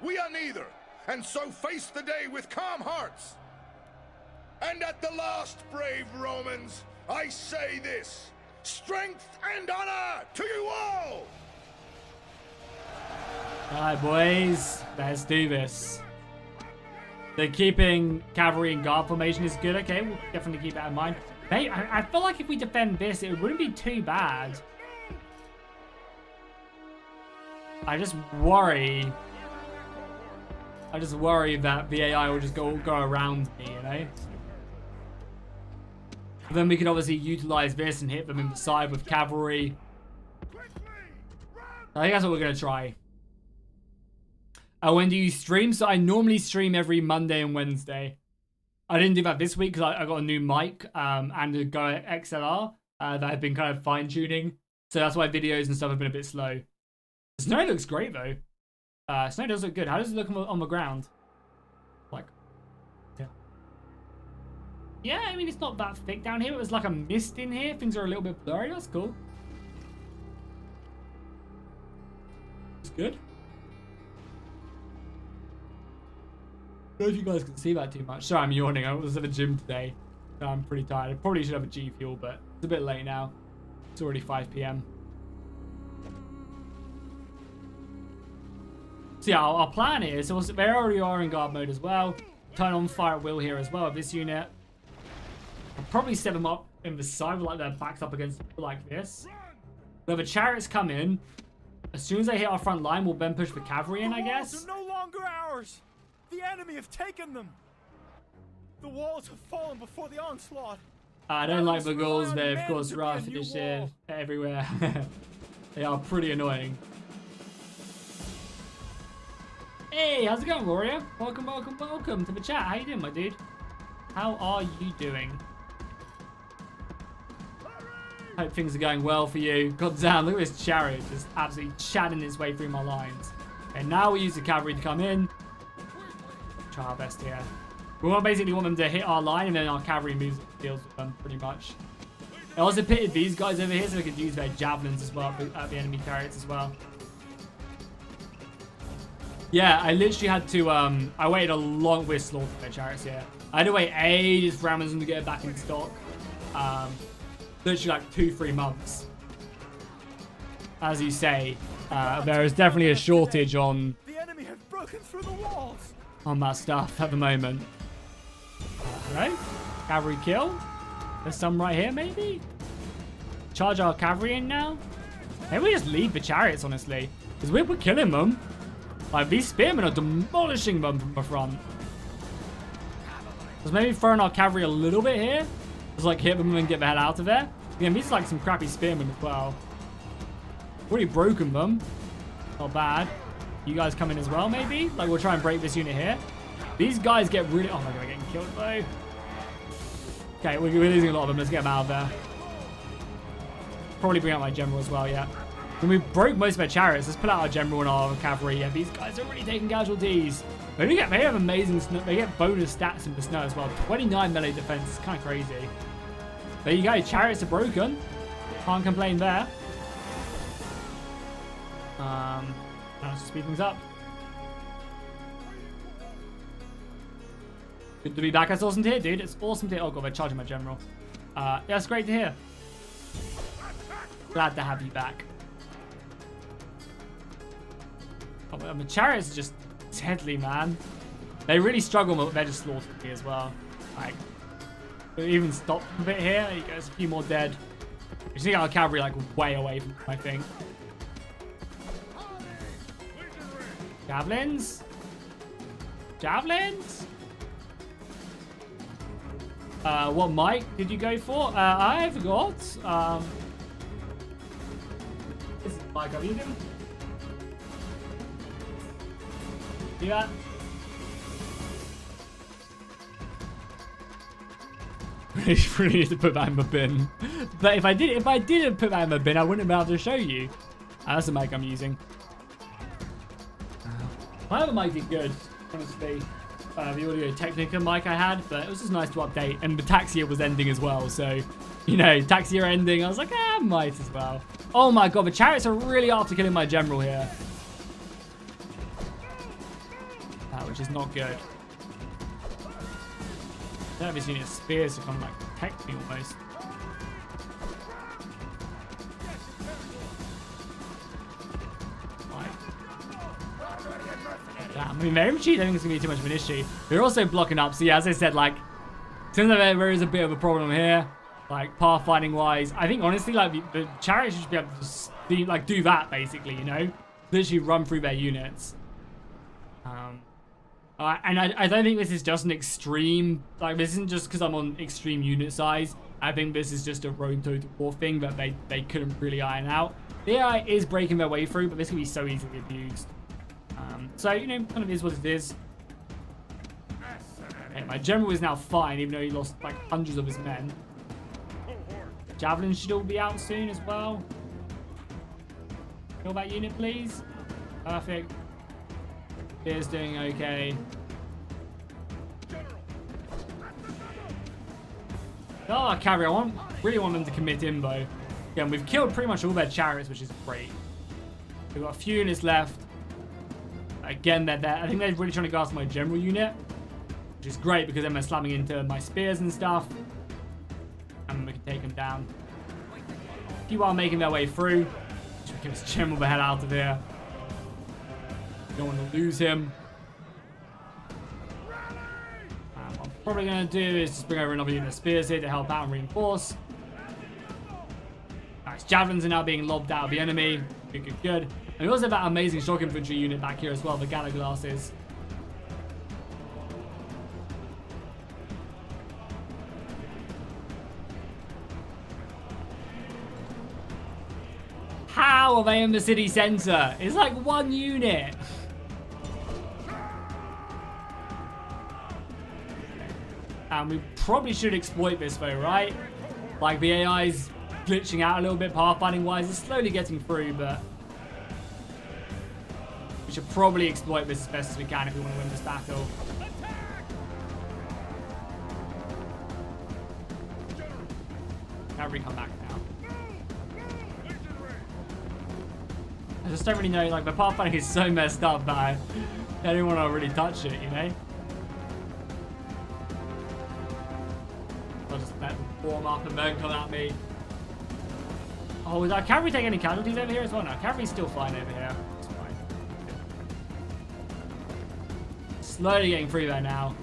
We are neither, and so face the day with calm hearts. And at the last, brave Romans, I say this: strength and honor to you all! Alright, boys, let's do this. The keeping cavalry in guard formation is good. Okay, we'll definitely keep that in mind. Hey, I feel like if we defend this, it wouldn't be too bad. I just worry that the AI will just go around me, you know? But then we can obviously utilize this and hit them in the side with cavalry. I think that's what we're going to try. When do you stream? So I normally stream every Monday and Wednesday. I didn't do that this week because I got a new mic and a Go XLR that I've been kind of fine tuning. So that's why videos and stuff have been a bit slow. The snow looks great though. Snow does look good. How does it look on the ground? Like, yeah, I mean, it's not that thick down here. It was like a mist in here. Things are a little bit blurry. That's cool. It's good. I don't know if you guys can see that too much. Sorry, I'm yawning. I was at the gym today. So I'm pretty tired. I probably should have a G Fuel, but it's a bit late now. It's already 5 p.m. So yeah, our plan is, so they already are in guard mode as well. Turn on fire at will here as well with this unit. I'll probably set them up in the side with like their backs up against like this. But the chariots come in. As soon as they hit our front line, we'll then push the cavalry in, I guess. The walls are no longer ours. The enemy have taken them. The walls have fallen before the onslaught. I don't like the goals. They're of course rough initiative everywhere. They are pretty annoying. Hey, how's it going, Warrior? Welcome, welcome, welcome to the chat. How you doing, my dude? How are you doing? Hope things are going well for you. God damn, look at this chariot just absolutely chatting its way through my lines. And now we use the cavalry to come in. Try our best here. We basically want them to hit our line and then our cavalry moves deals with them pretty much. I also pitted these guys over here so we could use their javelins as well at the enemy chariots as well. Yeah, I literally had to, I waited a long whistle for their chariots here. I had to wait ages for Amazon to get it back in stock. Literally like 2-3 months. As you say, there is definitely a shortage on The enemy have broken through the walls. On that stuff at the moment. Hello? Cavalry kill? There's some right here, maybe? Charge our cavalry in now? Maybe we just leave the chariots, honestly. Because we're killing them. Like, these spearmen are demolishing them from the front. Just maybe throwing our cavalry a little bit here. Just like hit them and get the hell out of there. Again, these are like some crappy spearmen as well. Already broken them. Not bad. You guys come in as well, maybe? Like, we'll try and break this unit here. These guys get really... Oh my god, we're getting killed, though. Okay, we're losing a lot of them. Let's get them out of there. Probably bring out my general as well, yeah. When we broke most of their chariots, let's pull out our general and our cavalry. Yeah, these guys are really taking casualties. They have amazing snow. They get bonus stats in the snow as well. 29 melee defense. It's kind of crazy. There you go. Chariots are broken. Can't complain there. Let's speed things up. Good to be back. That's awesome to hear, dude. It's awesome to hear. Oh god, they're charging my general. Yeah, it's great to hear. Glad to have you back. Oh, the chariots are just deadly, man. They really struggle, but they're just slaughtering me as well. Like, we even stopped a bit here. There you go. There's a few more dead. We just need our cavalry like way away from them, I think. Javelins? Javelins? What mic did you go for? I forgot. This is the mic I'm using. See that? Really need to put that in the bin. But if I didn't put that in the bin, I wouldn't be able to show you. That's the mic I'm using. My other mic did good, honestly. The Audio Technica mic I had, but it was just nice to update. And the tax year was ending as well, so, you know, tax year ending, I was like, might as well. Oh my god, the chariots are really after killing my general here. Which is not good. I don't have this unit of spears to come like protect me almost. Damn, I mean, their infantry, I don't think it's going to be too much of an issue. They're also blocking up, so yeah, as I said, like, turns out there is a bit of a problem here, like, pathfinding wise. I think, honestly, like, the chariots should be able to, like, do that, basically, you know? Literally run through their units. And I don't think this is just an extreme, like, this isn't just because I'm on extreme unit size. I think this is just a Rome Total War thing that they couldn't really iron out. The AI is breaking their way through, but this can be so easily abused. So, you know, kind of is what it is. Okay, my general is now fine, even though he lost like hundreds of his men. Javelin should all be out soon as well. Kill that unit, please. Perfect. Spear's doing okay. Oh, cavalry, I really want them to commit Imbo. Again, we've killed pretty much all their chariots, which is great. We've got a few units left. Again, they're there. I think they're really trying to go after my general unit, which is great because then they're slamming into my spears and stuff. And we can take them down. Keep on making their way through. Just get this general the hell out of here. Don't want to lose him. What I'm probably going to do is just bring over another unit of spears here to help out and reinforce. Nice. Javelins are now being lobbed out of the enemy. Good, good, good. And we also have that amazing shock infantry unit back here as well, the Gala Glasses. How are they in the city center? It's like one unit. And we probably should exploit this though, right? Like the AI's glitching out a little bit pathfinding wise. It's slowly getting through, but we should probably exploit this as best as we can if we want to win this battle. Cavalry come back now. I just don't really know, like the pathfinding is so messed up that I don't want to really touch it, you know? I'll just let them warm up and then come at me. Oh, is our cavalry taking any casualties over here as well? No, cavalry's still fine over here. It's fine. Slowly getting through there now.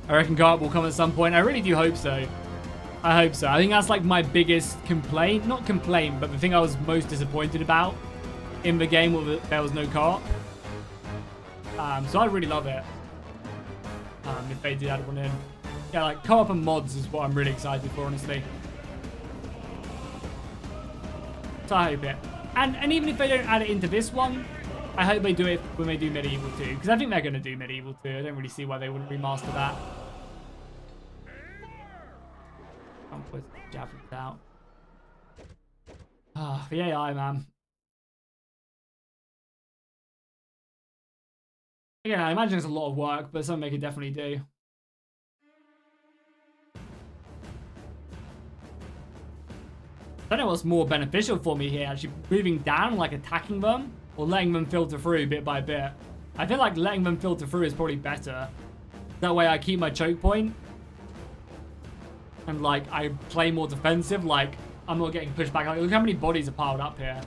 I reckon Garp will come at some point. I really do hope so. I hope so. I think that's like my biggest complaint. Not complaint, but the thing I was most disappointed about in the game was that there was no cart. So I'd really love it if they did add one in. Yeah, like co-op and mods is what I'm really excited for, honestly. So I hope it. And even if they don't add it into this one, I hope they do it when they do Medieval 2. Because I think they're going to do Medieval 2. I don't really see why they wouldn't remaster that. I'll put javelins out. Ah, the AI, man. Again, I imagine it's a lot of work, but something they could definitely do. I don't know what's more beneficial for me here, actually moving down, like attacking them, or letting them filter through bit by bit. I feel like letting them filter through is probably better. That way I keep my choke point. And like, I play more defensive, like, I'm not getting pushed back. Like, look how many bodies are piled up here.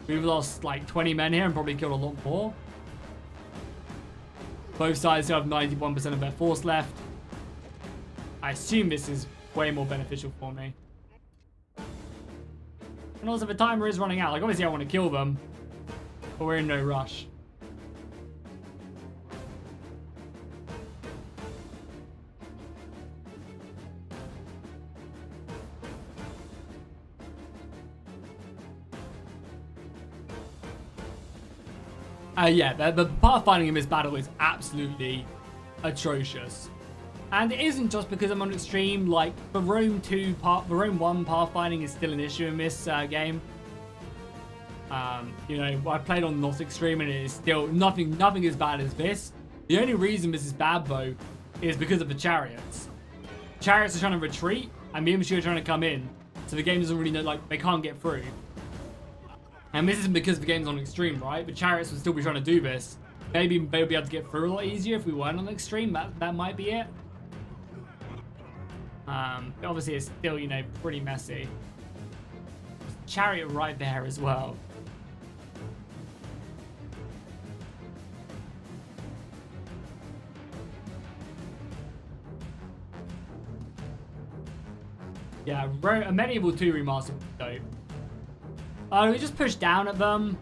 We've lost like 20 men here and probably killed a lot more. Both sides still have 91% of their force left. I assume this is way more beneficial for me. And also the timer is running out. Like obviously I want to kill them, but we're in no rush. Yeah, the pathfinding in this battle is absolutely atrocious. And it isn't just because I'm on extreme, like, the Rome 1 pathfinding is still an issue in this game. You know, I played on not extreme and it is still nothing as bad as this. The only reason this is bad, though, is because of the chariots. Chariots are trying to retreat and the infantry are trying to come in. So the game doesn't really know, like, they can't get through. And this isn't because the game's on extreme, right? The chariots would still be trying to do this. Maybe they'll be able to get through a lot easier if we weren't on extreme. That might be it. But obviously it's still, you know, pretty messy. Chariot right there as well. Yeah, a Medieval 2 remaster would be dope. We just push down at them.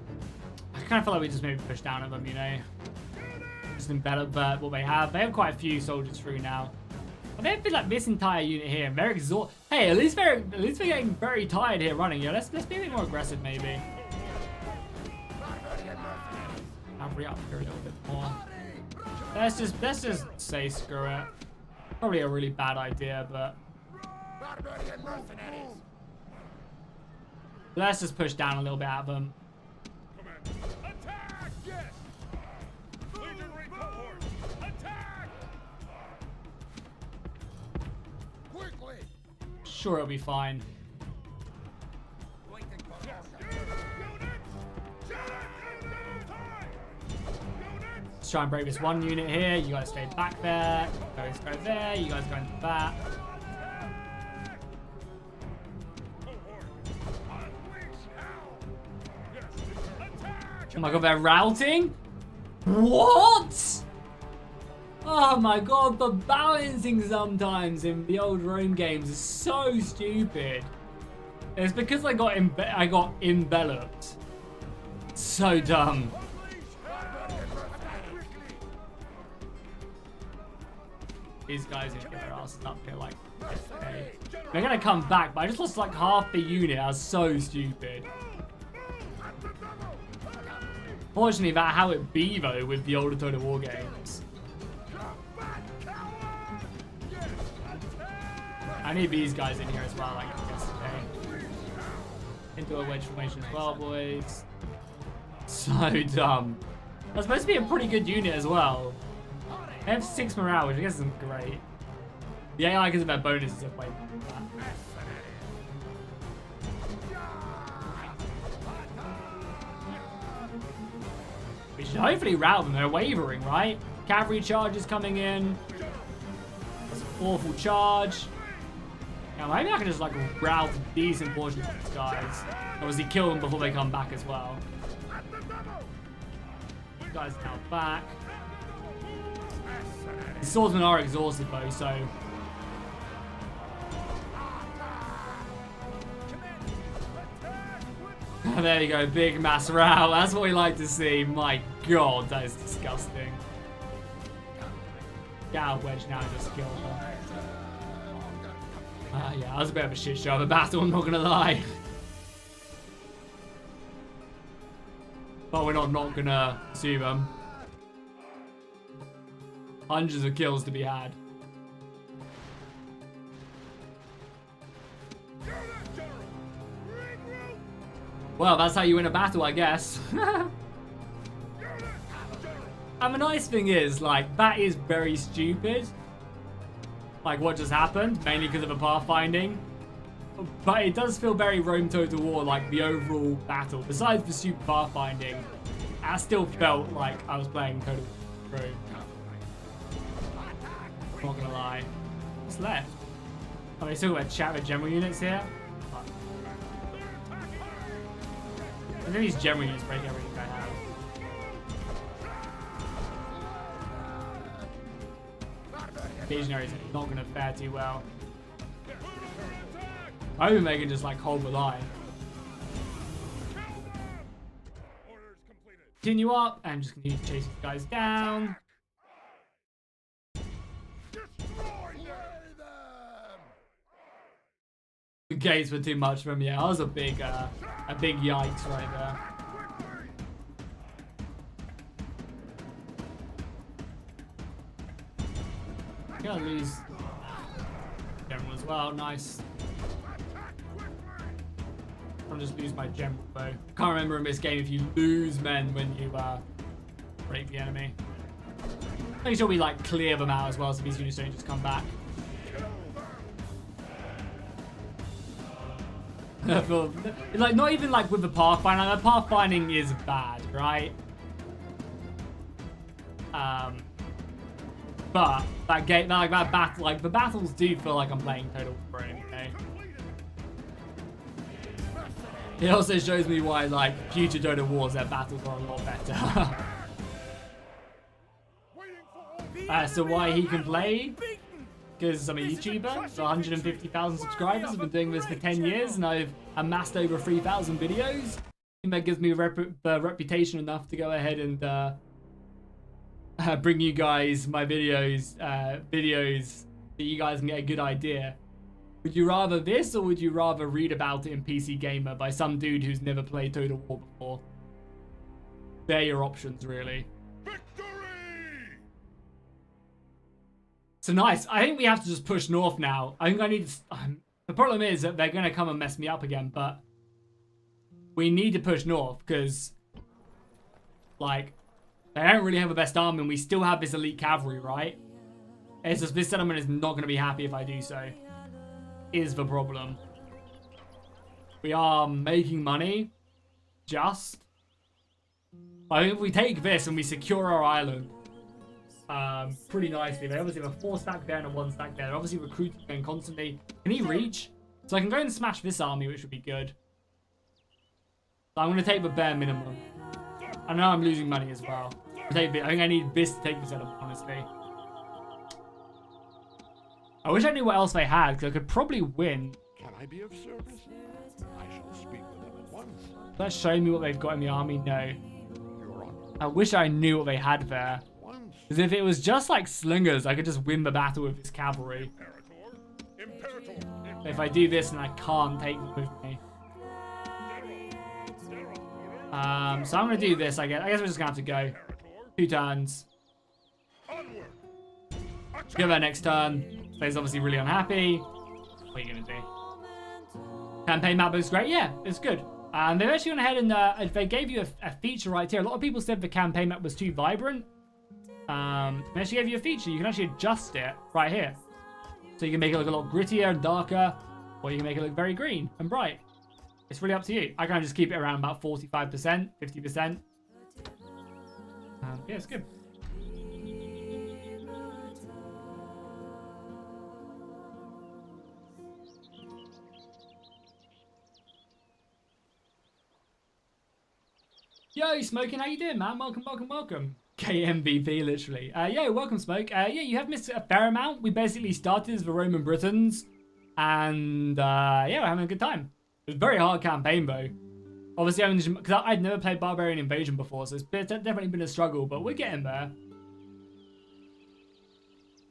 I kind of feel like we just maybe push down at them, you know. Just embed what they have. They have quite a few soldiers through now. They've been like this entire unit here. They're exhausted. Hey, at least they're getting very tired here running. Yeah, let's be a bit more aggressive maybe. cavalry up here a little bit more. Let's just say screw it. Probably a really bad idea, but Barbarian mercenaries. let's just push down a little bit at them. Attack! Yes! Legionary cohort! Attack! Quickly. Sure, it'll be fine. Let's try and break this one unit here. You guys stay back there. You guys go there. You guys go into that. Oh my god, they're routing? What? Oh my god, the balancing sometimes in the old Rome games is so stupid. It's because I got enveloped. So dumb. These guys need to get their asses up here like okay. They're gonna come back, but I just lost like half the unit. I was so stupid. Fortunately, that's how it be though with the older Total War games. I need these guys in here as well, like yesterday. Into a wedge formation as well, boys. So dumb. That's supposed to be a pretty good unit as well. They have 6 morale, which I guess isn't great. The AI, because of their bonuses, are way better than that. We should hopefully rout them. They're wavering, right? Cavalry charges coming in. That's an awful charge. Now, maybe I can just like rout a decent portion of these guys. Obviously, kill them before they come back as well. These guys now back. The swordsmen are exhausted though, so. There you go, big mass rout. That's what we like to see. My god, that is disgusting. Get out of wedge now and just kill her. Yeah, that was a bit of a shit show of a battle, I'm not gonna lie. But we're not gonna see them. Hundreds of kills to be had. Well, that's how you win a battle, I guess. And the nice thing is, like, that is very stupid. Like, what just happened, mainly because of the pathfinding. But it does feel very Rome Total War, like, the overall battle. Besides the stupid pathfinding, I still felt like I was playing Total War. I'm not gonna lie. What's left? Oh, they still got chat with general units here? I think these general units break everything I have. Legionaries are not going to fare too well. I hope they can just like hold the line. Continue up and just continue to chase these guys down. The gates were too much for him. Yeah, that was a big yikes right there. Gonna lose general as well. Nice. I'll just lose my general though. Can't remember in this game if you lose men when you break the enemy. Make sure we like clear them out as well so these units don't just come back. Like not even like with the pathfinding. Like, the pathfinding is bad, right? But that game, like that battle, like the battles do feel like I'm playing Total War, okay? It also shows me why like future Total Wars, their battles are a lot better. So why he can play? Because I'm a YouTuber, with 150,000 subscribers. I've been doing this for 10 years and I've amassed over 3,000 videos. I think that gives me a reputation enough to go ahead and bring you guys my videos so you guys can get a good idea. Would you rather this or would you rather read about it in PC Gamer by some dude who's never played Total War before? they're your options, really. Victory! So nice. I think we have to just push north now. I think I need to... the problem is that they're going to come and mess me up again, but we need to push north because, like, they don't really have the best army and we still have this elite cavalry, right? It's just this settlement is not going to be happy if I do so. Is the problem. We are making money. Just. I think if we take this and we secure our island pretty nicely. They obviously have a 4 stack there and a 1 stack there. They're obviously recruiting going constantly. Can he reach? So I can go and smash this army, which would be good. So I'm going to take the bare minimum. I know I'm losing money as well. I think I need this to take the settlement, honestly. I wish I knew what else they had, because I could probably win. Can I be of service? I shall speak with them at once. Let's show me what they've got in the army. No. Your Honor. I wish I knew what they had there. Because if it was just like slingers, I could just win the battle with this cavalry. Imperator. But if I do this, and I can't take them with me. So I'm going to do this, I guess. I guess we're just going to have to go. 2 turns. Onward. Go there next turn. Player's obviously really unhappy. What are you going to do? Campaign map looks great. Yeah, it's good. And they've actually gone ahead and they gave you a feature right here. A lot of people said the campaign map was too vibrant. They actually gave you a feature. You can actually adjust it right here. So you can make it look a lot grittier and darker, or you can make it look very green and bright. It's really up to you. I can just keep it around about 45%, 50%. Yeah, it's good. Yo, Smoking, how you doing, man? Welcome, welcome, welcome. KMVP, literally. Yo, welcome, Smoke. Yeah, you have missed a fair amount. We basically started as the Roman Britons, and yeah, we're having a good time. It was a very hard campaign, though. Obviously, because I'd never played Barbarian Invasion before, so it's definitely been a struggle, but we're getting there.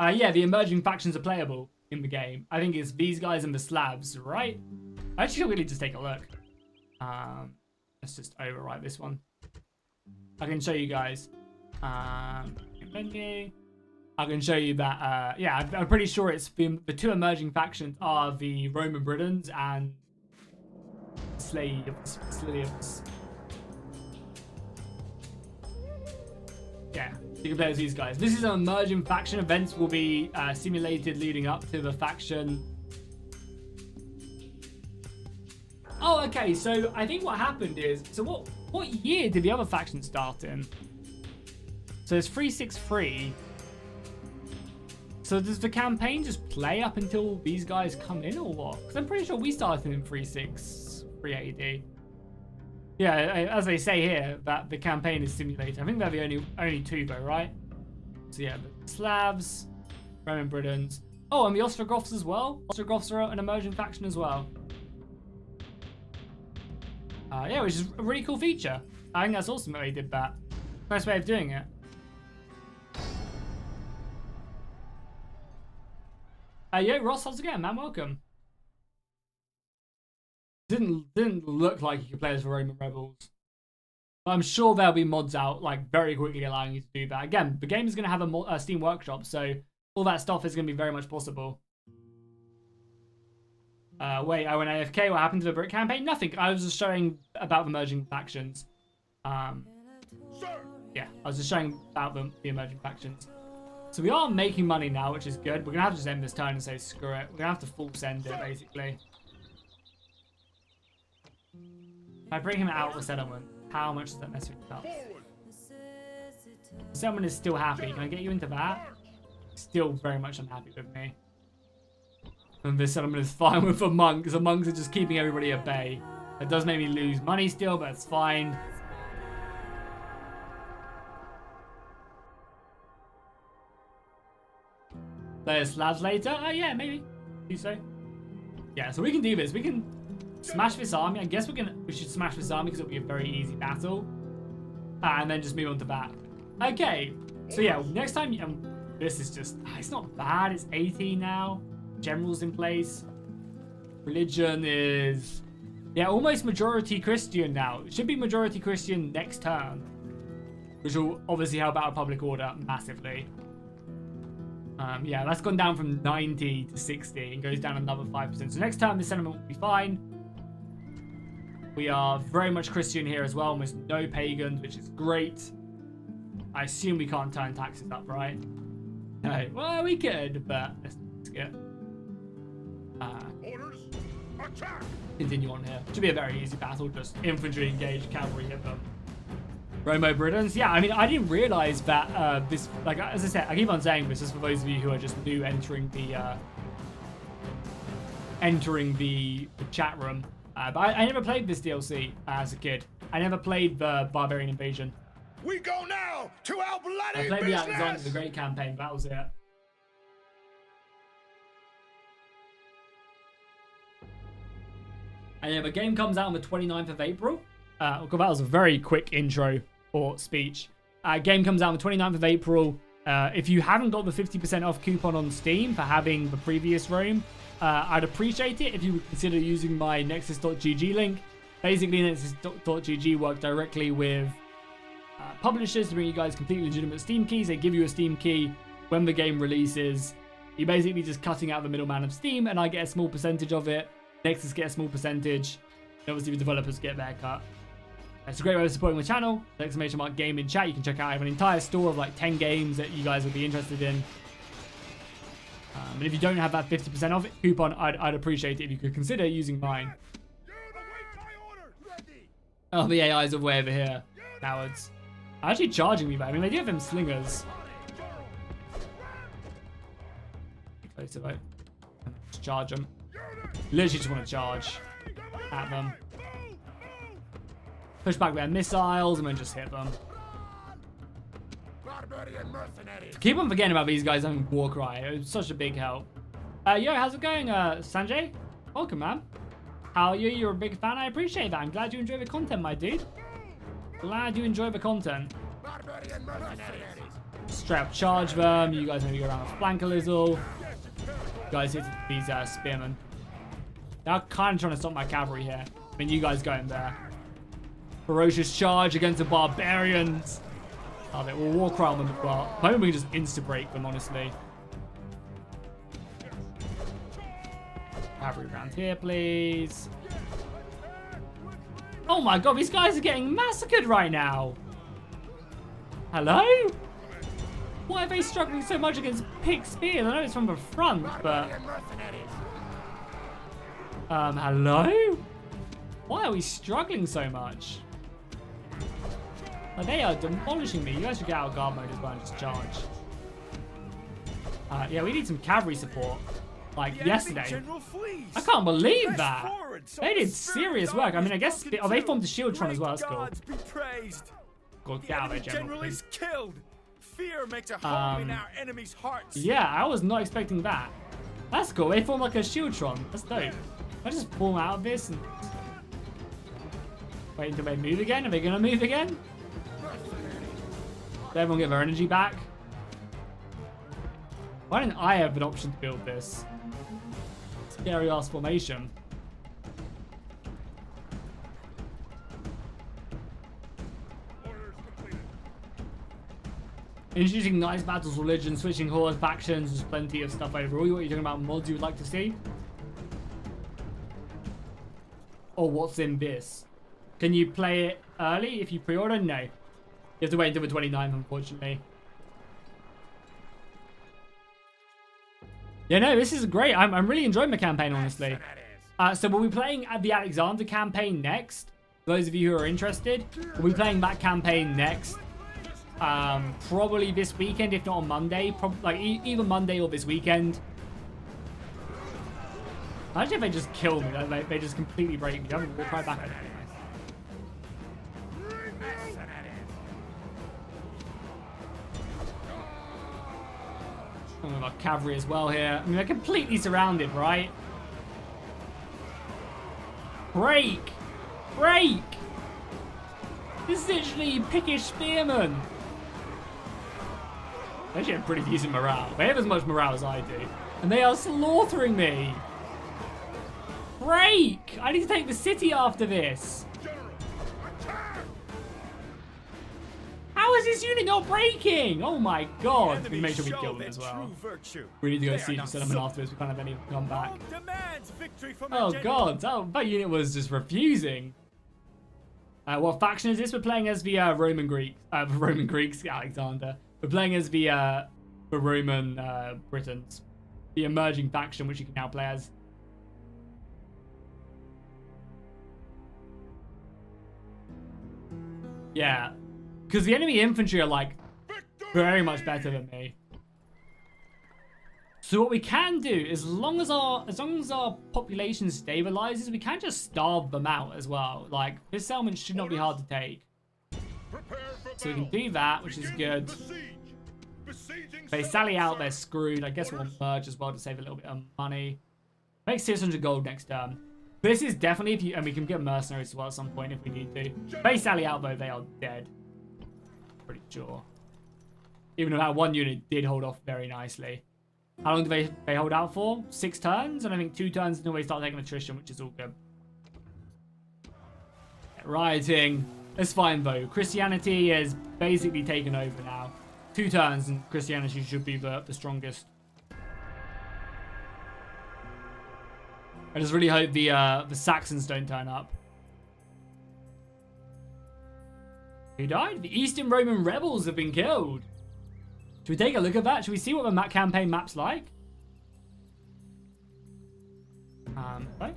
Yeah, the emerging factions are playable in the game. I think it's these guys and the Slavs, right? I actually really just take a look. Let's just overwrite this one. I can show you guys. Menu. I can show you that. Yeah, I'm pretty sure it's the 2 emerging factions are the Roman Britons and Slaves. Yeah, you can play as these guys. This is an emerging faction. Events will be simulated leading up to the faction. Oh, okay. So I think what happened is, so what year did the other faction start in? So it's 363. So does the campaign just play up until these guys come in, or what? Because I'm pretty sure we started in 363 AD. Yeah, as they say here, that the campaign is simulated. I think they're the only 2 though, right? So yeah, the Slavs, Roman Britons. Oh, and the Ostrogoths as well. Ostrogoths are an emerging faction as well. Yeah, which is a really cool feature. I think that's awesome that they did that. Nice way of doing it. Yo, Ross, how's it going, man? Welcome. Didn't look like you could play as the Roman Rebels. But I'm sure there'll be mods out like very quickly allowing you to do that. Again, the game is going to have a Steam Workshop, so all that stuff is going to be very much possible. Wait, I went AFK. What happened to the Brit campaign? Nothing. I was just showing about the emerging factions. Yeah, I was just showing about the emerging factions. So we are making money now, which is good. We're going to have to just end this turn and say screw it. We're going to have to full send it, basically. If I bring him out of the settlement, how much does that mess with us? The settlement is still happy. Can I get you into that? Still very much unhappy with me. And this settlement is fine with the monks. The monks are just keeping everybody at bay. It does make me lose money still, but it's fine. There's Slavs later. Oh yeah, maybe. Do so. Yeah, so we can do this. We can smash this army. I guess we should smash this army because it'll be a very easy battle. And then just move on to that. Okay. So yeah, next time. This is just. It's not bad. It's 18 now. Generals in place. Religion is. Yeah, almost majority Christian now. It should be majority Christian next turn. which will obviously help out public order massively. Yeah, that's gone down from 90 to 60 and goes down another 5%. So next time, the sentiment will be fine. We are very much Christian here as well, almost no pagans, which is great. I assume we can't turn taxes up, right? No, well, we could, but let's get Orders, attack! continue on here. Should be a very easy battle, just infantry engage, cavalry hit them. Romo Britons, yeah, I mean, I didn't realize that this, like, as I said, I keep on saying this, just for those of you who are just new entering the chat room. But I never played this DLC as a kid. I never played the Barbarian Invasion. We go now to our bloody I played business! the Alexander the Great campaign, that was it. And yeah, the game comes out on the 29th of April. That was a very quick intro or speech. Game comes out on the 29th of April. If you haven't got the 50% off coupon on Steam for having the previous Rome, I'd appreciate it if you would consider using my nexus.gg link. Basically, nexus.gg work directly with publishers to bring you guys completely legitimate Steam keys. They give you a Steam key when the game releases. You're basically just cutting out the middleman of Steam, and I get a small percentage of it. Nexus get a small percentage. And obviously, the developers get their cut. It's a great way of supporting the channel. !game in chat. You can check out. I have an entire store of like 10 games that you guys would be interested in. And if you don't have that 50% off coupon, I'd appreciate it if you could consider using mine. Oh, the AIs are way over here. Cowards. Actually charging me back. I mean, they do have them slingers. Close to vote. Just charge them. Literally just want to charge at them. Push back their missiles and then just hit them. Keep on forgetting about these guys having war cry. It was such a big help. Yo, how's it going, Sanjay? Welcome, man. How are you? You're a big fan. I appreciate that. I'm glad you enjoy the content, my dude. Glad you enjoy the content. Straight up charge them. You guys maybe go around the flank a little. You guys hit these spearmen. They're kind of trying to stop my cavalry here. I mean, you guys go in there. Ferocious charge against the barbarians. Oh, they will war cry on them as well. Maybe we can just insta-break them, honestly. Cavalry round here, please. Oh my god, these guys are getting massacred right now. Hello? Why are they struggling so much against pick spears? I know it's from the front, but... hello? Why are we struggling so much? Like, they are demolishing me. You guys should get out of guard mode as well and just charge. Yeah, we need some cavalry support. Like yesterday. I can't believe that. They did serious work. I mean, I guess... Oh, they formed a shieldtron as well. That's cool. God, get out of there, General, please. Killed. Fear makes a home in our enemies' hearts. Yeah, I was not expecting that. That's cool. They formed like a shieldtron. That's dope. I just pull them out of this and... Wait until they move again? Are they going to move again? Did everyone get their energy back? Why didn't I have an option to build this? Scary ass formation. Introducing nice battles, religion, switching hordes, factions, there's plenty of stuff overall. What are you talking about? Mods you would like to see? Or what's in this? Can you play it early if you pre-order? No. You have to wait until the 29th, unfortunately. Yeah, no, this is great. I'm really enjoying the campaign, honestly. So we'll be playing the Alexander campaign next. For those of you who are interested, we'll be playing that campaign next. Probably this weekend, if not on Monday. Like either Monday or this weekend. Imagine if they just kill me. Like, they just completely break me. I'm gonna walk right back at it. We've got cavalry as well here. I mean, they're completely surrounded, right? Break! Break! This is literally pickish spearmen. They actually have pretty decent morale. They have as much morale as I do. And they are slaughtering me. Break! I need to take the city after this. How is is this unit not breaking? Oh my god. We make sure we Show kill them their as well. true virtue. We need to go They are siege the not settlement so- afterwards. We can't have any come back. Rome demands victory from Oh her god, that unit was just refusing. What faction is this? We're playing as the Roman Greeks. Roman Greeks, Alexander. We're playing as the Roman Britons. The emerging faction, which you can now play as. Yeah, because the enemy infantry are like very much better than me. So what we can do, as long as our population stabilizes, we can just starve them out as well. Like, this settlement should not be hard to take. So we can do that, which is good. If they sally out, they're screwed. I guess we'll merge as well to save a little bit of money. Make 600 gold next turn. This is definitely, if you, and we can get mercenaries as well at some point if we need to. If they sally out though, they are dead. Pretty sure. Even though that one unit did hold off very nicely. How long do they hold out for? 6 turns? And I think 2 turns until they start taking attrition, which is all good. Rioting. That's fine though. Christianity has basically taken over now. 2 turns and Christianity should be the strongest. I just really hope the Saxons don't turn up. Who died? The Eastern Roman rebels have been killed. Should we take a look at that? Should we see what the campaign map's like? Right.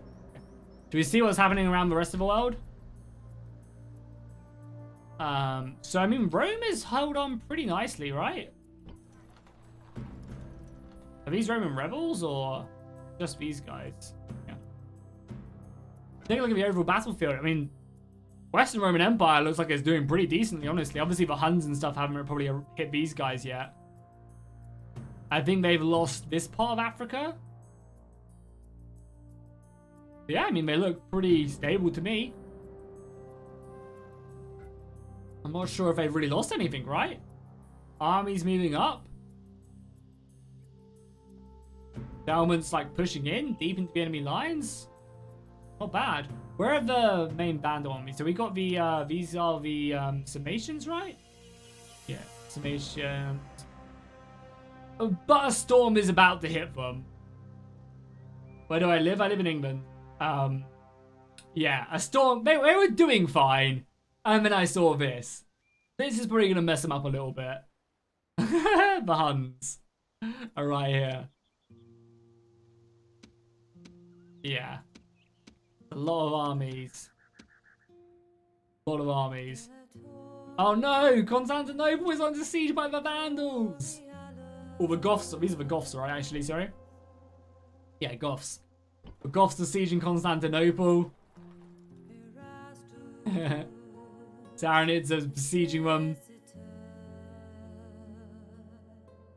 Should we see what's happening around the rest of the world? So I mean, Rome is held on pretty nicely, right? Are these Roman rebels or just these guys? Yeah. Take a look at the overall battlefield. I mean, Western Roman Empire looks like it's doing pretty decently, honestly. Obviously, the Huns and stuff haven't probably hit these guys yet. I think they've lost this part of Africa. Yeah, I mean, they look pretty stable to me. I'm not sure if they've really lost anything, right? Armies moving up. Settlements, like, pushing in deep into the enemy lines. Not bad. Where are the main band armies? So we got the, these are the Sarmatians, right? Yeah, Sarmatians. Oh, but a storm is about to hit them. Where do I live? I live in England. Yeah, a storm. They were doing fine. And then I saw this. This is probably going to mess them up a little bit. The Huns are right here. Yeah. A lot of armies. A lot of armies. Oh no! Constantinople is under siege by the Vandals! Oh, the Goths. These are the Goths, right? Actually, sorry. Yeah, Goths. The Goths are sieging Constantinople. Saranids are besieging them.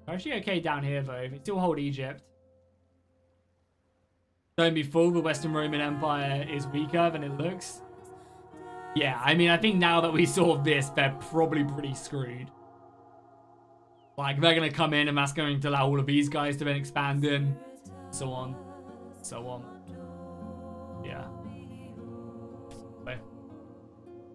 They're actually okay down here, though. They still hold Egypt. Don't be fooled, the Western Roman Empire is weaker than it looks. Yeah, I mean, I think now that we saw this, they're probably pretty screwed. Like, they're going to come in and that's going to allow all of these guys to then expand in. So on. So on. Yeah.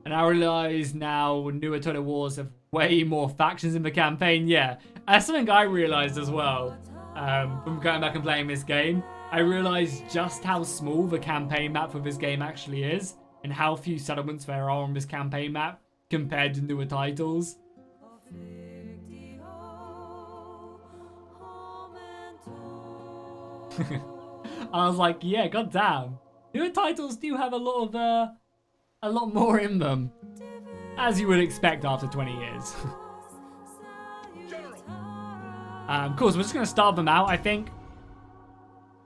And I realize now newer Total Wars have way more factions in the campaign. Yeah, that's something I realized as well from going back and playing this game. I realized just how small the campaign map for this game actually is and how few settlements there are on this campaign map compared to newer titles. I was like, yeah, goddamn. Newer titles do have a lot more in them, as you would expect after 20 years. Cool, so we're just going to starve them out, I think.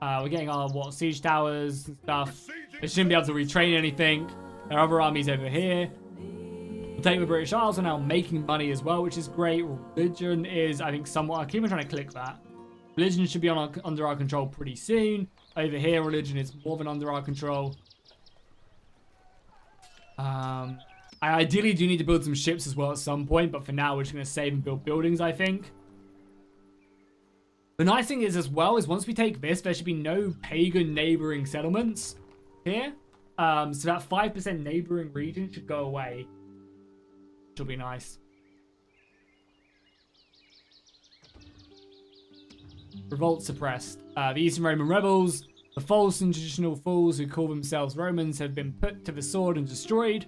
We're getting our, siege towers and stuff. They shouldn't be able to retrain anything. There are other armies over here. We'll take the British Isles. We're now making money as well, which is great. Religion is, I think, somewhat... I keep on trying to click that. Religion should be under our control pretty soon. Over here, religion is more than under our control. I ideally do need to build some ships as well at some point, but for now we're just going to save and build buildings, I think. The nice thing is as well is once we take this, there should be no pagan neighboring settlements here. So that 5% neighboring region should go away. Which will be nice. Revolt suppressed. The Eastern Roman rebels, the false and traditional fools who call themselves Romans, have been put to the sword and destroyed.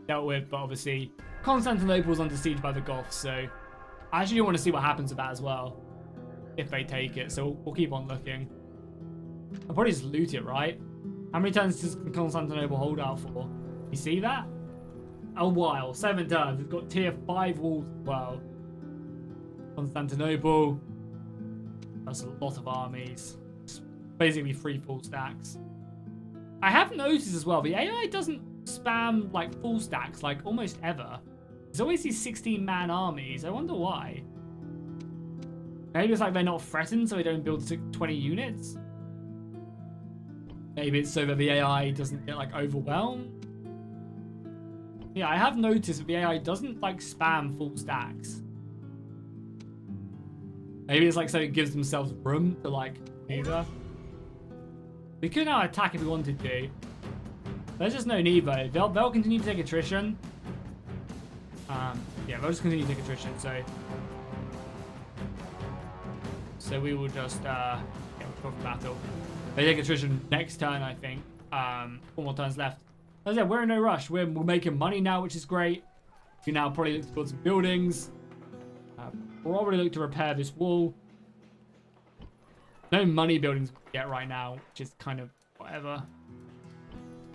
Dealt with, but obviously Constantinople was under siege by the Goths, so I actually want to see what happens with that as well, if they take it, so we'll keep on looking. I'll probably just loot it, right? How many turns does Constantinople hold out for? You see that? A while. 7 turns. It's got tier 5 walls as well. Constantinople. That's a lot of armies. It's basically 3 full stacks. I have noticed as well, the AI doesn't spam like full stacks like almost ever. There's always these 16-man armies. I wonder why. Maybe it's like they're not threatened, so they don't build 20 units. Maybe it's so that the AI doesn't get like overwhelmed. Yeah, I have noticed that the AI doesn't like spam full stacks. Maybe it's like so it gives themselves room to like maneuver. We could now attack if we wanted to. There's just no need though. They'll continue to take attrition. Yeah, they'll just continue to take attrition. So we will just yeah, we'll go for battle. They take attrition next turn, I think. 4 more turns left. As I said, we're in no rush. We're making money now, which is great. We now probably look to build some buildings. Probably look to repair this wall. No money buildings yet right now, which is kind of whatever.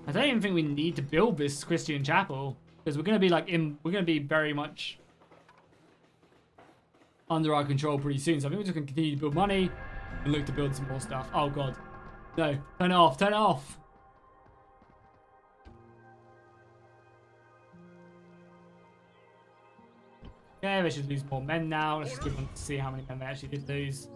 I don't even think we need to build this Christian chapel because we're gonna be like we're gonna be very much under our control pretty soon. So I think we're just gonna continue to build money and look to build some more stuff. Oh god, no! Turn it off! Turn it off! Okay, they should lose more men now. Let's just give them to see how many men they actually did lose.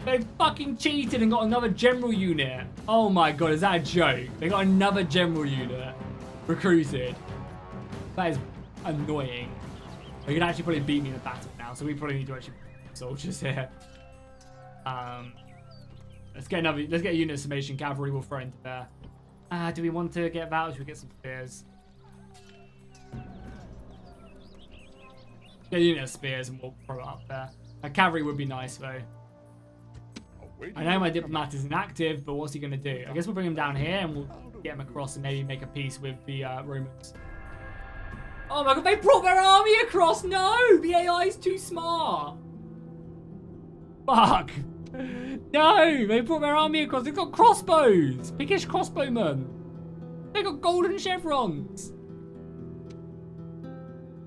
They fucking cheated and got another general unit. Oh my god, is that a joke? They got another general unit recruited. That is annoying. They can actually probably beat me in a battle now, so we probably need to actually put soldiers here. Let's get a unit of summation cavalry. We'll throw into there. Do we want to get that, or should we get some spears? Get a unit of spears and we'll throw it up there. A cavalry would be nice though. I know my diplomat is inactive, but what's he going to do? I guess we'll bring him down here and we'll get him across and maybe make a peace with the Romans. Oh my god, they brought their army across! No! The AI is too smart! Fuck! No! They brought their army across. They've got crossbows! Pickish crossbowmen! They got golden chevrons!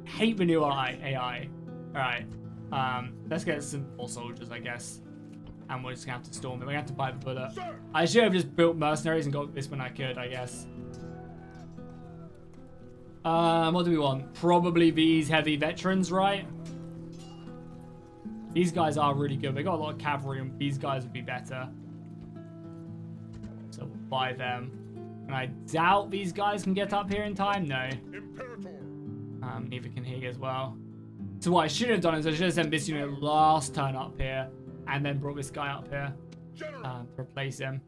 Hate the new AI. Alright. Let's get some more soldiers, I guess. And we're just gonna have to storm it. We're gonna have to buy the bullet. I should have just built mercenaries and got this when I could, I guess. What do we want? Probably these heavy veterans, right? These guys are really good. They got a lot of cavalry, and these guys would be better. So we'll buy them. And I doubt these guys can get up here in time. No. Neither can he as well. So what I should have done is I should have sent this unit last turn up here, and then brought this guy up here to replace him.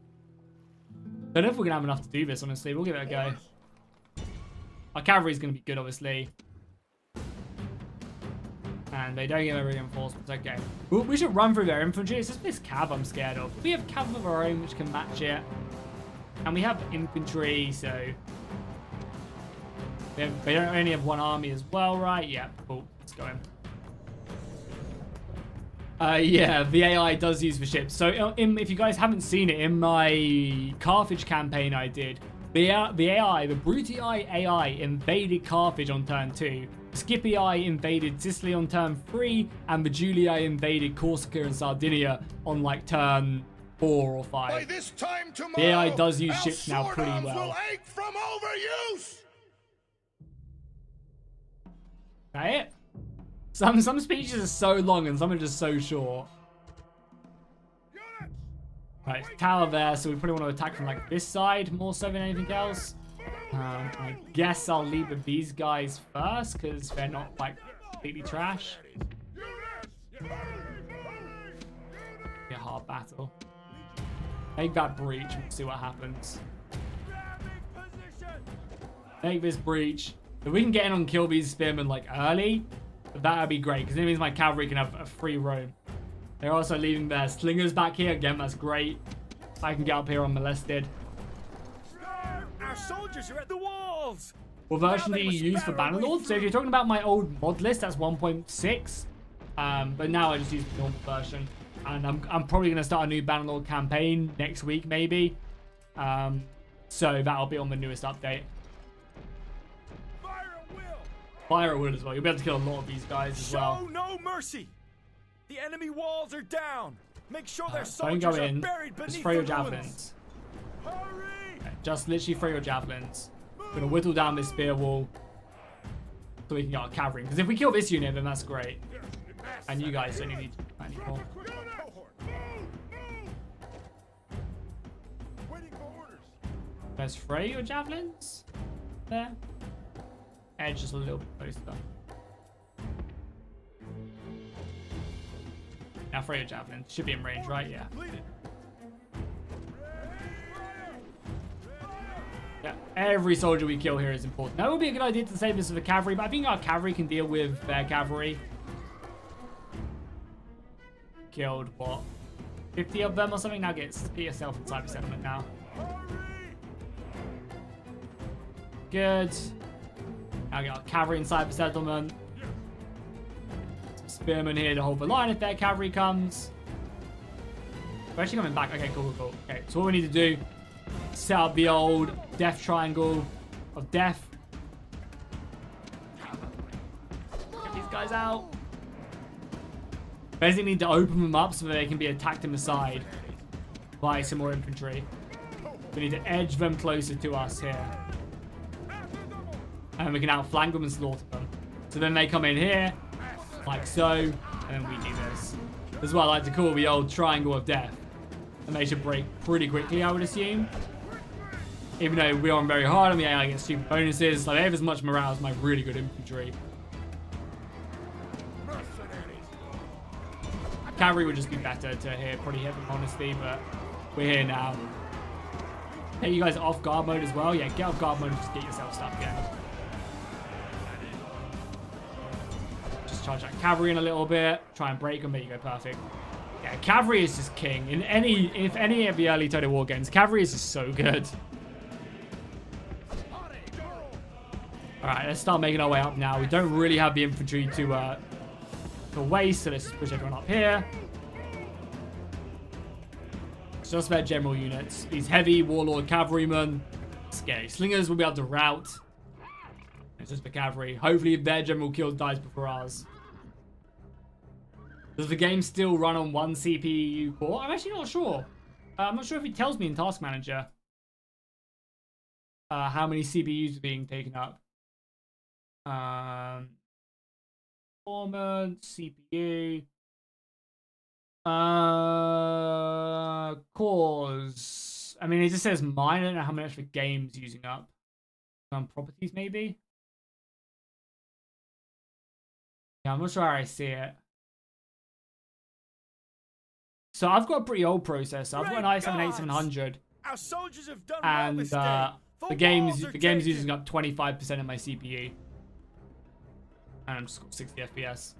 Don't know if we're gonna have enough to do this. Honestly, we'll give it a go. Our cavalry is going to be good, obviously. And they don't get their reinforcements. Okay. We should run through their infantry. It's just this cav I'm scared of. We have cav of our own which can match it. And we have infantry, so... They don't only have one army as well, right? Yeah, cool. Let's go in. Yeah, the AI does use the ships. So if you guys haven't seen it, in my Carthage campaign I did, the Brutii AI invaded Carthage on turn 2. Scipii invaded Sicily on turn 3, and the Julii invaded Corsica and Sardinia on like turn 4 or 5. By this time tomorrow, the AI does use ships now pretty well. Will ache from overuse. That it? Some speeches are so long and some are just so short. Right, tower there, so we probably want to attack from like this side more so than anything else. I guess I'll lead with these guys first because they're not like completely trash. Be a hard battle. Make that breach and see what happens. Make this breach. If we can get in and kill these spearmen like early, That would be great, because it means my cavalry can have a free roam. They're also leaving their slingers back here. Again, that's great. I can get up here unmolested. Our soldiers are at the walls. What version do you use for Bannerlord? So if you're talking about my old mod list, that's 1.6. But now I just use the normal version. And I'm probably going to start a new Bannerlord campaign next week, maybe. So that'll be on the newest update. Fire at will as well. You'll be able to kill a lot of these guys as well. Show no mercy. The enemy walls are down. Make sure their Don't soldiers go in. are buried beneath Just throw your the javelins. Hurry! Okay, just literally throw your javelins. We're going to whittle down this spear wall so we can get our cavalry. Because if we kill this unit, then that's great. And you guys don't need to anymore. Let's throw your javelins. There. Edge just a little bit closer. Now throw your javelin. Should be in range, right? Yeah. Yeah. Every soldier we kill here is important. That would be a good idea to save this for the cavalry, but I think our cavalry can deal with their cavalry. Killed what? 50 of them or something? Now get yourself inside the settlement now. Good. Now get our cavalry inside the settlement. Some spearmen here to hold the line if their cavalry comes. We're actually coming back. Okay, cool. Okay, so what we need to do, set up the old death triangle of death. Get these guys out. Basically need to open them up so that they can be attacked in the side by some more infantry. We need to edge them closer to us here. And we can outflank them and slaughter them. So then they come in here, like so, and then we do this. This is what I like to call the old triangle of death. And they should break pretty quickly, I would assume. Even though we're on very hard on the AI, I get stupid bonuses. Like, they have as much morale as my really good infantry. Cavalry would just be better to hit, probably hit them, honestly, but we're here now. Hey, you guys off guard mode as well? Yeah, get off guard mode and just get yourself stuck again. Just charge that cavalry in a little bit, try and break them, there you go, perfect. Yeah, cavalry is just king. In any of the early Total War games, cavalry is just so good. Alright, let's start making our way up now. We don't really have the infantry to waste, so let's just push everyone up here. It's just their general units. These heavy warlord cavalrymen. Scary. Slingers will be able to rout. It's just the cavalry. Hopefully their general kill dies before ours. Does the game still run on one CPU core? I'm actually not sure. I'm not sure if it tells me in Task Manager how many CPUs are being taken up. Performance, CPU, cores. I mean, it just says mine. I don't know how much the game's using up. Properties, maybe. Yeah, I'm not sure how I see it. So I've got a pretty old processor. I've got an i7-8700. Our soldiers have done And well this day. the game's using up 25% of my CPU. And I'm just got 60 FPS.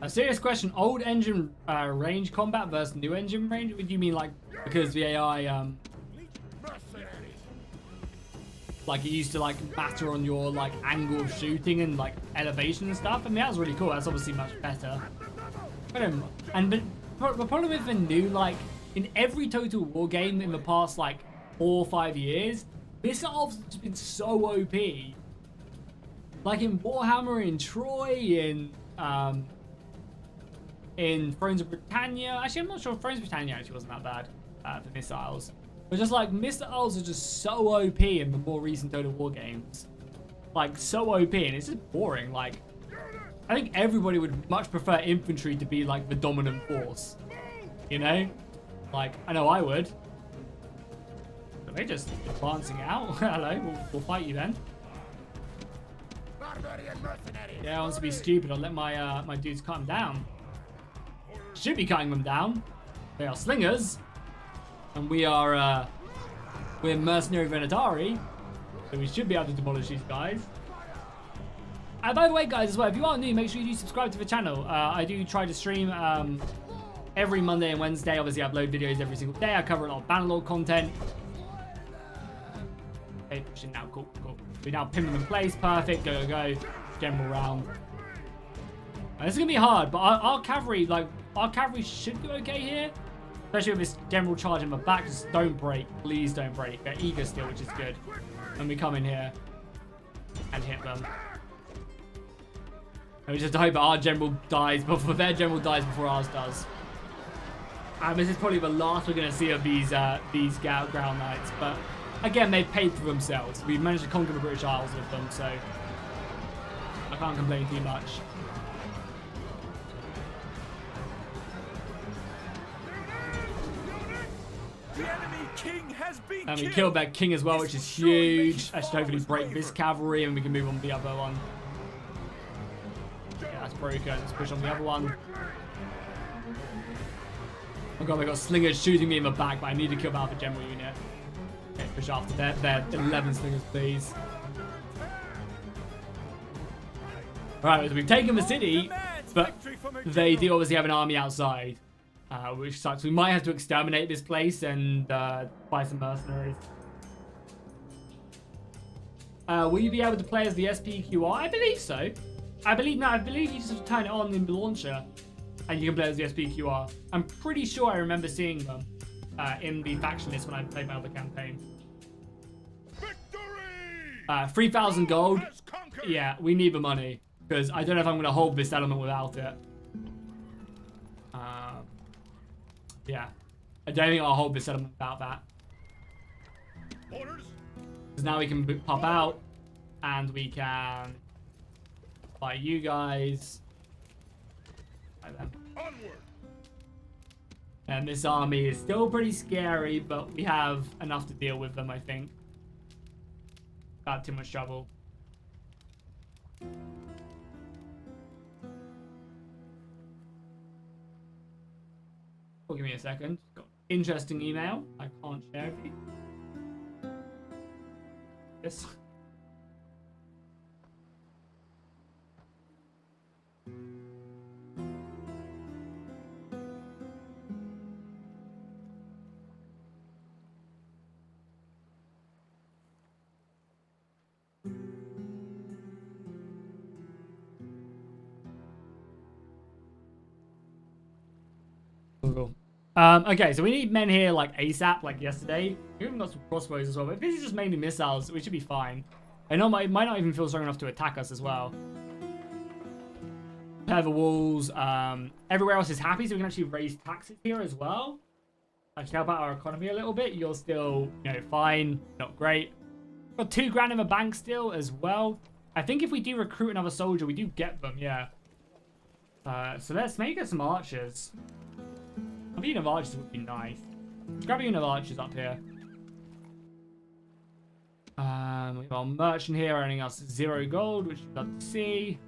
A serious question: old engine range combat versus new engine range? What do you mean, like, because the AI like it used to like matter on your like angle of shooting and like elevation and stuff? I mean, that was really cool. That's obviously much better. The problem with the new, like, in every Total War game in the past like 4 or 5 years, missiles have been so OP. Like in Warhammer, in Troy, in Thrones of Britannia. Actually, I'm not sure if Thrones of Britannia actually wasn't that bad for missiles. But just like missiles are just so OP in the more recent Total War games. Like so OP, and it's just boring. Like, I think everybody would much prefer infantry to be like the dominant force. You know? Like, I know I would. But they just advancing out. Hello, we'll fight you then. Yeah, I want to be stupid. I'll let my my dudes cut him down. Should be cutting them down. They are slingers, and we're mercenary Venatari, so we should be able to demolish these guys. And by the way, guys, as well, if you are new, make sure you do subscribe to the channel. I do try to stream every Monday and Wednesday. Obviously, I upload videos every single day. I cover a lot of Bannerlord content. Okay, pushing now. Cool, cool. We now pin them in place. Perfect. Go, go, go. General round. This is gonna be hard, but our cavalry, our cavalry should do okay here. Especially with this general charge in my back. Just don't break. Please don't break. They're eager still, which is good. And we come in here and hit them. And we just hope that our general dies before their general dies before ours does. And this is probably the last we're going to see of these ground knights. But again, they've paid for themselves. We've managed to conquer the British Isles with them, so I can't complain too much. The enemy king has been And we killed that king as well, which is huge. I should hopefully break this cavalry and we can move on to the other one. Yeah, that's broken. Let's push on the other one. Oh god, we got slingers shooting me in the back, but I need to kill out the general unit. Okay, push after that. There, 11 slingers, please. Alright, so we've taken the city, but they do obviously have an army outside. Which sucks. We might have to exterminate this place and buy some mercenaries. Will you be able to play as the SPQR? I believe so. I believe you just have to turn it on in the launcher and you can play as the SPQR. I'm pretty sure I remember seeing them in the faction list when I played my other campaign. Victory! 3,000 gold. Yeah, we need the money because I don't know if I'm going to hold this settlement without it. Yeah, I don't think I'll hold this settlement without that. Because now we can pop out and we can fight you guys. Fight them. Onward. And this army is still pretty scary, but we have enough to deal with them, I think. Not too much trouble. Oh, give me a second. Got an interesting email. I can't share with you. Yes. Cool. Okay, so we need men here like ASAP, like yesterday. We even got some crossbows as well, but if this is just mainly missiles, we should be fine. I know it might not even feel strong enough to attack us as well. Repair the walls. Everywhere else is happy, so we can actually raise taxes here as well. Actually help out our economy a little bit. You're still, fine, not great. Got 2 grand in the bank still as well. I think if we do recruit another soldier, we do get them, yeah. So let's make us some archers. A unit of archers would be nice. Let's grab a unit of archers up here. We have our merchant here earning us 0 gold, which we'd love to see.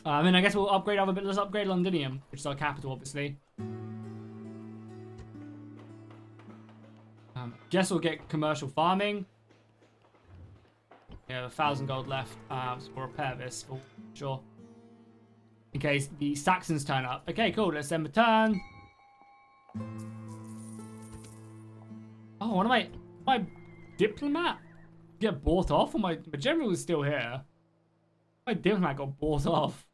I guess we'll upgrade other bit. Let's upgrade Londinium, which is our capital, obviously. Guess we'll get commercial farming. Yeah, 1,000 gold left. So we'll repair this for sure. In case the Saxons turn up. Okay, cool. Let's send a turn. Oh, what am I? My diplomat get bought off, or my general is still here? My diplomat got bought off.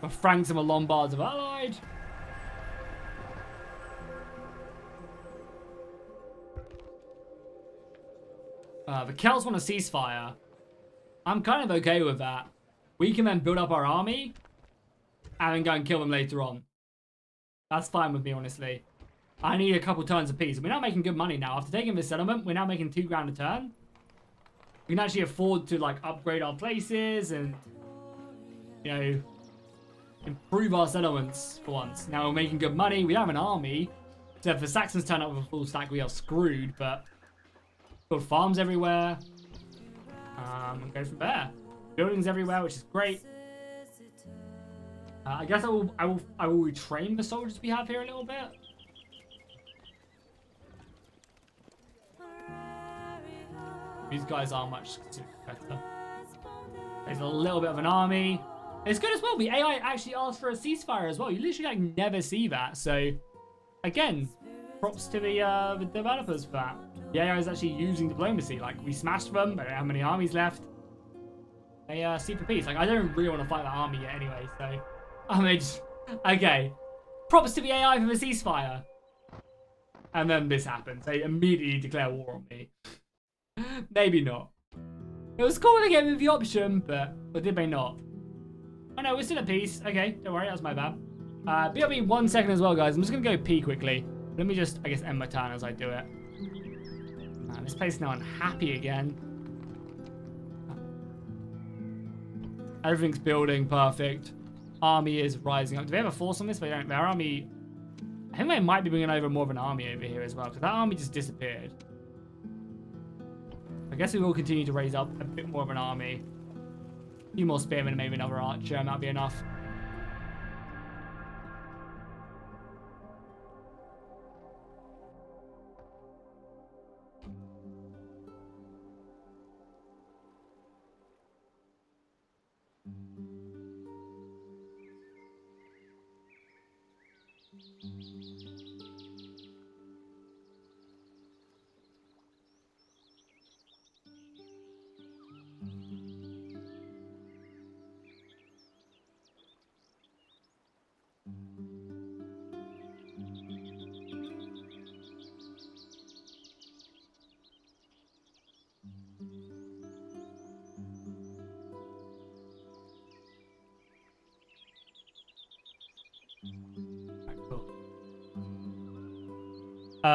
The Franks and the Lombards have allied. The Celts want a ceasefire. I'm kind of okay with that. We can then build up our army and then go and kill them later on. That's fine with me, honestly. I need a couple turns apiece. We're now making good money now. After taking this settlement, we're now making 2 grand a turn. We can actually afford to, upgrade our places and, improve our settlements for once. Now we're making good money. We have an army. So if the Saxons turn up with a full stack, we are screwed, but Build farms everywhere. And go from there. Buildings everywhere, which is great. I guess I will retrain the soldiers we have here a little bit. These guys are much better. There's a little bit of an army. It's good as well. The AI actually asked for a ceasefire as well. You literally like never see that. So again, props to the developers for that. The AI is actually using diplomacy. Like we smashed them. They don't have many armies left. They seek for peace. Like I don't really want to fight that army yet anyway. So I mean, okay. Props to the AI for the ceasefire. And then this happens. They immediately declare war on me. Maybe not. It was cool to get with the option, but did they not? Oh no, we're still at peace. Okay, don't worry, that was my bad. Be 1 second as well, guys. I'm just gonna go pee quickly. Let me just, I guess, end my turn as I do it. This place is now unhappy again. Everything's building, perfect. Army is rising up. Do they have a force on this? They don't. Their army, I think they might be bringing over more of an army over here as well, because that army just disappeared. I guess we will continue to raise up a bit more of an army. A few more spearmen and maybe another archer, and that'll be enough.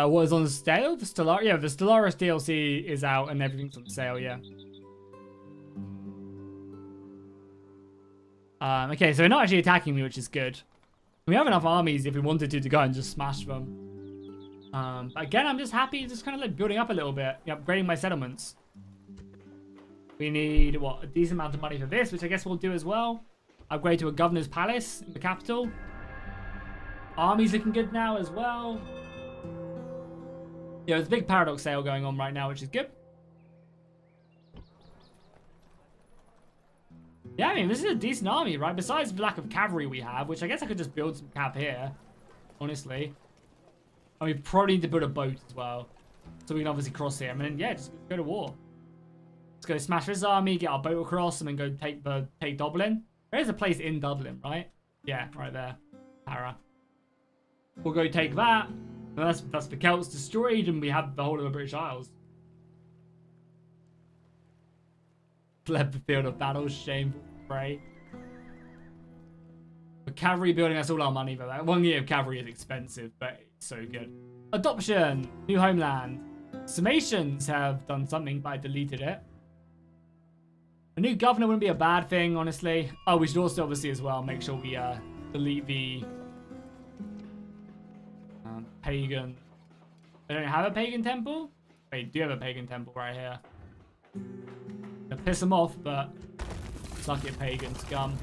What is on sale? The Stellaris? Yeah, the Stellaris DLC is out and everything's on sale, yeah. Okay, so they're not actually attacking me, which is good. We have enough armies if we wanted to go and just smash them. But again, I'm just happy just kind of like building up a little bit, upgrading my settlements. We need, what, a decent amount of money for this, which I guess we'll do as well. Upgrade to a governor's palace in the capital. Army's looking good now as well. Yeah, there's a big paradox sale going on right now, which is good. Yeah, I mean, this is a decent army, right? Besides the lack of cavalry we have, which I guess I could just build some cav here, honestly. And we probably need to build a boat as well, so we can obviously cross here. I mean, yeah, just go to war. Let's go smash this army, get our boat across, and then go take Dublin. There is a place in Dublin, right? Yeah, right there. Para. We'll go take that. And that's the Celts destroyed, and we have the whole of the British Isles. Fled the field of battle, shameful prey. The cavalry building, that's all our money for that. 1 year of cavalry is expensive, but it's so good. Adoption, new homeland. Summations have done something, but I deleted it. A new governor wouldn't be a bad thing, honestly. Oh, we should also obviously as well make sure we delete the pagan. They don't have a pagan temple? They do have a pagan temple right here. Gonna piss them off, but suck it, pagan scum.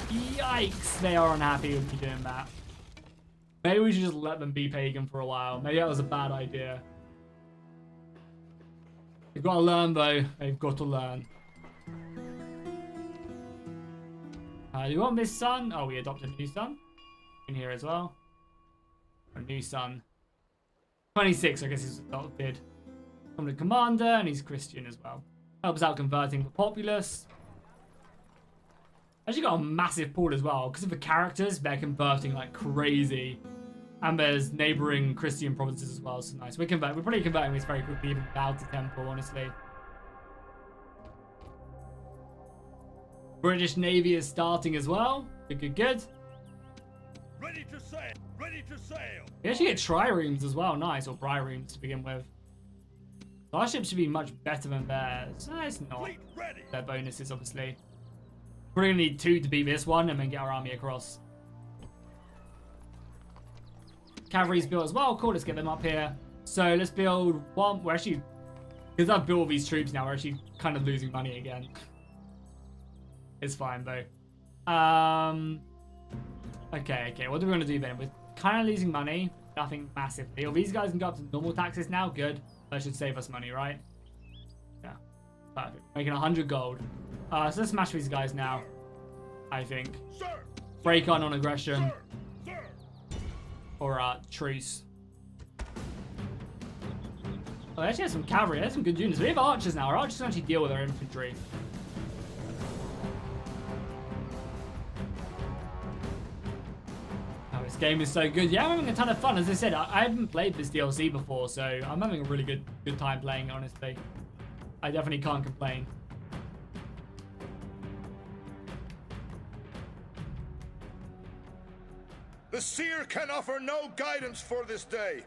Yikes, they are unhappy with me doing that. Maybe we should just let them be pagan for a while. Maybe that was a bad idea. They've got to learn though. They've got to learn. You want this son? Oh, we adopted a new son in here as well. A new son. 26, I guess he's adopted. I'm the commander, and he's Christian as well. Helps out converting the populace. Actually got a massive pool as well. Because of the characters, they're converting like crazy. And there's neighboring Christian provinces as well, so nice. We're probably converting this very quickly, even without the temple, honestly. British Navy is starting as well. Good. Ready to sail! Ready to sail! We actually get triremes as well, nice, or briremes to begin with. So our ship should be much better than theirs. No, it's not. Their bonuses, obviously. We're gonna need 2 to beat this one and then get our army across. Cavalry's built as well. Cool, let's get them up here. So let's build one. Well, actually, Because I've built all these troops now, we're actually kind of losing money again. It's fine though. Okay, what do we want to do then? We're kind of losing money, nothing massively. Well, these guys can go up to normal taxes now, good. That should save us money, right? Yeah, perfect. Making 100 gold. So let's smash these guys now, I think. Break on aggression. Or truce. Oh, they actually have some cavalry. There's some good units. We have archers now. Our archers can actually deal with our infantry. Oh, this game is so good. Yeah, I'm having a ton of fun. As I said, I haven't played this DLC before, so I'm having a really good time playing it, honestly. I definitely can't complain. The seer can offer no guidance for this day.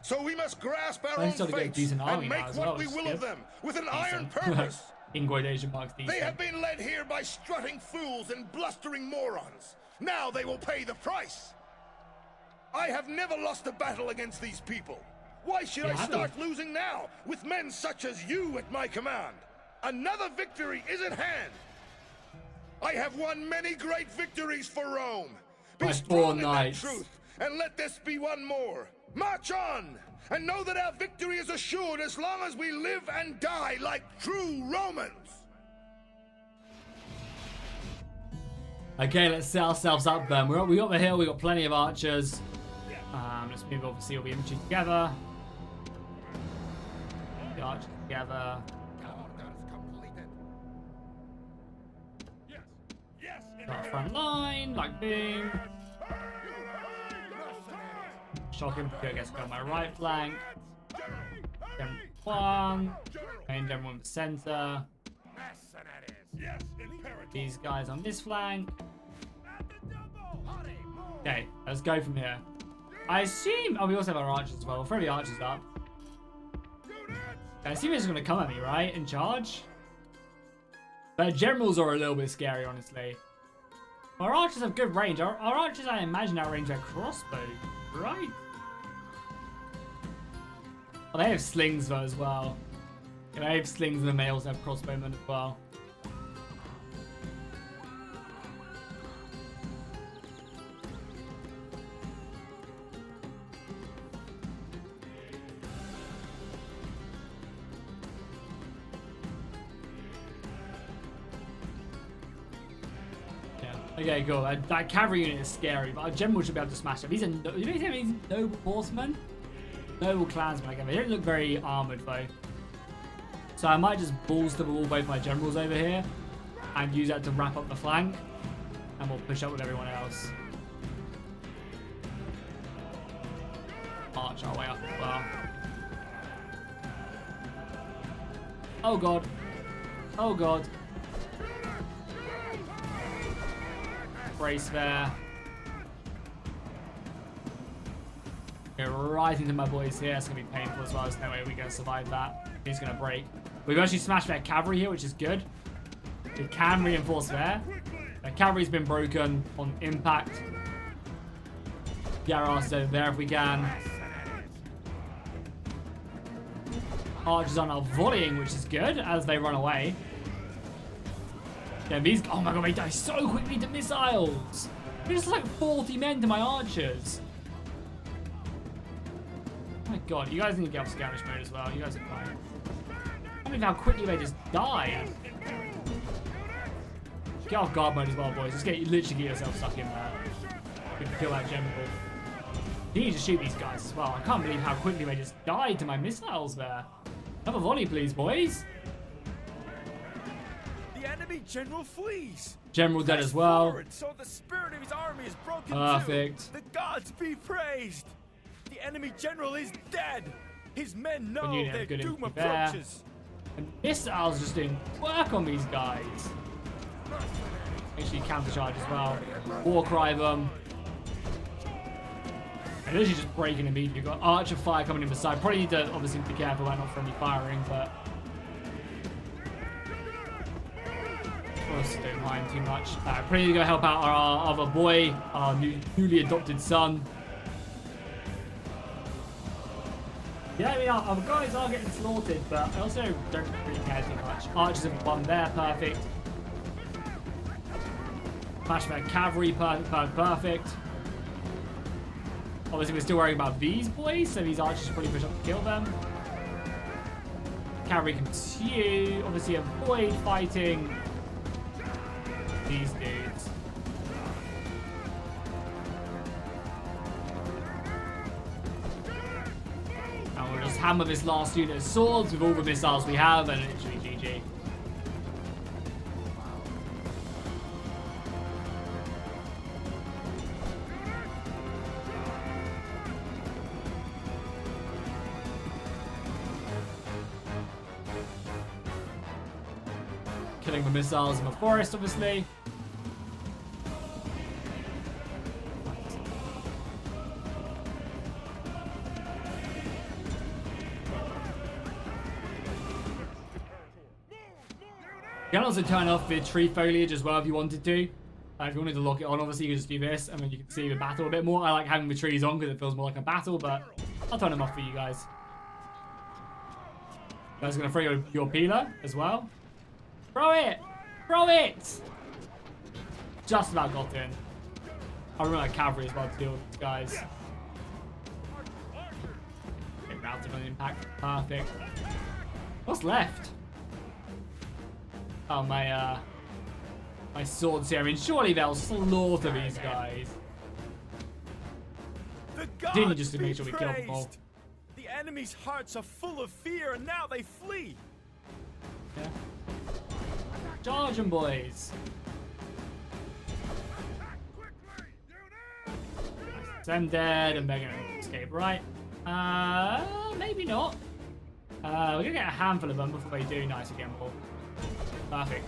So we must grasp our own fates and make what we will of them with an iron purpose. In quotation marks, they have been led here by strutting fools and blustering morons. Now they will pay the price. I have never lost a battle against these people. Why should I start losing now with men such as you at my command? Another victory is at hand. I have won many great victories for Rome. Be strong in that truth, and let this be one more. March on, and know that our victory is assured as long as we live and die like true Romans. Okay, let's set ourselves up then. We got the hill, we got plenty of archers. Let's move obviously all the infantry together. The archers together. Got a front line, like boom. Shock infantry, I guess, go on my right flank. Then one. Main general in the center. These guys on this flank. Okay, let's go from here. I assume... Oh, we also have our archers as well. We'll throw the archers up. I assume he's going to come at me, right? In charge? But generals are a little bit scary, honestly. Our archers have good range. Our archers, I imagine, outrange their crossbow, right? Oh, they have slings though as well. Yeah, they have slings and they also have crossbowmen as well. Okay, cool. That cavalry unit is scary, but our general should be able to smash them. He's a noble horseman? Noble clansman, again. They don't look very armoured, though. So I might just balls to the wall both my generals over here and use that to wrap up the flank, and we'll push up with everyone else. March our way up as well. Oh, God. Oh, God. Brace there. Okay, right into my boys here. It's going to be painful as well. There's no way we're going to survive that. He's going to break. We've actually smashed their cavalry here, which is good. We can reinforce there. Their cavalry's been broken on impact. Get our asses over there if we can. Archers on our volleying, which is good, as they run away. Yeah, these... Oh my god, they die so quickly to missiles! There's like 40 men to my archers. Oh my god, you guys need to get off skirmish mode as well. You guys are fine. I mean, how quickly they just die. Get off guard mode as well, boys. Just literally get yourself stuck in there. We can kill that general. You need to shoot these guys as well. I can't believe how quickly they just died to my missiles there. Have a volley, please, boys. The enemy general flees. General dead as well. Forward, so the spirit of his army is broken. Perfect. Too. The gods be praised. The enemy general is dead. His men know their doom approaches. And missiles just doing work on these guys. Actually countercharge as well. War cry them. And literally just breaking immediately. You've got archer fire coming in the side. Probably need to obviously be careful about not friendly firing, but also don't mind too much. Probably need to go help out our other boy, our newly adopted son. Yeah, I mean, our guys are getting slaughtered, but I also don't really care too much. Archers have won there, perfect. Smash their cavalry, perfect. Obviously, we're still worrying about these boys, so these archers should probably push up to kill them. Cavalry can pursue, obviously avoid fighting these dudes. And we'll just hammer this last unit of swords with all the missiles we have, and literally GG. Killing the missiles in the forest, obviously. You can also turn off the tree foliage as well if you wanted to. If you wanted to lock it on, obviously you can just do this, and then you can see the battle a bit more. I like having the trees on because it feels more like a battle, but I'll turn them off for you guys. You guys are going to throw your peeler as well. Throw it! Throw it! Just about got in. I remember my cavalry as well to deal with these guys. Get routed on impact. Perfect. What's left? Oh, my swords here. I mean, surely they'll slaughter these guys. Didn't you just to make sure we kill them all? The enemy's hearts are full of fear, and now they flee. Yeah. Charge them, boys. Them dead, and they're gonna escape, right? Maybe not. We're gonna get a handful of them before they do. Nice again, Paul. Perfect.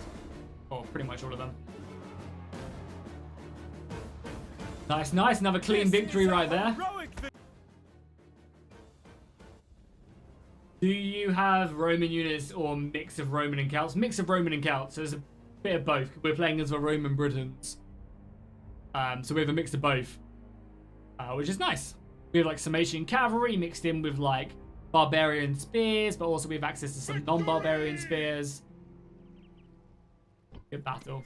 Oh, pretty much all of them. Nice, nice. Another clean victory right there. Do you have Roman units or mix of Roman and Celts? Mix of Roman and Celts. So there's a bit of both. We're playing as the Roman Britons. So we have a mix of both. Which is nice. We have like Sarmatian cavalry mixed in with like barbarian spears, but also we have access to some non-barbarian spears. Good battle.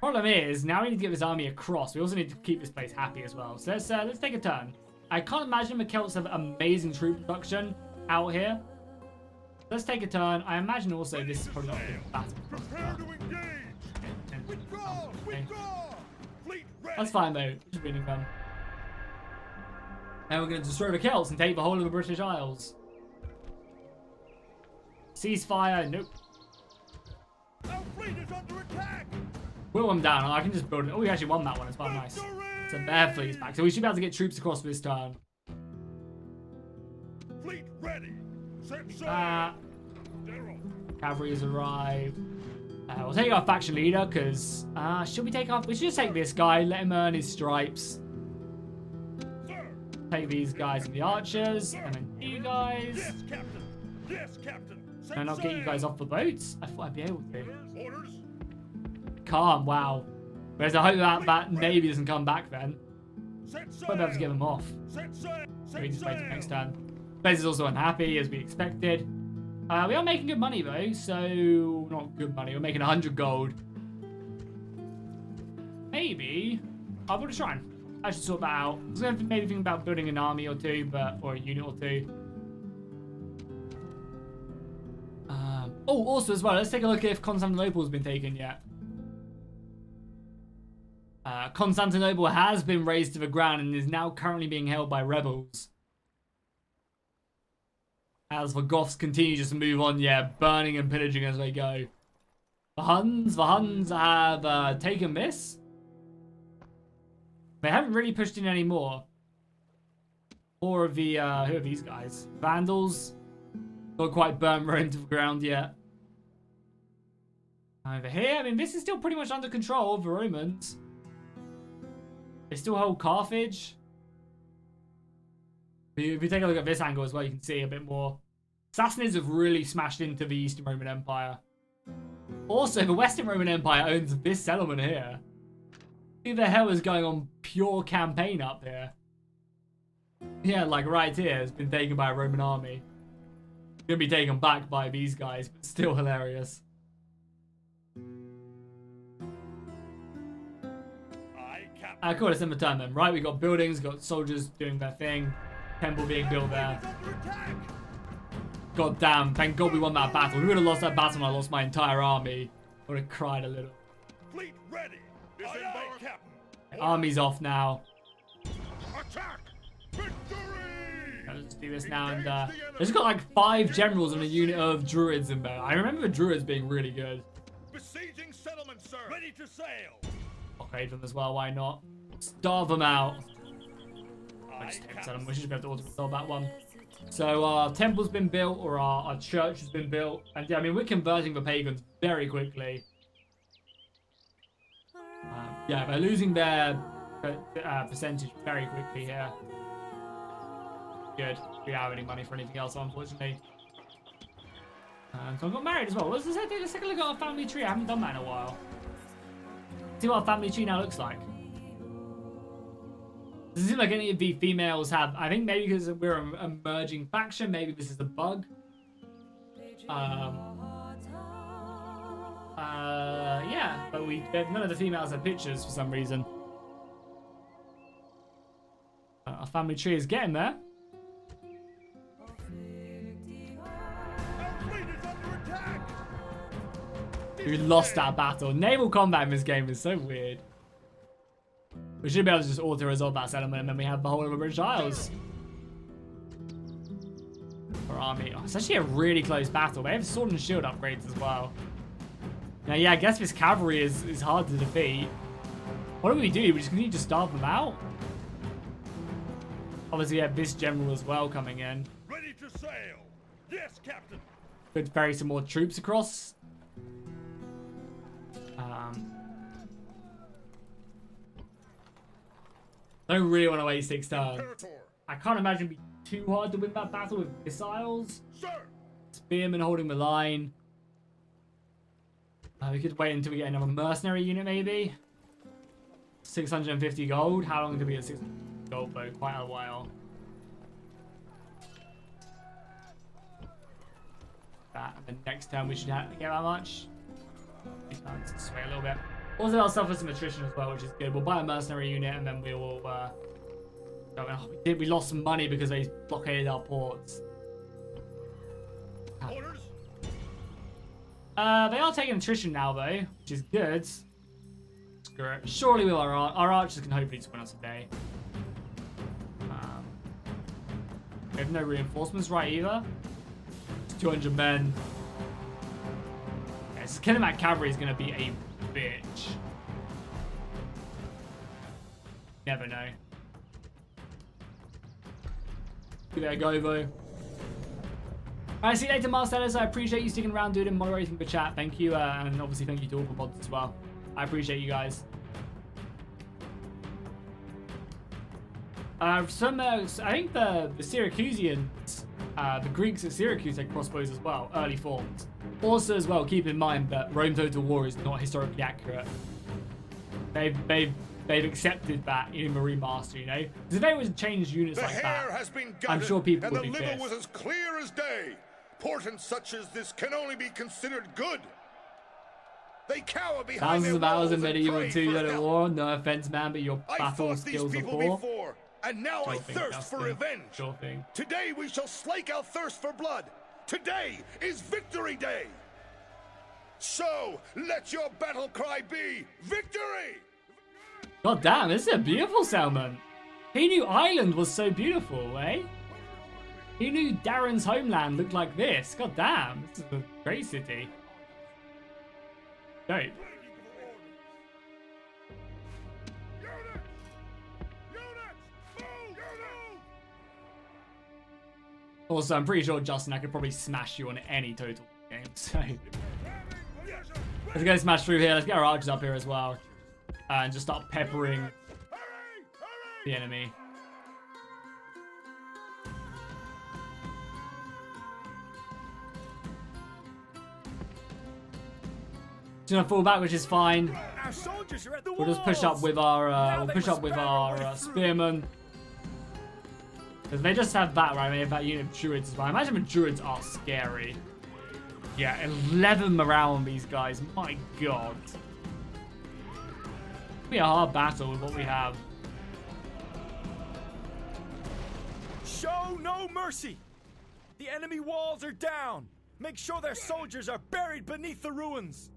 Problem is, now we need to get this army across. We also need to keep this place happy as well. So let's take a turn. I can't imagine the Celts have amazing troop production out here. Let's take a turn. I imagine also this is probably not a good battle. Okay. That's fine though. Just winning them. And we're going to destroy the Celts and take the whole of the British Isles. Ceasefire. Nope. Our fleet is under attack. Whittle them down. I can just build it. Oh, we actually won that one as well. Nice. So their fleet's back. So we should be able to get troops across this turn. Fleet ready. Set sail. Cavalry has arrived. We'll take our faction leader because should we take off? We should just take this guy. Let him earn his stripes. Sir. Take these guys and the archers, and then you guys. Yes, Captain. Yes, Captain. Set And I'll get you sail. guys off the boats. I thought I'd be able to. Orders. Calm. Wow. Whereas I hope that navy doesn't come back then. Set sail. We'll be able to get them off. Set sail. So we Set just wait till sail. next turn. Blaze is also unhappy as we expected. We are making good money though, so not good money. We're making 100 gold. Maybe I'll build a shrine. I should sort that out. I was going to maybe think about building an army or two, or a unit or two. Oh, also as well, let's take a look if Constantinople's been taken yet. Constantinople has been razed to the ground and is now currently being held by rebels. As the Goths continue just to move on, yeah, burning and pillaging as they go. The Huns have taken this. They haven't really pushed in anymore. Or of the, who are these guys? Vandals. Not quite burnt Rome to the ground yet. Over here, I mean, this is still pretty much under control of the Romans. They still hold Carthage. If you take a look at this angle as well, you can see a bit more. Sassanids have really smashed into the Eastern Roman Empire. Also, the Western Roman Empire owns this settlement here. Who the hell is going on pure campaign up here? Yeah, like right here, has been taken by a Roman army. Gonna be taken back by these guys, but still hilarious. Cool, it's in the turn then, right? We got buildings, got soldiers doing their thing, temple being built there. God damn, thank God we won that battle. We would have lost that battle and I lost my entire army. I would have cried a little. Fleet ready. Army's off now. Attack! Victory! Let's do this now, and there's got like 5 generals and a unit of druids in there. I remember the druids being really good. Besieging settlement, sir. Ready to sail. Okay, them as well, why not? Starve them out. I just take settlement. We should be able to auto-resolve that one. So our temple's been built, or our church has been built. And yeah, I mean, we're converting the pagans very quickly. Yeah, they're losing their percentage very quickly here. Good. We don't have any money for anything else, unfortunately. So I got married as well. Let's take a second look at our family tree. I haven't done that in a while. See what our family tree now looks like. Doesn't seem like any of the females have. I think maybe because we're an emerging faction, maybe this is a bug. Yeah, but none of the females have pictures for some reason. Our family tree is getting there. We lost our battle. Naval combat in this game is so weird. We should be able to just auto-resolve that settlement, and then we have the whole of the British Isles. Our army. Oh, it's actually a really close battle. They have sword and shield upgrades as well. Now, yeah, I guess this cavalry is hard to defeat. What do? We just need to starve them out? Obviously, we have this general as well coming in. Ready to sail. Yes, Captain. Could ferry some more troops across. I don't really want to waste 6 turns. I can't imagine it'd be too hard to win that battle with missiles. Sir. Spearmen holding the line. We could wait until we get another mercenary unit, maybe. 650 gold. How long do we get 600 gold, though? Quite a while. That, and the next turn we should get that much. Sway a little bit. Also, I'll suffer some attrition as well, which is good. We'll buy a mercenary unit, and then we will. We lost some money because they blockaded our ports. Orders. They are taking attrition now, though, which is good. Screw it. Surely our archers can hopefully just win us a day. We have no reinforcements right either. It's 200 men. Okay, so killing that cavalry is going to be a bitch. Never know. Give it a go, though. Alright, see you later, Marcellus. I appreciate you sticking around, dude, and moderating the chat. Thank you, and obviously thank you to all the mods as well. I appreciate you guys. I think the Syracusans, the Greeks at Syracuse had crossbows as well, early forms. Also, as well, keep in mind that Rome Total War is not historically accurate. They've accepted that in the remaster, you know. Because if they were to change units like that, has been I'm sure people and would be the liver pissed. was as clear as day. Portents such as this can only be considered good. They cower behind Thousands of hours in their medieval walls 2 and pray Total for War. No offense, man, but your I battle fought these skills are people poor. before, and now I thirst for revenge. Sure thing. Today we shall slake our thirst for blood. Today is Victory Day. So let your battle cry be victory. God damn, this is a beautiful settlement. He knew Ireland was so beautiful, eh? He knew Darren's homeland looked like this. God damn, this is a great city. Dope. Also, I'm pretty sure, Justin, I could probably smash you on any total game, so... Let's go smash through here. Let's get our archers up here as well. And just start peppering the enemy. Just gonna fall back, which is fine. We'll just push up with our spearmen. Because they just have that, right? They have that unit of druids as well. I imagine the druids are scary. Yeah, 11 morale on these guys. My god. It'll be a hard battle with what we have. Show no mercy! The enemy walls are down! Make sure their soldiers are buried beneath the ruins!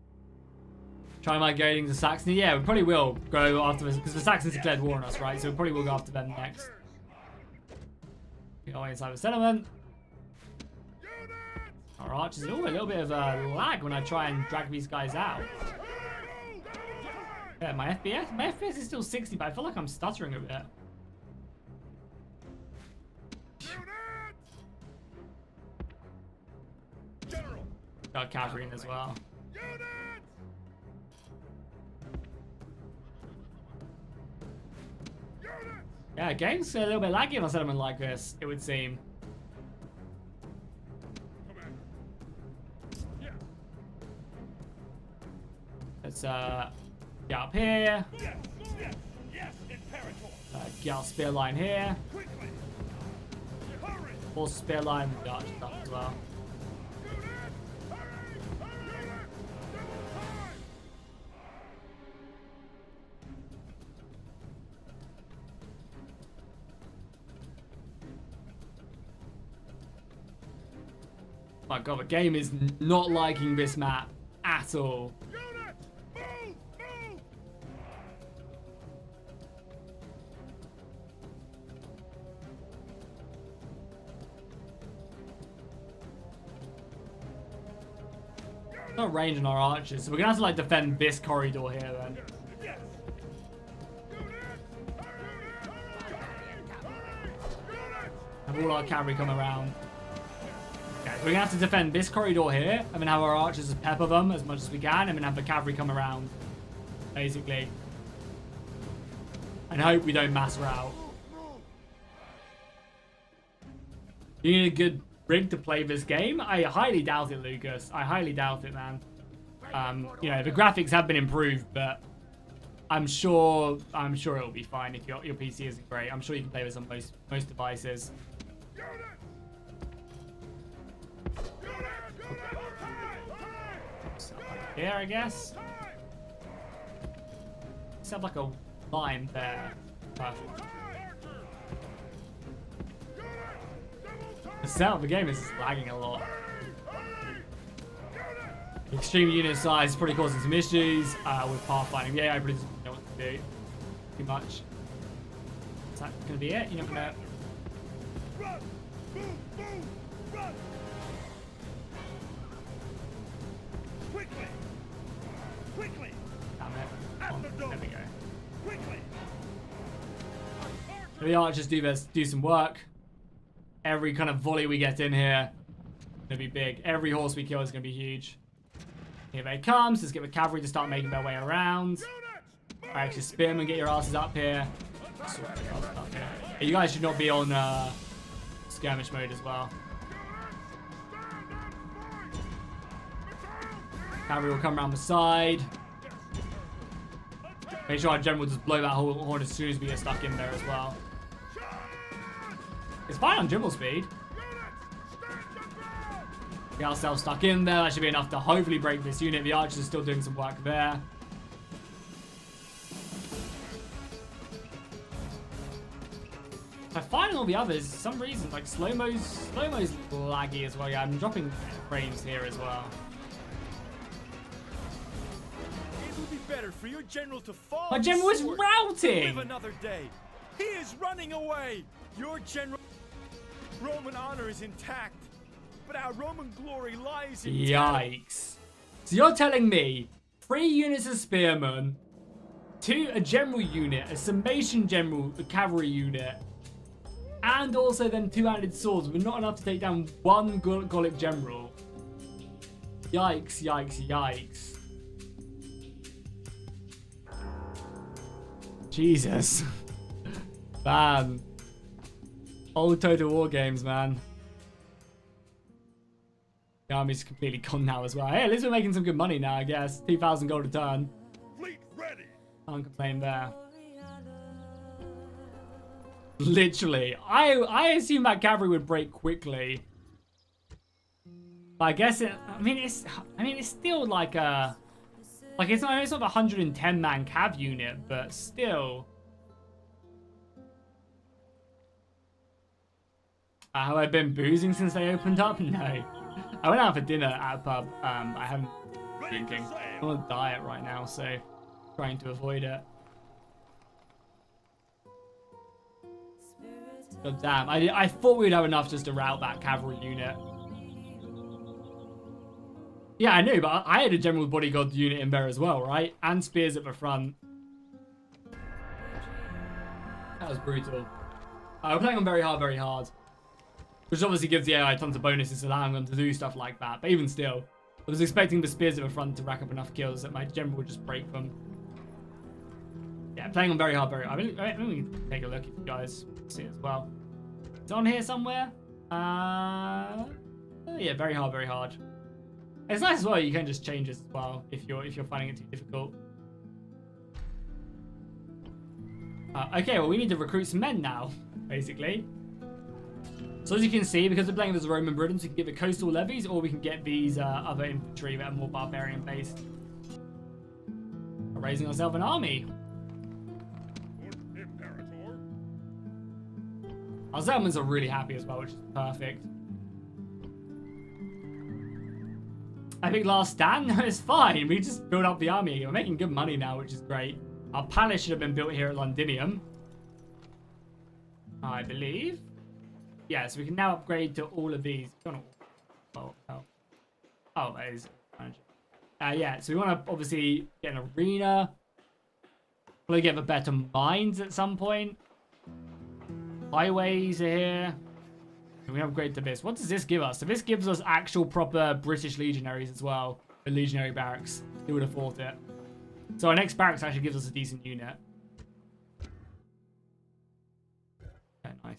Try migrating to Saxony? Yeah, we probably will go after this, because the Saxons declared war on us, right? So we probably will go after them next. Go inside the settlement. Our archers, a little bit of a lag when I try and drag these guys out. Yeah, my FPS is still 60, but I feel like I'm stuttering a bit. Got cavalry in as well. Yeah, game's a little bit laggy on a settlement like this, it would seem. Let's get up here. Get our spear line here. Force spear line, we got stuff as well. My god, the game is not liking this map at all. No range on our archers, so we're gonna have to like defend this corridor here then. Have all our cavalry come around. Okay, so we're gonna have to defend this corridor here, and then have our archers pepper them as much as we can, and then have the cavalry come around, basically. And hope we don't mass her out. You need a good rig to play this game? I highly doubt it, Lucas. I highly doubt it, man. You know, the graphics have been improved, but I'm sure it'll be fine if your PC isn't great. I'm sure you can play this on most devices. Here, I guess. Let's have like a line there. Perfect. The sound of the game is lagging a lot. Extreme unit size is probably causing some issues with pathfinding. Yeah, I really don't know what to do. Too much. Is that gonna be it? You never know. Run! Move! Move! Run! Quickly! Quickly! Damn it. At the door! There we go. Quickly! The archers do some work. Every kind of volley we get in here is gonna be big. Every horse we kill is gonna be huge. Here they come. Let's get the cavalry to start making their way around. Alright, actually, spearmen, get your asses up here. You guys should not be on skirmish mode as well. Cavalry will come around the side. Make sure our general just blow that whole horn as soon as we get stuck in there as well. It's fine on dribble speed. Get ourselves stuck in there. That should be enough to hopefully break this unit. The archers are still doing some work there. I find all the others, for some reason, like slow-mo's laggy as well. Yeah, I'm dropping frames here as well. It would be better for your general to fall. My general is sword, routing! live another day. He is running away. Your general Roman honor is intact, but our Roman glory lies in Yikes. So you're telling me 3 units of spearmen, a general unit, a summation general, a cavalry unit, and also then 2-handed swords were not enough to take down 1 Gallic general. Yikes, yikes, yikes. Jesus. Man. Old Total War games, man. The army's completely gone now as well. Hey, at least we're making some good money now, I guess. 2,000 gold a turn. Fleet ready! Can't complain there. Literally. I assume that cavalry would break quickly. But I guess it's still like a... Like, it's not a 110-man cav unit, but still. Have I been boozing since they opened up? No. I went out for dinner at a pub. I haven't been drinking. I'm on a diet right now, so trying to avoid it. God damn. I thought we'd have enough just to rout that cavalry unit. Yeah, I knew, but I had a general bodyguard unit in there as well, right? And spears at the front. That was brutal. We're playing on very hard. Which obviously gives the AI tons of bonuses, allowing them to do stuff like that. But even still, I was expecting the spears at the front to rack up enough kills that my general would just break them. Yeah, playing on very hard. Let me take a look if you guys see it as well. It's on here somewhere. Yeah, very hard. It's nice as well. You can just change this as well if you're finding it too difficult. Okay, well we need to recruit some men now, basically. So as you can see, because we're playing as Roman Britons, we can get the coastal levies, or we can get these other infantry that are more barbarian based. We're raising ourselves an army. Our settlements are really happy as well, which is perfect. Epic last stand? No, it's fine. We just build up the army again. We're making good money now, which is great. Our palace should have been built here at Londinium, I believe. Yeah, so we can now upgrade to all of these. Oh, that is. Yeah, so we want to obviously get an arena. Probably get the better mines at some point. Highways are here. And we upgrade to this. What does this give us? So this gives us actual proper British legionaries as well. The legionary barracks. Who would have thought it? So our next barracks actually gives us a decent unit. Okay, nice.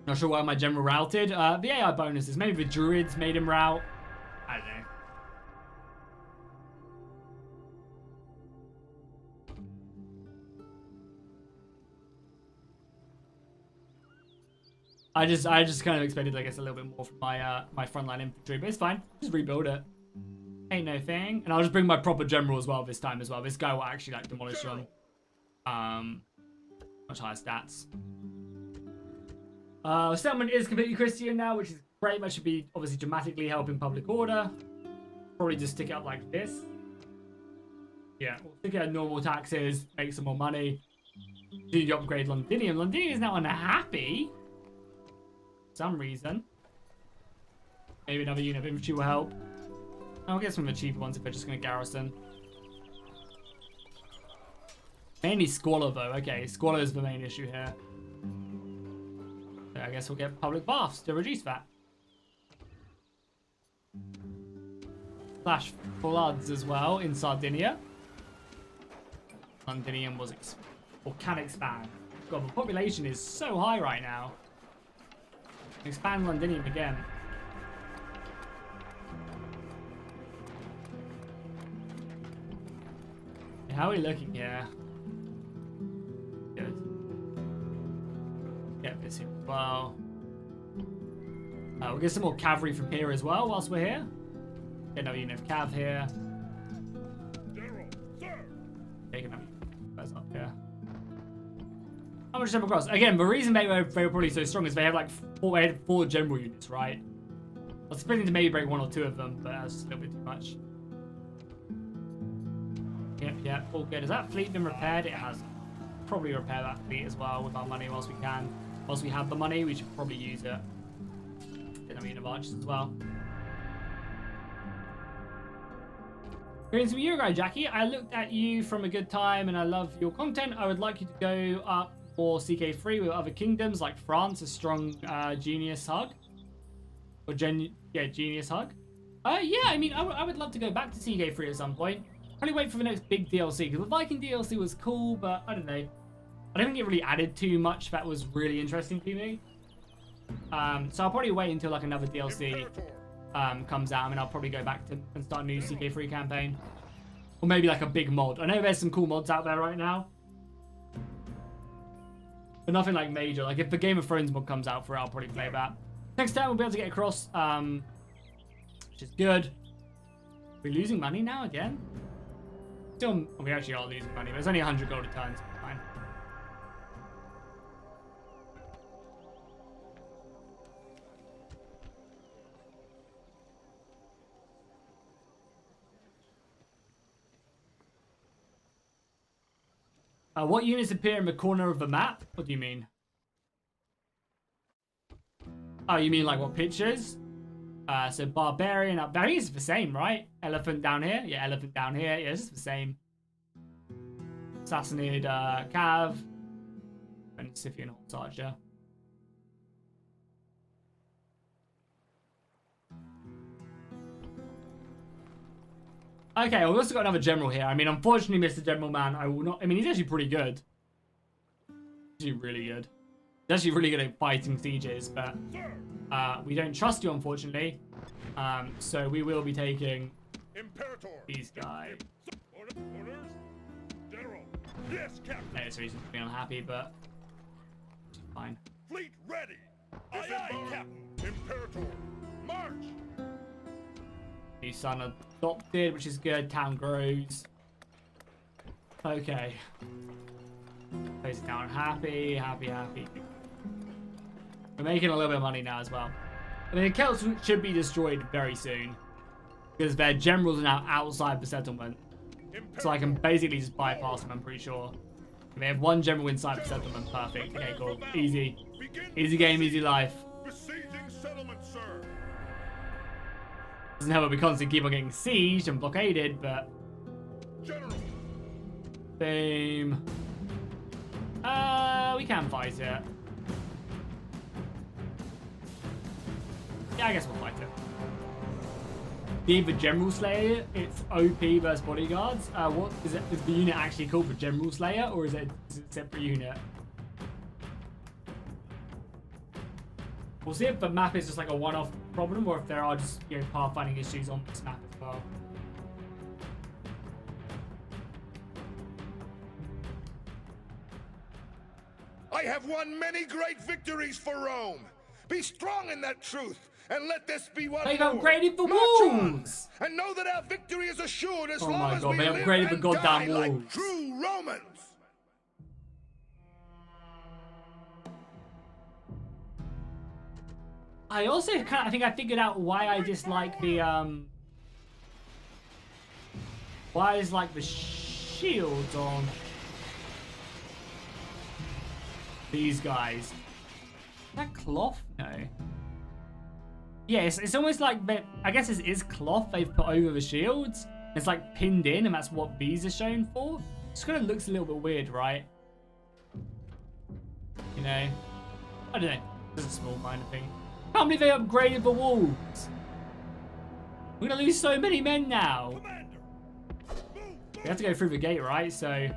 Not sure why my general routed. The AI bonuses. Maybe the druids made him rout. I don't know. I just kind of expected, I guess, a little bit more from my my frontline infantry, but it's fine. Just rebuild it. Ain't no thing. And I'll just bring my proper general as well this time as well. This guy will actually like demolish them. Much higher stats. Settlement is completely Christian now, which is great. That should be obviously dramatically helping public order. Probably just stick it up like this. Yeah, we'll stick it at normal taxes, make some more money. Do the upgrade Londinium. Londinium is now unhappy. For some reason. Maybe another unit of infantry will help. I'll get some of the cheaper ones if they're just going to garrison. Mainly Squalor though. Okay, Squalor is the main issue here. So I guess we'll get public baths to reduce that. Flash floods as well in Sardinia. Londinium was can expand. God, the population is so high right now. Expand Londinium again. How are we looking here? Good. Get this here as well. We'll get some more cavalry from here as well whilst we're here. Get another unit of cav here. General, sir. Take another unit up here. How much double cross? Again, the reason they were probably so strong is they have like four general units, right? I was expecting to maybe break one or two of them, but that's a little bit too much. Yep, all good. Has that fleet been repaired? It has. Probably repair that fleet as well with our money whilst we can. Whilst we have the money, we should probably use it. Get another unit of archers as well. Greetings from Uruguay, Jackie. I looked at you from a good time and I love your content. I would like you to go up more CK3 with other kingdoms like France, a strong genius hug. Or genius hug. Yeah, I mean, I would love to go back to CK3 at some point. Probably wait for the next big DLC, because the Viking DLC was cool, but I don't know. I don't think it really added too much that was really interesting to me. So I'll probably wait until like another DLC comes out, and I'll probably go back to and start a new CK3 campaign. Or maybe like a big mod. I know there's some cool mods out there right now. But nothing like major. Like if the Game of Thrones mod comes out for it, I'll probably play that. Next time we'll be able to get across, which is good. We're losing money now again? Still, we actually are losing money, but it's only 100 gold returns. Fine. What units appear in the corner of the map? What do you mean? Oh, you mean like what pictures? So Barbarian up there. I think it's the same, right? Elephant down here. Yeah, elephant down here. Yeah, it's just the same. Assassinated Cav. And Scythian Horse Archer. Okay, well, we've also got another general here. I mean, unfortunately, Mr. General Man, I will not... I mean, he's actually pretty good. He's actually really good. He's actually really good at fighting sieges, but we don't trust you, unfortunately. So we will be taking these guys. Orders, General. Yes, Captain. There's reason to be unhappy, but fine. Fleet ready. Aye, aye, Captain. Imperator. March. New son adopted, which is good. Town grows. Okay. Place it down. Happy. We're making a little bit of money now as well. I mean, the Celts should be destroyed very soon. Because their generals are now outside the settlement. So I can basically just bypass them, I'm pretty sure. They have one general inside the settlement. Perfect. Okay, cool. Easy. Easy game, easy life. Besieging settlement, sir. Doesn't help that we constantly keep on getting sieged and blockaded, but... General. Boom. We can fight it. Yeah, I guess we'll fight it. The General Slayer, it's OP versus bodyguards. What is it? Is the unit actually called the General Slayer, or is it a separate unit? We'll see if the map is just like a one-off problem, or if there are just, you know, pathfinding issues on this map as well. I have won many great victories for Rome. Be strong in that truth, and let this be one They've more. upgraded the March on, walls! and know that our victory is assured as Oh long my as God, we they live upgraded the and goddamn die walls. like true Romans. I also I think I figured out why I dislike the why is like the shields on these guys. Is that cloth? No. Yes, it's almost like I guess it is cloth they've put over the shields. It's like pinned in, and that's what these are shown for. Just kind of looks a little bit weird, right? You know, I don't know. It's a small kind of thing. Can't believe they upgraded the walls. We're gonna lose so many men now. We have to go through the gate, right? So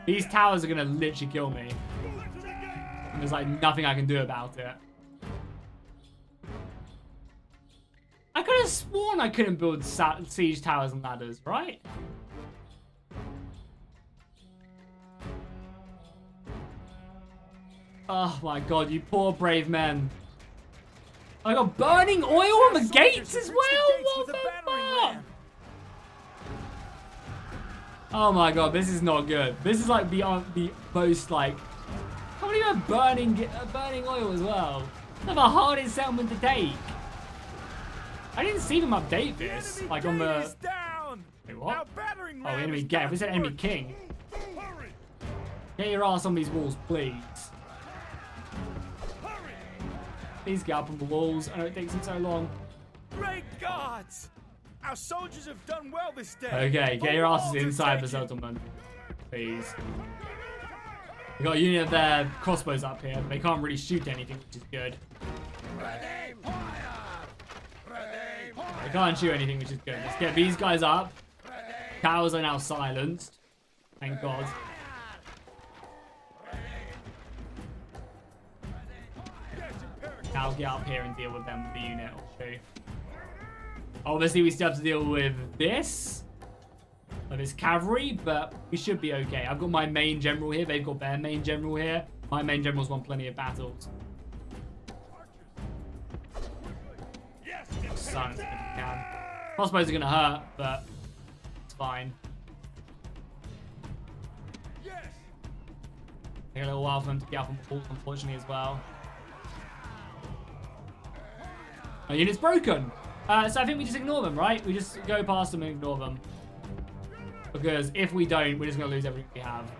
these towers are gonna literally kill me. And there's like nothing I can do about it. I could have sworn I couldn't build siege towers and ladders, right? Oh my God, you poor brave men. I got burning oil on the gates as well? What the fuck? Oh my God, this is not good. This is like the most like... How many are burning oil as well? That's the hardest settlement to take. I didn't see them update this. Like on the... Wait, what? Oh, enemy gate. We said enemy king. Get your ass on these walls, please. Please get up on the walls. I know it takes them so long. Great gods! Our soldiers have done well this day. Okay, get your asses inside the settlement. Please. We got a unit of their crossbows up here, but they can't really shoot anything, which is good. They can't shoot anything, which is good. Let's get these guys up. Cows are now silenced. Thank God. Now get up here and deal with them with the unit or two. Obviously, we still have to deal with this. of his cavalry, but we should be okay. I've got my main general here. They've got their main general here. My main general's won plenty of battles. Silence if you can. Crossbows are going to hurt, but it's fine. Take a little while for them to get up on balls, unfortunately, as well. Our unit's broken. So I think we just ignore them, right? We just go past them and ignore them. Because if we don't, we're just going to lose everything we have.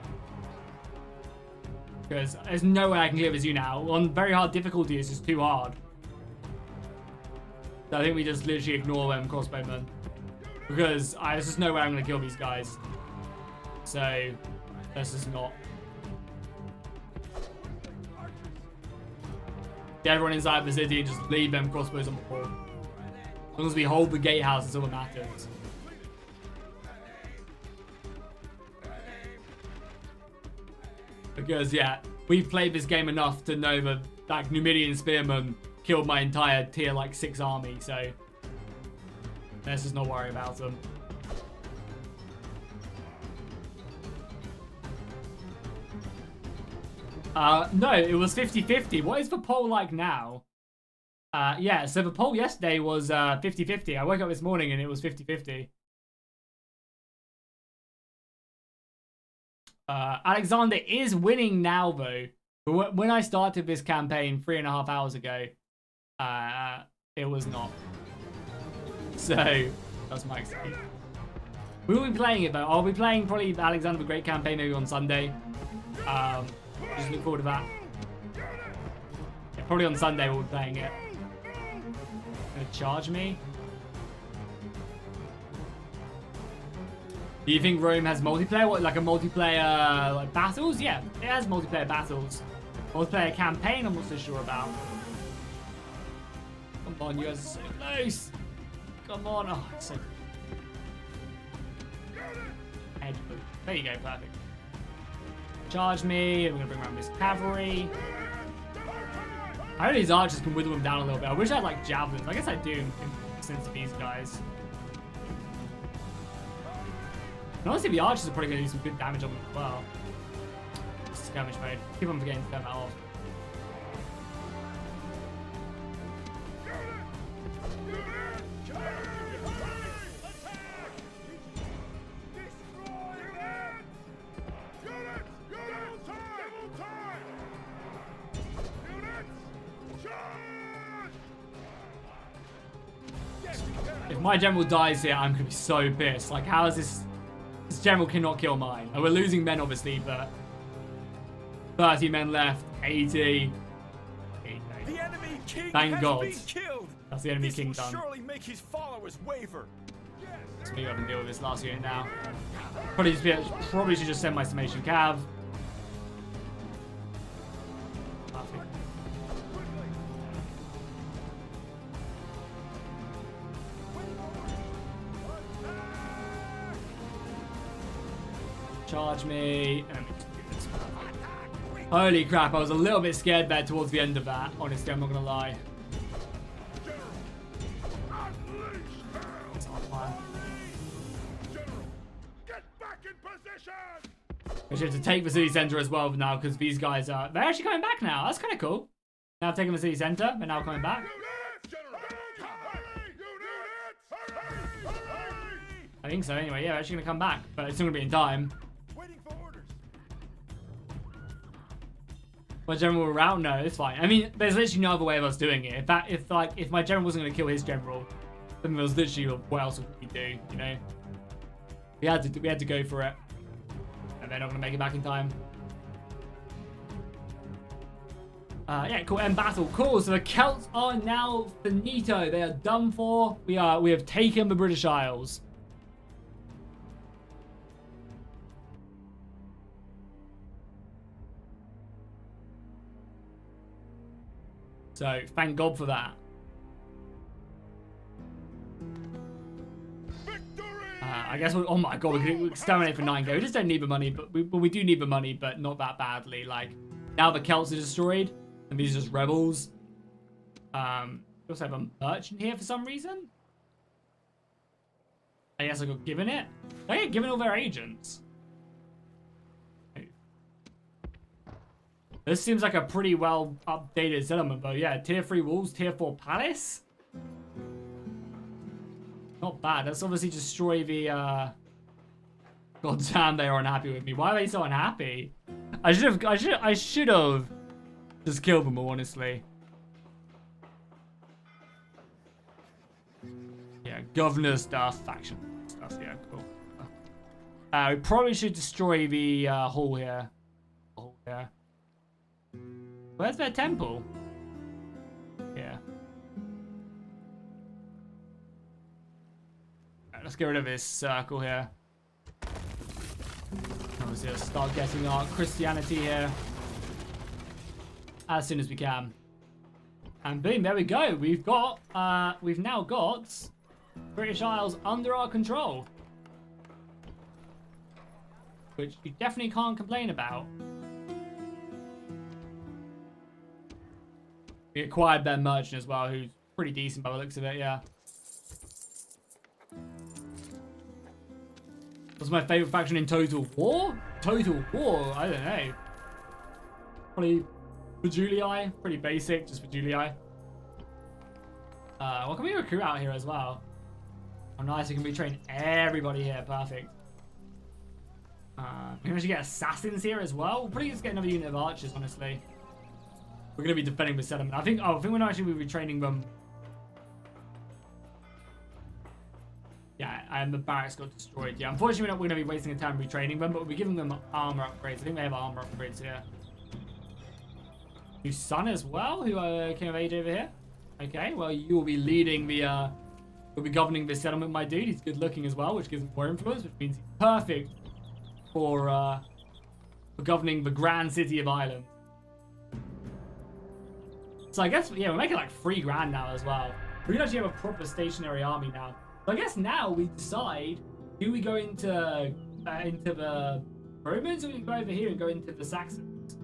Because there's no way I can clear this unit out. On very hard difficulty, it's just too hard. So I think we just literally ignore them crossbowmen. Because there's just no way I'm going to kill these guys. So let's just not. Get everyone inside the city and just leave them crossbows on the wall. As long as we hold the gatehouse, it's all that matters. Because, yeah, we've played this game enough to know that, like, Numidian Spearmen killed my entire tier, like, 6 army, so let's just not worry about them. No, it was 50-50. What is the poll like now? Yeah, so the poll yesterday was 50-50. I woke up this morning and it was 50-50. Alexander is winning now, though. But when I started this campaign 3.5 hours ago, it was not. So, that's my excuse. We will be playing it, though. I'll be playing probably the Alexander the Great campaign maybe on Sunday. Just look forward to that. Yeah, probably on Sunday we'll be playing it. Gonna charge me? Do you think Rome has multiplayer? What, like a multiplayer like battles? Yeah, it has multiplayer battles. Multiplayer campaign, I'm not so sure about. Come on, you guys are so close. Come on. Oh, it's so... Head boot. There you go, perfect. Charge me, and we're gonna bring around this cavalry. I hope these archers can wither them down a little bit. I wish I had like javelins. I guess I do in sense to these guys. And honestly, the archers are probably gonna do some good damage on them as well. Skirmish mode. Keep on forgetting to turn that off. If my general dies here, I'm gonna be so pissed. Like, how is this? This general cannot kill mine. And we're losing men, obviously, but 30 men left. 80. The enemy king Thank has God. been killed. That's the enemy This king will done. surely make his followers waver. Let's maybe I can deal with this last unit now. Probably should just send my summation cav. Perfect. Charge me. And let me just do this. Holy crap, I was a little bit scared there towards the end of that. Honestly, I'm not gonna lie. It's not fun. We should have to take the city center as well now because these guys are... They're actually coming back now. That's kind of cool. Now I've taken the city center. They're now coming back. I think so anyway. Yeah, they're actually going to come back. But it's not going to be in time. My general will rout? No, it's fine. I mean, there's literally no other way of us doing it. If my general wasn't going to kill his general, then there was literally what else would we do, you know? We had to go for it. And they're not going to make it back in time. Yeah, cool. End battle. Cool. So the Celts are now finito. They are done for. We have taken the British Isles. So thank God for that. I guess oh my God, we could exterminate for 9k. We just don't need the money, but we do need the money, but not that badly. Like now the Celts are destroyed, and these are just rebels. We also have a merchant here for some reason. I guess I got given it. I get given all their agents. This seems like a pretty well updated settlement though. Yeah, tier 3 walls, tier 4 palace. Not bad. Let's obviously destroy the God damn, they are unhappy with me. Why are they so unhappy? I should have just killed them all, honestly. Yeah, governor stuff, faction stuff. Yeah, cool. We probably should destroy the hall here. Hall here. Where's their temple? Yeah. Right, let's get rid of this circle here. Obviously, let's start getting our Christianity here as soon as we can. And boom, there we go. We've now got British Isles under our control, which you definitely can't complain about. We acquired their merchant as well, who's pretty decent by the looks of it, yeah. What's my favorite faction in Total War? Total War? I don't know. Probably Julii. Pretty basic, just for Julii. What can we recruit out here as well? Oh, nice. We can retrain everybody here. Perfect. We can actually get assassins here as well. We'll probably just get another unit of archers, honestly. We're going to be defending the settlement. I think we're not actually be retraining them. Yeah, and the barracks got destroyed. Yeah, unfortunately, we're not going to be wasting a time retraining them, but we'll be giving them armor upgrades. I think they have armor upgrades here. New son as well, who came of age over here. Okay, well, you will be leading the, you'll be governing this settlement, my dude. He's good looking as well, which gives him more influence, which means he's perfect for governing the grand city of Ireland. So I guess, yeah, we're making like 3 grand now as well. We can actually have a proper stationary army now. So I guess now we decide, do we go into the Romans, or do we go over here and go into the Saxons?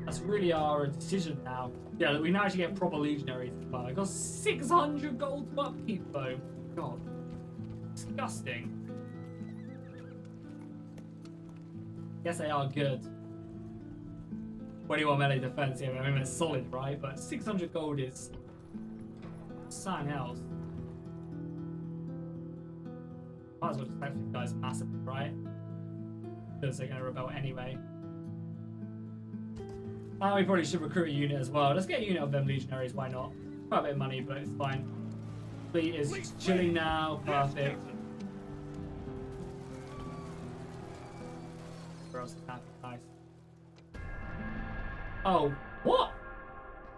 That's really our decision now. Yeah, we now actually get proper legionaries as well. I got 600 gold to upkeep though. God, disgusting. Guess they are good. 21 melee defense, yeah, I mean, it's solid, right? But 600 gold is something else. Might as well just help these guys massively, right? Because they're going to rebel anyway. Oh, we probably should recruit a unit as well. Let's get a unit of them legionaries, why not? Quite a bit of money, but it's fine. Fleet is just chilling now, perfect. Where else is happy? Nice. Oh, what?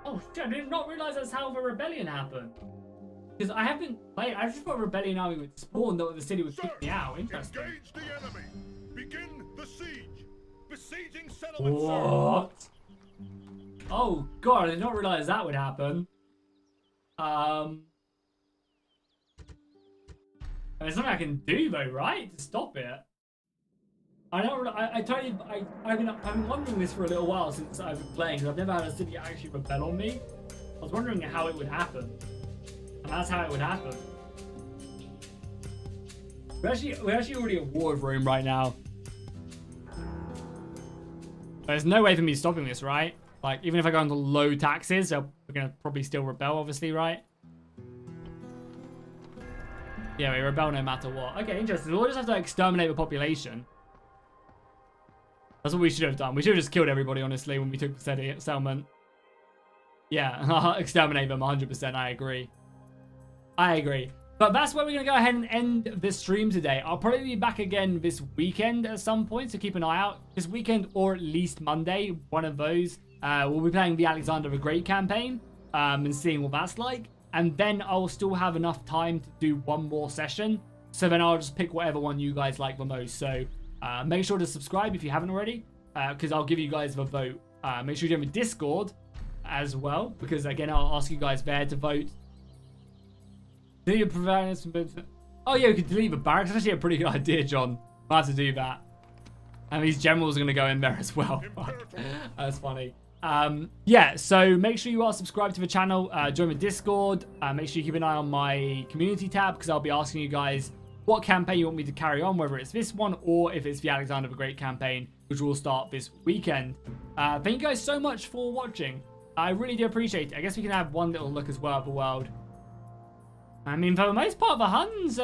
Oh shit, I did not realize that's how the rebellion happened. Because I haven't played, I just thought a rebellion army would spawn, though the city would kick me out. Interesting. Engage the enemy. Begin the siege. Besieging settlement. What? Oh god, I did not realize that would happen. There's something I can do though, right? To stop it. I've been wondering this for a little while since I've been playing, because I've never had a city actually rebel on me. I was wondering how it would happen. And that's how it would happen. We're actually already at war with Rome right now. There's no way for me stopping this, right? Like, even if I go into low taxes, we're going to probably still rebel, obviously, right? Yeah, we rebel no matter what. Okay, interesting. We'll just have to exterminate the population. That's what we should have done. We should have just killed everybody, honestly, when we took the settlement. Yeah, exterminate them 100%. I agree. I agree. But that's where we're going to go ahead and end this stream today. I'll probably be back again this weekend at some point, so keep an eye out. This weekend or at least Monday, one of those. We'll be playing the Alexander the Great campaign and seeing what that's like. And then I'll still have enough time to do one more session. So then I'll just pick whatever one you guys like the most. So make sure to subscribe if you haven't already, because I'll give you guys the vote. Make sure you join the Discord as well, because again, I'll ask you guys there to vote. Delete the providers. Oh yeah, we could delete the barracks. That's actually a pretty good idea, John. I'll have to do that. And these generals are going to go in there as well. That's funny. Yeah, so make sure you are subscribed to the channel, join the Discord, make sure you keep an eye on my community tab, because I'll be asking you guys what campaign you want me to carry on, whether it's this one or if it's the Alexander the Great campaign, which will start this weekend. Thank you guys so much for watching. I really do appreciate it. I guess we can have one little look as well at the world. I mean, for the most part, the Huns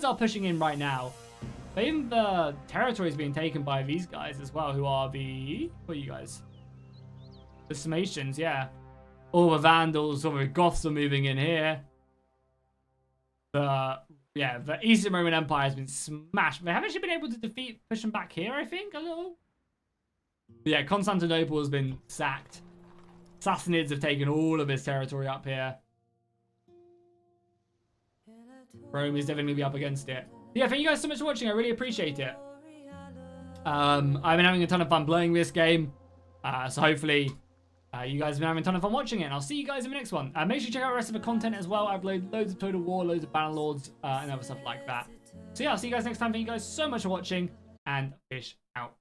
are pushing in right now. But even the territory is being taken by these guys as well, who are the... What are you guys? The Sarmatians, yeah. All the Vandals, all the Goths are moving in here. The Eastern Roman Empire has been smashed. They haven't actually been able to push them back here, I think, a little. But yeah, Constantinople has been sacked. Sassanids have taken all of this territory up here. Rome is definitely going to be up against it. Yeah, thank you guys so much for watching. I really appreciate it. I've been having a ton of fun playing this game. So hopefully you guys have been having a ton of fun watching it. And I'll see you guys in the next one. Make sure you check out the rest of the content as well. I upload loads of Total War, loads of Bannerlords, and other stuff like that. So yeah, I'll see you guys next time. Thank you guys so much for watching. And fish out.